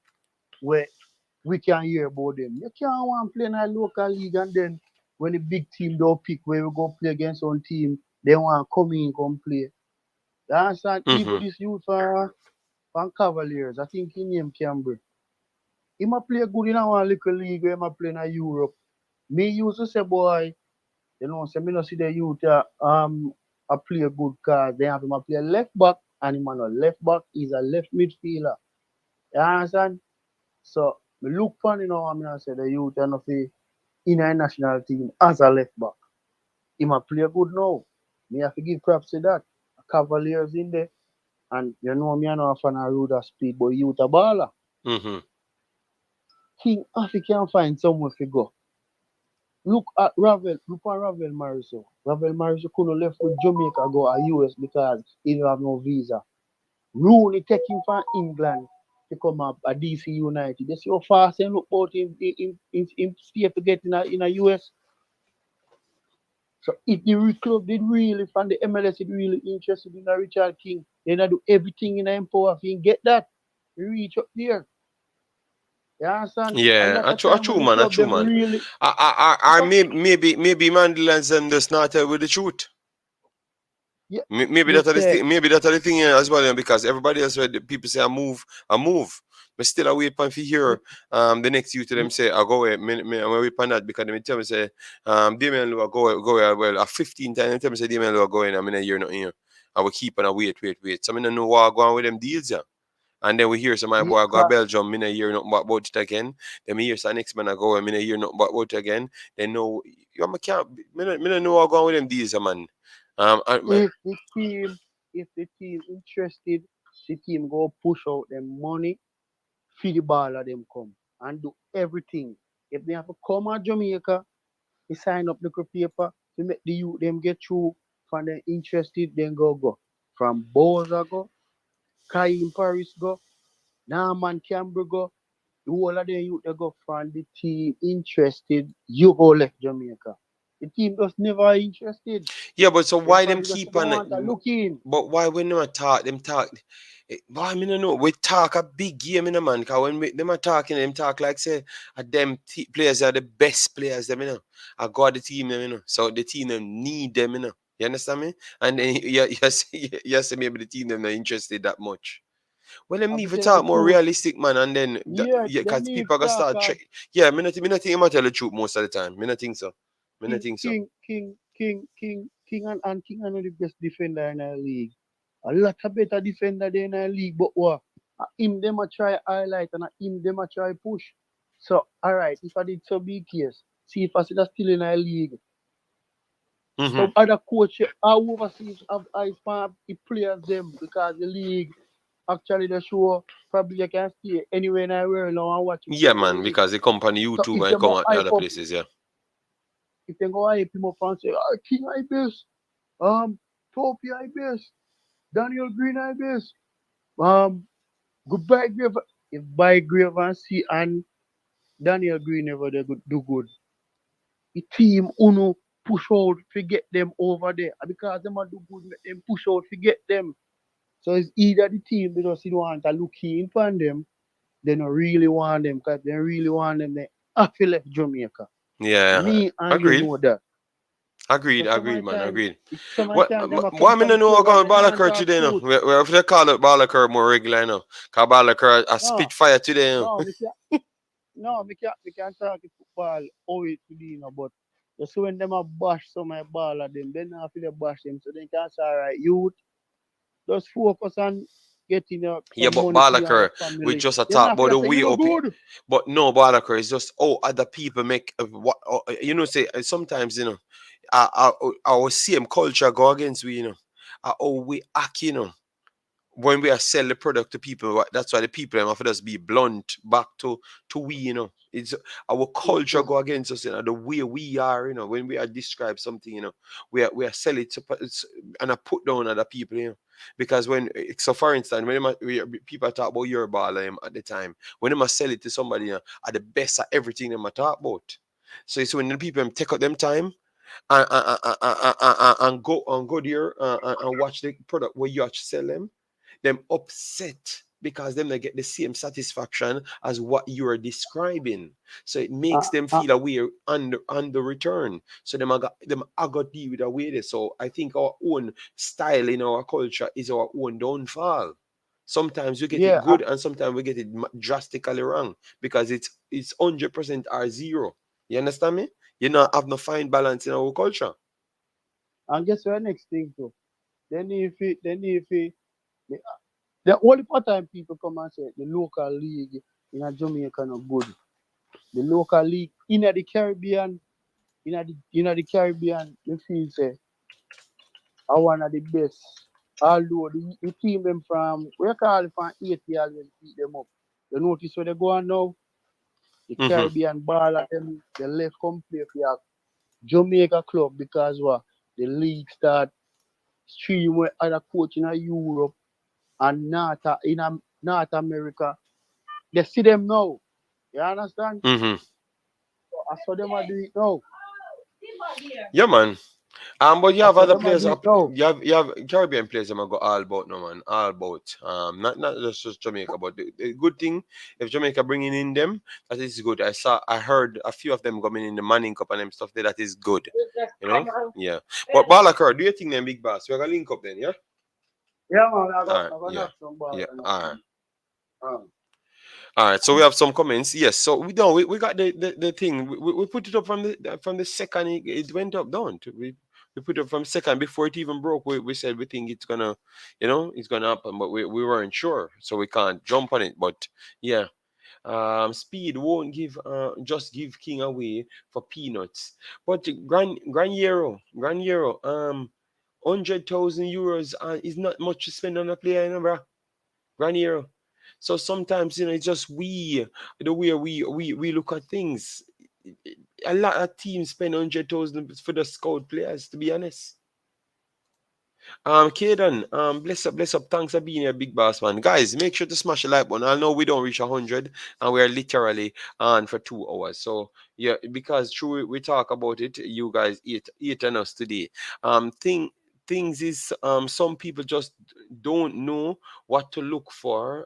where we can hear about them. You can't want to play in a local league and then when the big team don't pick where we go play against one team, they want to come in come play. You understand? Even Mm-hmm. this youth from Cavaliers, I think he named Campbell. He might play good in our little league where he might play in Europe. Me used to say, boy, you know, say me no see the youth I play a good card. They have him a play left back and him on a left back is a left midfielder. You understand? So me look funny now I mean I say the youth and of the in a national team as a left back. He might play good now. Me have to give props to that. Cavaliers in there. And you know me I know a fan of Ruda speed, but youth a baller. Mm-hmm. King African find somewhere to go. Look at Ravel, look at Ravel Mariso. Ravel Mariso couldn't left with Jamaica go to US because he don't have no visa. Rooney take him from England to come up at DC United. They see how fast and look out in stay to get in a US. So if the club did really from the MLS is really interested in a Richard King, then I do everything in their power if he get that. He reach up there. You understand? A Yeah, lot of a time true when the man, a club true them man. really I because maybe Mandela and just not tell with the truth. yeah, Maybe you that are the say thing. Maybe that are the thing as well, because everybody else when the people say I move, but still I wait for you, hear the next youth to them you, say I go away. I wait for that because they tell me say Damian Lua go away. Well, a 15 times they tell me say Damian Lua go in. I mean a year not here. I will keep and I wait. So I don't know what going with them deals, yeah. And then we hear some my yeah, boy go to Belgium, me not hear nothing about it again. Then me hear some next man I go and me not hear nothing about it again. Then no, you can't, me not know what going with them deals, man. I, if the team interested, the team go push out them money, feed the ball of them come and do everything. If they have to come to Jamaica, they sign up the paper to make the youth them get through. From them interested, then go. From Boza go, Kaim Paris go, Norman Campbell go, the whole of them youth they go from the team interested, you go left Jamaica. The team just never interested. Yeah, but so Them why them probably just keep don't on? want to look in. But why when them a talk, them talk? Why me no know? We talk a big game in a man. Cause when them are talking, them talk like say, them players are the best players. Them you know, I got the team them you know. So the team them need them you know. You understand me? And then you say maybe the team them not interested that much. Well, them I need be to tell you the talk more truth. realistic, man. And then, Yeah, yeah, they cause need people are gonna talk start. of Yeah, me not think I tell the truth most of the time. Me not think so. Me not King, think so. King, King, King, King, and King are not the best defender in our league. A lot of better defender than in our league, but what? Him them a try highlight and him them a try push. So alright, if I did so big case, see if I see that still in our league. Mm-hmm. Some other coach I overseas have eyes for the players them because the league actually the show probably you can stay anywhere in the world now and watch him Yeah, for man, free. because they come on So YouTube if and them come go out the hype other up, places, yeah. if them go hype him up and say, King I best, Topi I best, Daniel Green I best, goodbye Grave. If by Grave and see and Daniel Green never they do good, the team uno push out to get them over there. And because them a do good, make them push out to get them. So it's either the team because you don't want to look in for them, they don't really want them because they really want them, they have to left Jamaica. Yeah, Me and you agreed. know that. Agreed, So some agreed, of the man, time, agreed. some of What, the time them a why come me for no the know club about and they can't Ballacur talk today, no? truth. We have to call it Ballacur more regular, no? Because Ballacur a No, spit fire today, no? no, no, we can't talk the football how it to be, you know, but just when them a bash some of the ball at them, then after they bash them, so they can say, alright, youth, just focus on getting Yeah, some but money for you and your Ballacur, we family. just a Then talk about after the say, you way know up. good. But no, Ballacur is just, other people make, what, you know, say, sometimes, you know, our same culture go against we, you know. How we act, you know. When we are sell the product to people, that's why the people them have to just be blunt back to we, you know. It's our culture Yes. go against us, you know, the way we are, you know, when we are describe something, you know, we are sell it to and I put down other people, you know. Because when so for instance, when people talk about your ball at the time, when they sell it to somebody, you know, are the best at everything they talk about. So it's when the people take out them time and go there and watch the product where you actually sell them upset because them they get the same satisfaction as what you are describing. So it Uh, makes them uh, feel aware on the return. So them I got deal with away there. So I think our own style in our culture is our own downfall. Sometimes we get it yeah, good and sometimes we get it drastically wrong because it's 100% or zero. You understand me? You not have no fine balance in our culture. and guess what next thing too? Then if it, the only part time people come and say the local league in a Jamaica not good. The local league in the Caribbean, in the Caribbean, they feel say are one of the best. Although the team them from we call it from 80 always beat them up. You notice where they go on now? The Hmm. Caribbean ball at them they left come play for your Jamaica club because what the league start stream with other coach in Europe and North America. They see them now. You understand? Hmm. I saw them are doing it now. Yeah, man. But you I have said, other them a players do it up. now. You have Caribbean players that go all about no man, all about. Not just Jamaica, but the good thing if Jamaica bringing in them, that is good. I heard a few of them coming in the Manning Cup and them stuff there. That is good. You know, yeah. But Balakar, do you think them big boss? We're gonna link up then, yeah. Yeah, man, All right, I got yeah, knock some ball. yeah. And All right. um, All right, so we have some comments. Yes, so we don't. We got the thing. We put it up from the second it went up down. We put it up from second before it even broke. We said we think it's gonna, it's gonna happen, but we weren't sure, so we can't jump on it. But yeah, speed won't give just give King away for peanuts. But Grand Euro, 100,000 euros is not much to spend on a player, bro. Grand Euro. So sometimes it's just the way we look at things. A lot of teams spend 100,000 for the scout players. To be honest, Kaden, bless up. Thanks for being here, big boss man. Guys, make sure to smash the like button. I know we don't reach 100, and we are literally on for 2 hours. So yeah, because true, we talk about it. You guys eat on us today. Things is some people just don't know what to look for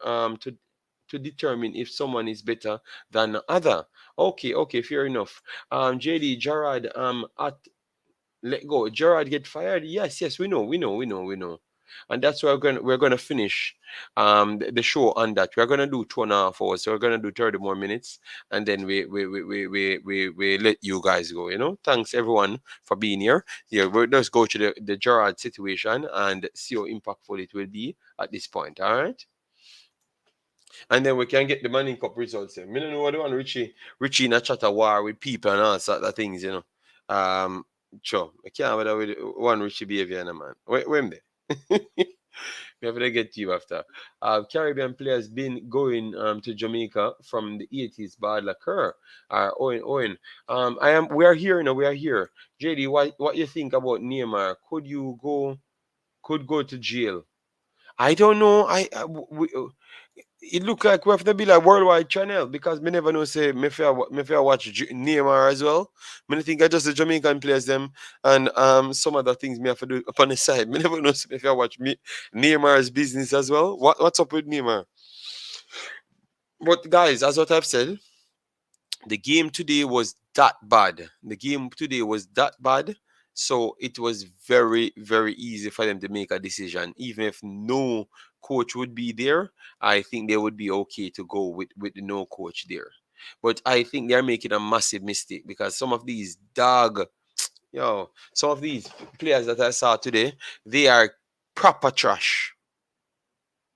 to determine if someone is better than the other. Okay, fair enough. JD Gerard at let go. Gerard get fired. Yes, we know. And that's why we're gonna finish the show on that. We're gonna do 2.5 hours. So we're gonna do 30 more minutes, and then we let you guys go. Thanks everyone for being here. Yeah, we'll just go to the Gerard situation and see how impactful it will be at this point. All right. And then we can get the Manning Cup results. I don't know what one Richie in a chat a war with people and all sort of things. Sure. I can't bother with one Richie behavior, man. When there? We have to get you after. Caribbean players been going to Jamaica from the 80s. Bad luck her. Owen. We are here now. We are here. JD, what you think about Neymar? Could go to jail? I don't know. It look like we have to be like worldwide channel because me never know say me fair watch Neymar as well. Me think I just the Jamaican players them and some other things me have to do upon the side. Me never know say me fair watch me Neymar's business as well. What's up with Neymar? But guys, as what I've said, the game today was that bad. The game today was that bad. So it was very, very easy for them to make a decision. Even if no coach would be there, I think they would be okay to go with the no coach there. But I think they're making a massive mistake because some of these players that I saw today, they are proper trash.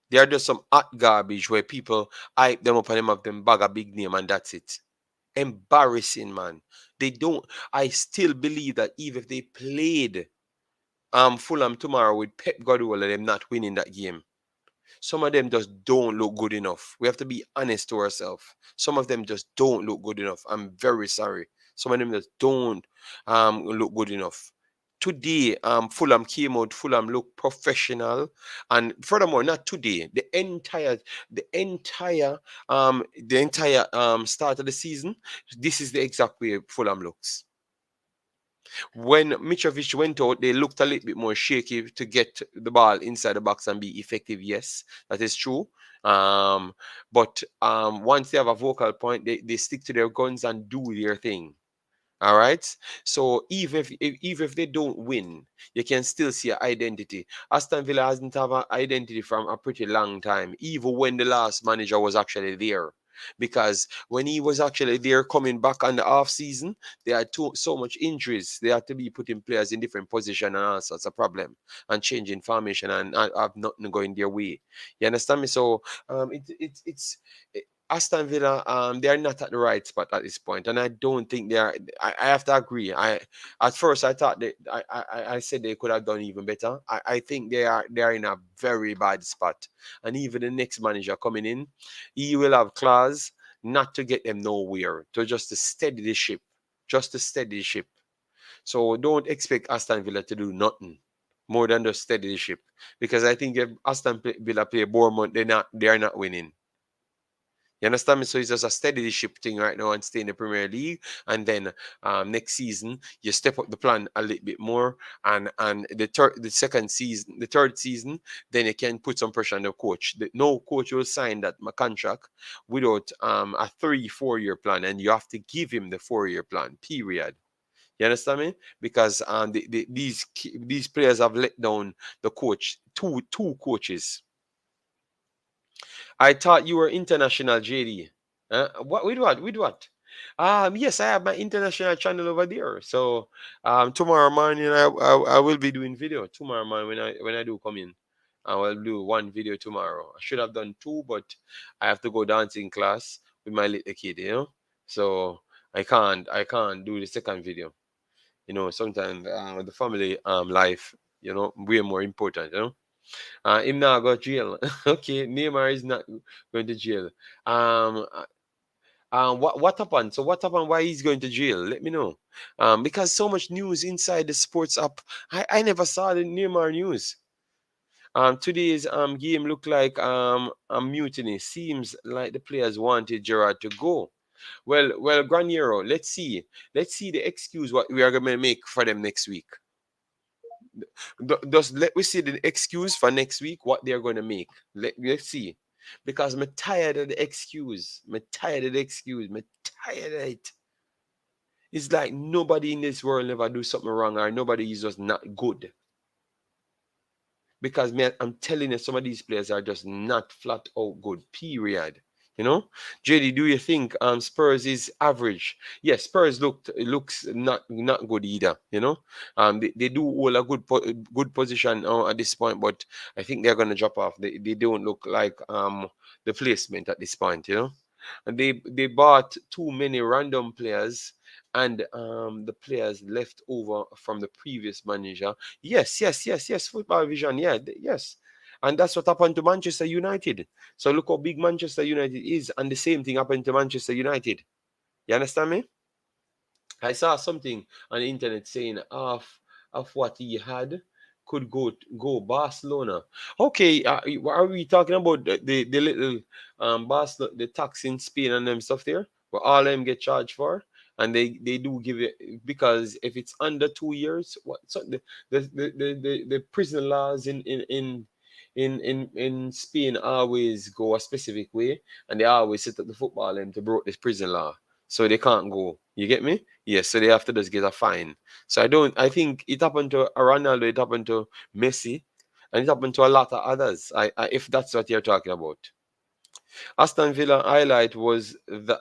They are just some hot garbage where people hype them up and them have them bag a big name and that's it. Embarrassing, man. They don't. I still believe that even if they played Fulham tomorrow with Pep Guardiola, them not winning that game. Some of them just don't look good enough. We have to be honest to ourselves. Some of them just don't look good enough. I'm very sorry. Some of them just don't look good enough. Today, Fulham came out. Fulham looked professional, and furthermore, not today. The entire start of the season. This is the exact way Fulham looks. When Mitrovic went out, they looked a little bit more shaky to get the ball inside the box and be effective. Yes, that is true. But once they have a vocal point, they stick to their guns and do their thing. All right. So even if they don't win, you can still see an identity. Aston Villa hasn't have an identity from a pretty long time, even when the last manager was actually there. Because when he was actually there coming back on the off season, they had so much injuries. They had to be putting players in different position and all sorts of problem and changing formation and have nothing going their way. You understand me? So it's Aston Villa, they are not at the right spot at this point, and I don't think they are. I have to agree. At first I thought I said they could have done even better. I think they are in a very bad spot, and even the next manager coming in, he will have clause not to get them nowhere, to just to steady the ship, just to steady the ship. So don't expect Aston Villa to do nothing more than just steady the ship, because I think if Villa play Bournemouth, they are not winning. You understand me? So it's just a steady ship thing right now and stay in the Premier League. And then next season you step up the plan a little bit more. And the second season, the third season, then you can put some pressure on the coach. No coach will sign that contract without a 3-4 year plan, and you have to give him the 4 year plan. Period. You understand me? Because these players have let down the coach, two coaches. I thought you were international, JD. What with what? With what? Yes, I have my international channel over there. So tomorrow morning I will be doing video. Tomorrow morning when I do come in, I will do one video tomorrow. I should have done two, but I have to go dancing class with my little kid, you know. So I can't do the second video. You know, sometimes the family life, you know, way more important, you know. Him now go jail. Okay, Neymar is not going to jail. Um, what happened? So what happened? Why he's going to jail? Let me know. Because so much news inside the sports app. I never saw the Neymar news. Today's game looked like a mutiny. Seems like the players wanted Gerard to go. Well, Graniero, let's see. Let's see the excuse what we are going to make for them next week. Just let we see the excuse for next week what they're going to make. Let's see, because I'm tired of the excuse. I'm tired of the excuse. I'm tired of it. It's like nobody in this world ever do something wrong, or nobody is just not good. Because man, I'm telling you, some of these players are just not flat out good. Period. You know, JD, do you think Spurs is average? Yes, Spurs looks not good either. You know, they do hold a good position at this point, but I think they're gonna drop off. They don't look like the placement at this point. You know, and they bought too many random players, and the players left over from the previous manager. Yes. Football vision. Yeah, yes. And that's what happened to Manchester United. So look how big Manchester United is, and the same thing happened to Manchester United. You understand me? I saw something on the internet saying of what he had could go Barcelona. Okay, are we talking about the little Barcelona, the tax in Spain and them stuff there, where all them get charged for? And they do give it, because if it's under 2 years, what so the prison laws in Spain always go a specific way, and they always set up the football them to broke this prison law, so they can't go. You get me? Yes. So they have to just get a fine. So I think it happened to Ronaldo, it happened to Messi, and it happened to a lot of others. If that's what you're talking about. Aston Villa highlight was that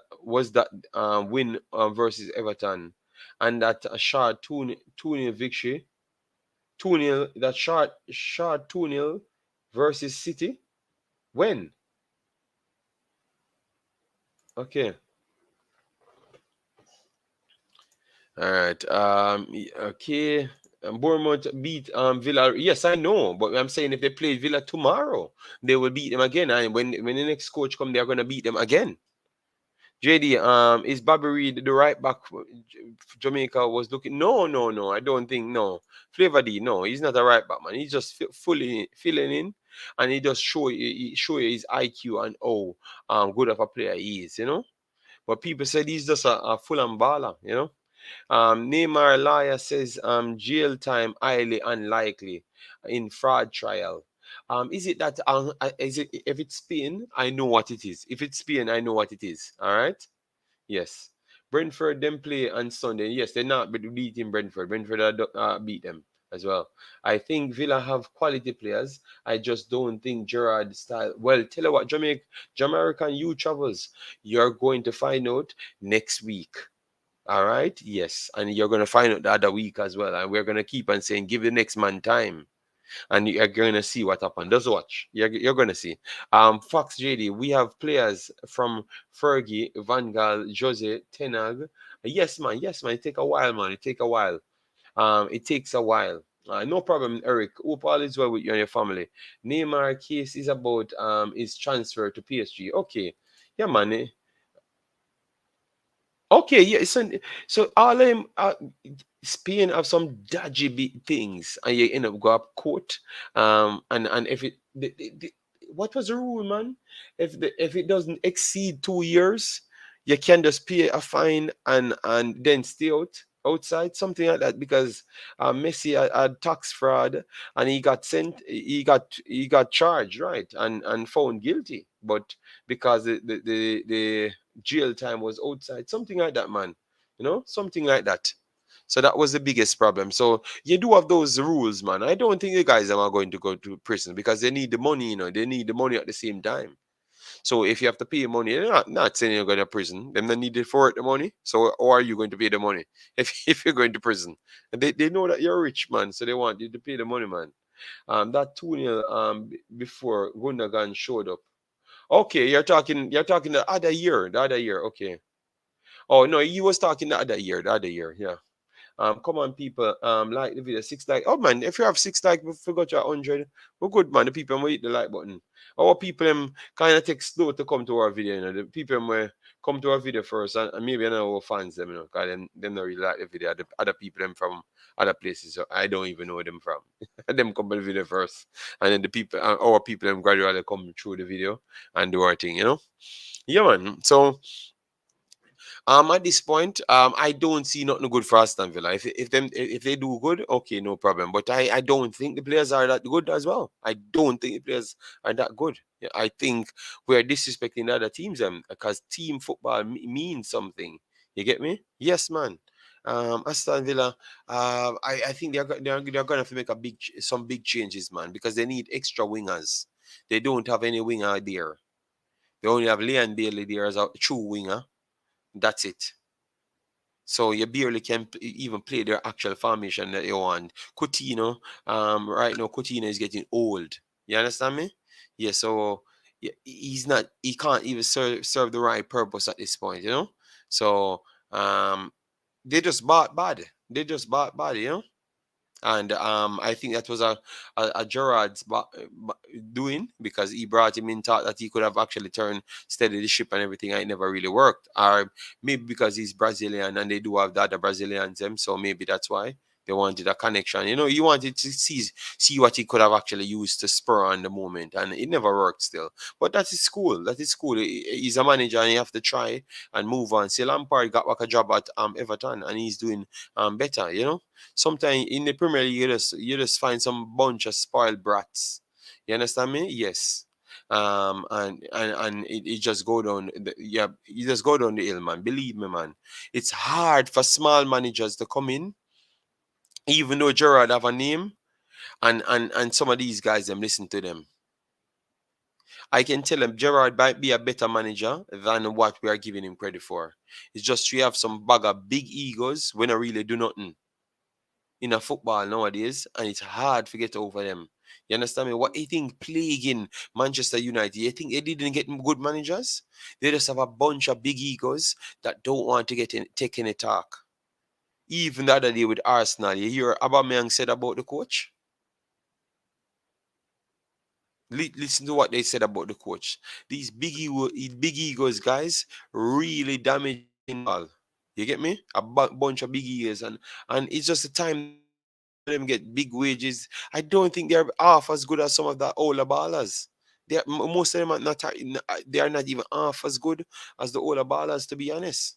win versus Everton, and that a short 2-0 victory, 2-0, that short 2-0 versus City. When? Okay. All right. Okay. Bournemouth beat Villa. Yes, I know, but I'm saying if they play Villa tomorrow, they will beat them again. And when the next coach come, they're gonna beat them again. JD, is Bobby Reid the right back? Jamaica was looking. No. I don't think no. Flavor D, no, he's not a right back man. He's just fully filling in, and he just show you his IQ and how good of a player he is. You know. But people said he's just a Fulham baller. You know. Neymar lawyer says jail time highly unlikely in fraud trial. Is it that is it if it's Spain? I know what it is. If it's Spain, I know what it is. All right. Yes. Brentford then play on Sunday. Yes, they're not beating Brentford. Brentford beat them as well. I think Villa have quality players. I just don't think Gerard style. Well, tell you what, Jamaican youth travels. You're going to find out next week. All right. Yes. And you're going to find out the other week as well. And we're going to keep on saying, give the next man time. And you're going to see what happened. Just watch. You're going to see. Fox JD, we have players from Fergie, Van Gaal, Jose, Tenag. Yes, man. Yes, man. It take a while, man. It take a while. It takes a while. No problem, Eric. Hope all is well with you and your family. Neymar case is about his transfer to PSG. Okay. Yeah, man. Okay, yeah. So all them Spain have some dodgy things, and you end up go up court. And if it what was the rule, man? If it doesn't exceed 2 years, you can just pay a fine and then stay outside, something like that. Because Messi had tax fraud and he got sent, he got charged, right, and found guilty, but because the jail time was outside, something like that, man. Something like that. So that was the biggest problem. So you do have those rules, man. I don't think the guys are going to go to prison because they need the money, they need the money at the same time. So if you have to pay money, they're not saying you're going to prison. Them not needed for it the money. So or are you going to pay the money if you're going to prison? And they know that you're rich, man. So they want you to pay the money, man. That 2-0 before Gundogan showed up. Okay, you're talking the other year. The other year, okay. Oh no, he was talking the other year. The other year, yeah. Come on, people. Like the video, 6 like. Oh man, if you have 6 like, we forgot your 100. We're good, man. The people will hit the like button. Our people kind of take slow to come to our video. The people will come to our video first, and maybe our fans them, because them don't really like the video. The other people them from other places, so I don't even know them from. Them come to the video first, and then the people, our people them gradually come through the video and do our thing. Yeah, man. So. At this point, I don't see nothing good for Aston Villa. If they do good, okay, no problem. But I don't think the players are that good as well. I don't think the players are that good. Yeah, I think we're disrespecting the other teams, because team football means something. You get me? Yes, man. Aston Villa, I think they're going to have to make some big changes, man, because they need extra wingers. They don't have any winger there. They only have Leon Bailey there as a true winger. That's it. So you barely can even play their actual formation that you want. Coutinho, right now Coutinho is getting old. You understand me? Yeah. So yeah, he can't even serve the right purpose at this point. So they just bought bad. They just bought bad. And I think that was a Gerard's doing, because he brought him in, thought that he could have actually turned steady the ship and everything, and it never really worked. Or maybe because he's Brazilian and they do have the other Brazilians, so maybe that's why they wanted a connection. You wanted to see what he could have actually used to spur on the moment, and it never worked still. But that is cool. That is cool. He's a manager and you have to try and move on. See, Lampard got back a job at Everton and he's doing better. Sometimes in the Premier League, you just find some bunch of spoiled brats. You understand me? Yes. And it just go down. Yeah, you just go down the hill, man. Believe me, man. It's hard for small managers to come in, even though Gerard have a name, and some of these guys them listen to them. I can tell him Gerard might be a better manager than what we are giving him credit for. It's just we have some bag of big egos when I really do nothing in a football nowadays, and it's hard to get over them. You understand me? What you think plaguing Manchester United? You think they didn't get good managers? They just have a bunch of big egos that don't want to take any talk. Even the other day with Arsenal, you hear Aubameyang said about the coach? Listen to what they said about the coach. These big egos guys really damaging all. You get me? A bunch of big egos, and it's just the time some of them get big wages. I don't think they're half as good as some of the older ballers. Most of them are not. They are not even half as good as the older ballers, to be honest.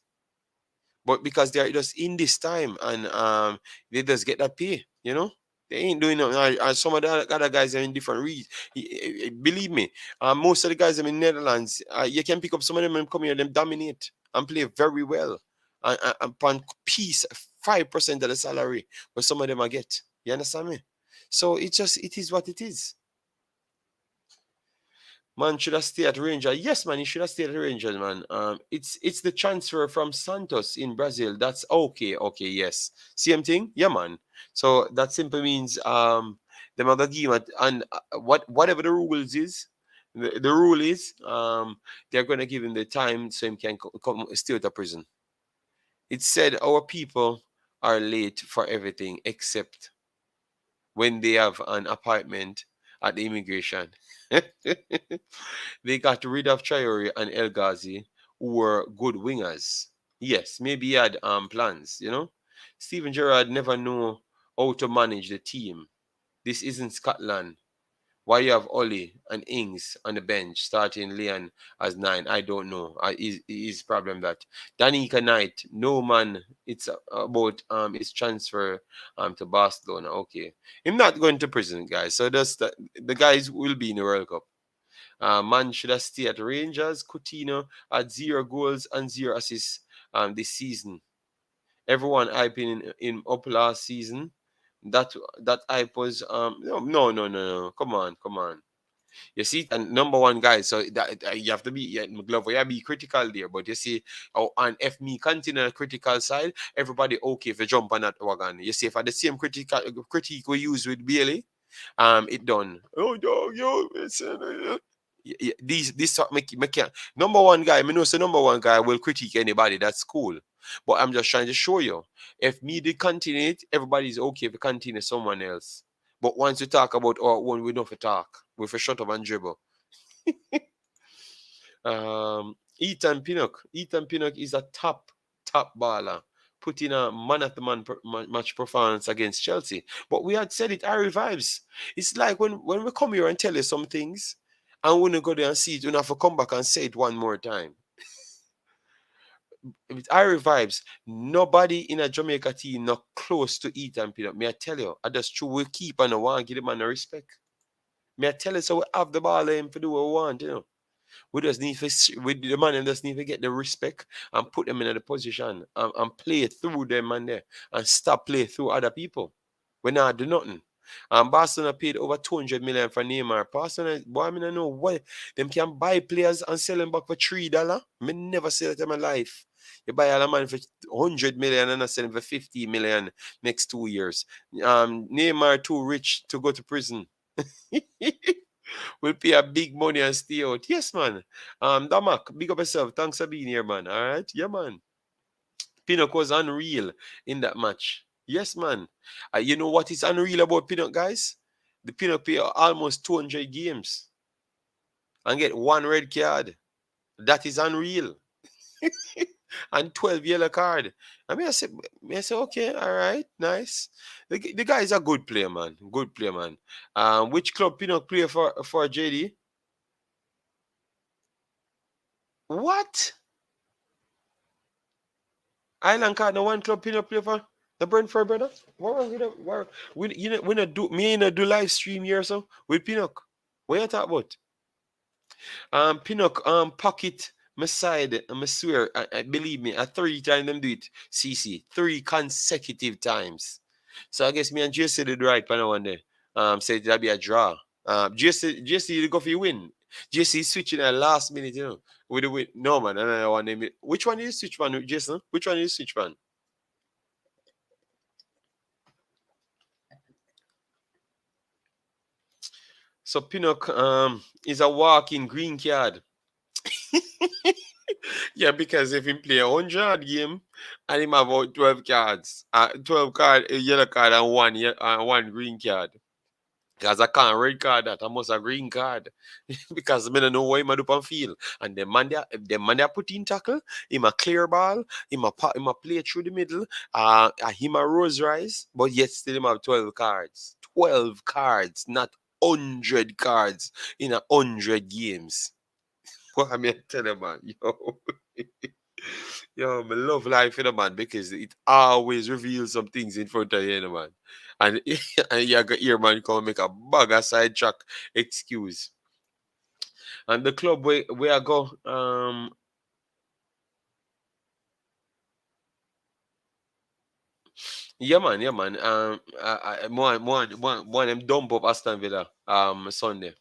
But because they're just in this time, and they just get that pay. They ain't doing nothing. Some of the other guys are in different regions. Believe me, most of the guys in Netherlands, you can pick up some of them and come here, them dominate and play very well. And upon piece 5% of the salary, but some of them I get. You understand me? So it is what it is. Man should have stayed at Rangers. Yes, man, he should have stayed at Rangers, man. It's the transfer from Santos in Brazil. That's okay. Okay, yes. Same thing? Yeah, man. So that simply means the mother give and whatever the rules is, the rule is they're gonna give him the time so he can come stay out of prison. It said our people are late for everything except when they have an appointment at the immigration. They got rid of Traore and El Ghazi, who were good wingers. Yes, maybe he had plans. Steven Gerrard never knew how to manage the team. This isn't Scotland, Why you have Oli and Ings on the bench, starting Leon as 9? I don't know. Is problem that Danica Knight, no man. It's about his transfer to Barcelona. Okay, him not going to prison, guys. So that's the guys will be in the World Cup. Man should have stayed at Rangers. Coutinho had 0 goals and 0 assists this season. Everyone hyping in up last season. That hype was no. Come on. You see, and number one guy, so that you have to be Glover, you have to be critical there. But you see, and if me continue critical side, everybody okay if you jump on that wagon. You see, if I the same critique we use with Bailey, it done. Oh yo, listen, these make number one guy. Me know say number one guy will critique anybody. That's cool. But I'm just trying to show you, if me did continue it, everybody's okay if you continue someone else. But once you talk about our own, we don't have to talk. We have to shut up and dribble. Ethan Pinnock. Ethan Pinnock is a top baller. Put in a man-at-the-man match performance against Chelsea. But we had said it, our vibes. It's like when we come here and tell you some things, and when you go there and see it, you have to come back and say it one more time. With our vibes, nobody in a Jamaica team not close to Ethan Pinnock. May I tell you, I just true we keep and I want to give the man a respect. May I tell you, so we have the ball in for do what we want, you know. We just need to, with the man, and just need to get the respect and put them in the position and play through them and there and stop play through other people. We not do nothing. Barcelona paid over 200 million for Neymar. Barcelona, boy, I mean, I know what them can buy players and sell them back for $3. Me never sell it in my life. You buy a man for 100 million and I sell him for 50 million next 2 years. Neymar too rich to go to prison. Will pay a big money and stay out. Yes, man. Damak, big up yourself. Thanks for being here, man. All right? Yeah, man. Pinnock was unreal in that match. Yes, man. You know what is unreal about Pinnock, guys? The Pinnock play almost 200 games and get 1 red card. That is unreal. And 12 yellow card. I say, okay, all right, nice. The guy is a good player, man. Good player, man. Which club Pinnock play for JD? What? Island card, no one club Pinnock play for? The Brentford brother? What was it? We not do live stream here, so with Pinnock. What you talk about? Pinnock pocket my side, I swear, I believe me, 3 times them do it, CC, 3 consecutive times. So I guess me and JC did right for one day. Said that'd be a draw. JC go for you win. JC switching at last minute, you know. With the win. No man, I want name it. Which one is switch man, Jason? Which one is switch man? So Pinnock is a walking green card. Yeah, because if he play a 100 game and him have about 12 cards, 12 card, a yellow card and one green card. Because I can't red card that, I must a green card. Because I don't know what him a do on field. And the man they put in tackle, him a clear ball, him a play through the middle, him a rose rise, but yet still him have 12 cards. 12 cards, not 100 cards in 100 games. What I mean, tell you, man, yo, I love life, man, because it always reveals some things in front of you, man. And, and you got here, man, come make a bag of sidetrack excuse. And the club where I go, yeah, man. One them dump up Aston Villa Sunday.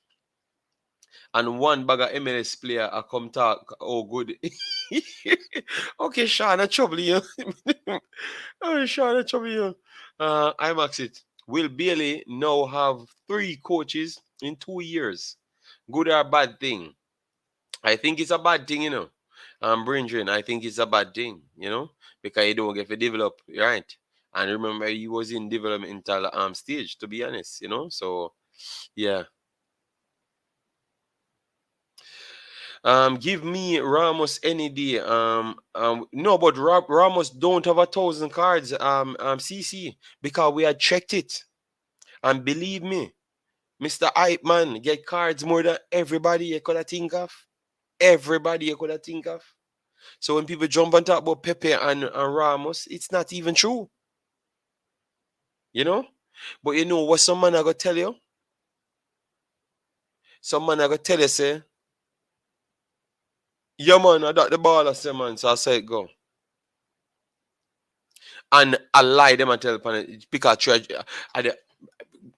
And one bag of MLS player I come talk. Oh, good. Okay, Sean, I trouble you. Oh, Sean, I trouble you. Imaxit. Will Bailey now have 3 coaches in 2 years? Good or bad thing? I think it's a bad thing, you know. Bringing, I think it's a bad thing, you know, because you don't get to develop, right? And remember, he was in developmental stage, to be honest, you know. So, yeah. Give me Ramos any day. No, but Ramos don't have 1,000 cards. CC, because we had checked it, and believe me, Mr. Hype Man get cards more than everybody you could have think of. Everybody you could have think of. So when people jump and talk about Pepe and Ramos, it's not even true. You know? But you know what some man I go tell you? Some man I go tell you, say, yeah man, I got the ball, I say man, so I say it go. And I lie them and tell them because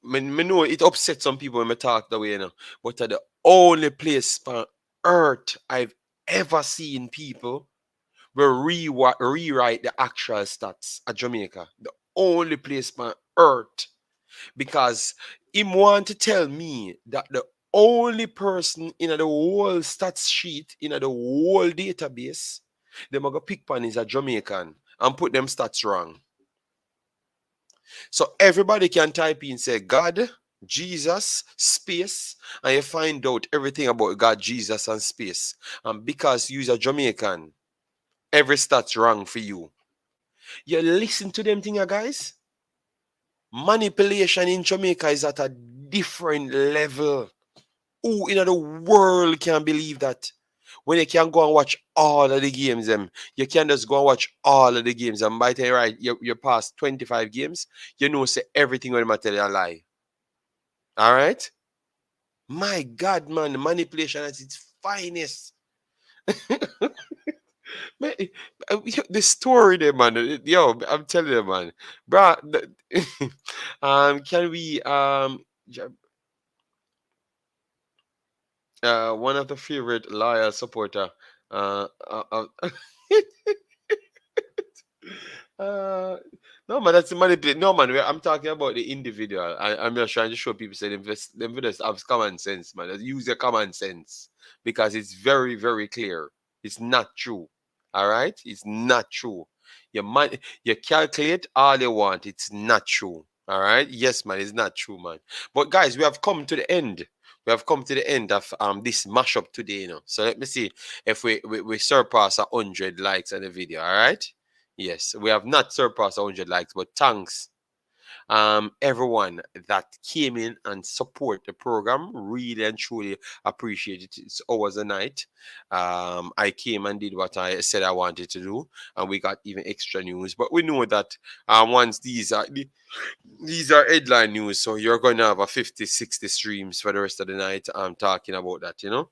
me know it upsets some people when me talk that way, you know. But the only place on earth I've ever seen people will rewrite the actual stats at Jamaica. The only place on earth. Because him want to tell me that the only person in the whole stats sheet, in the whole database, them are going to pick pan is a Jamaican and put them stats wrong. So everybody can type in, say, God, Jesus, space, and you find out everything about God, Jesus, and space. And because you're a Jamaican, every stat's wrong for you. You listen to them thing, guys. Manipulation in Jamaica is at a different level. Who in the world can believe that? When you can go and watch all of the games, you can just go and watch all of the games, and by the time right, you pass 25 games, you know say everything when I tell you a lie. All right? My God, man, manipulation at its finest. Man, the story there, man. Yo, I'm telling you, man. Bruh, can we one of the favorite loyal supporter uh, uh, uh, Uh, no man, that's the manipulate. No man, I'm talking about the individual. I'm just trying to show people say the investors have common sense, man. Just use your common sense because it's very, very clear. It's not true. All right, it's not true. You calculate all you want. It's not true. All right. Yes, man, it's not true, man. But guys, we have come to the end. We have come to the end of this mashup today, you know. So let me see if we surpass 100 likes on the video. All right. Yes, we have not surpassed 100 likes, but thanks everyone that came in and support the program. Really and truly appreciate it. It's always a night. I came and did what I said I wanted to do, and we got even extra news. But we know that once these are headline news, so you're going to have a 50, 60 streams for the rest of the night. I'm talking about that, you know.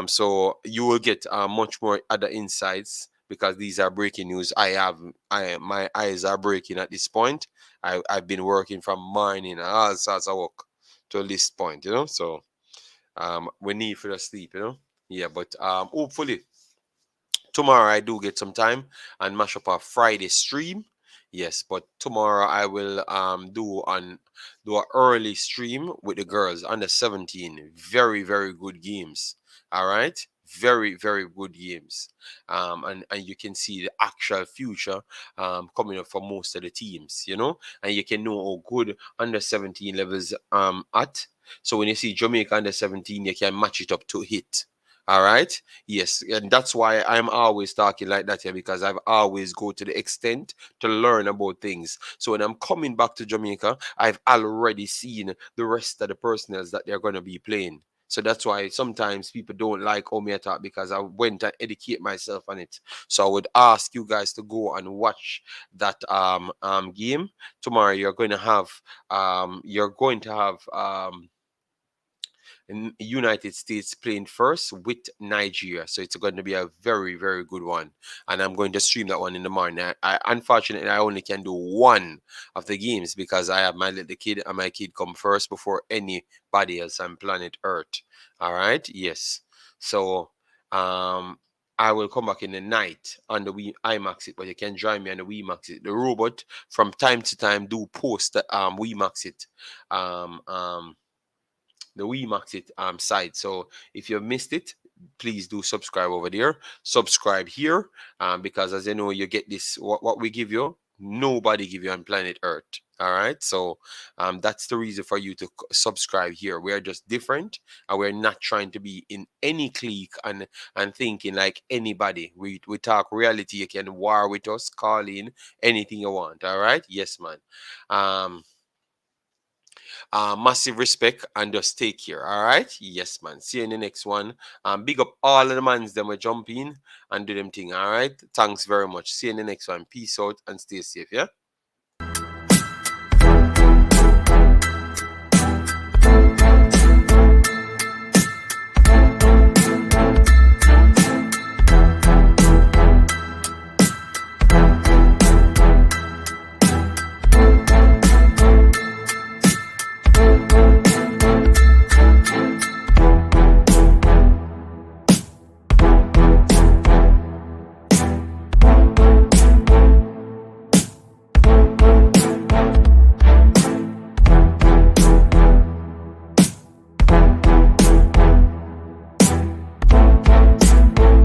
So you will get much more other insights because these are breaking news. My eyes are breaking at this point. I've been working from morning and all sorts of work to this point, you know. So we need for the sleep, you know. Yeah, but hopefully tomorrow I do get some time and mash up a Friday stream. Yes, but tomorrow I will do an early stream with the girls under 17. Very, very good games. All right. Very, very good games. And you can see the actual future coming up for most of the teams, you know, and you can know how good under 17 levels at. So when you see Jamaica under 17, you can match it up to hit. All right. Yes, and that's why I'm always talking like that here because I've always go to the extent to learn about things. So when I'm coming back to Jamaica, I've already seen the rest of the personnel that they're going to be playing. So that's why sometimes people don't like how me talk because I went and educate myself on it. So I would ask you guys to go and watch that game tomorrow. You're going to have United States playing first with Nigeria. So it's going to be a very, very good one. And I'm going to stream that one in the morning. Unfortunately, I only can do one of the games because I have my little kid and my kid come first before anybody else on planet Earth. All right. Yes. So, I will come back in the night on the Imaxit, but you can join me on the Imaxit. The robot from time to time do post the Imaxit the Imaxit site. So if you missed it, please do subscribe over there. Subscribe here because as you know, you get this what we give you. Nobody give you on planet Earth. All right. So that's the reason for you to subscribe here. We are just different and we're not trying to be in any clique and thinking like anybody. We talk reality. You can war with us, call in anything you want. All right. Yes, man. Massive respect and just take care. All right. Yes, man. See you in the next one. Big up all of the mans that will jump in and do them thing. All right. Thanks very much. See you in the next one. Peace out and stay safe. Yeah.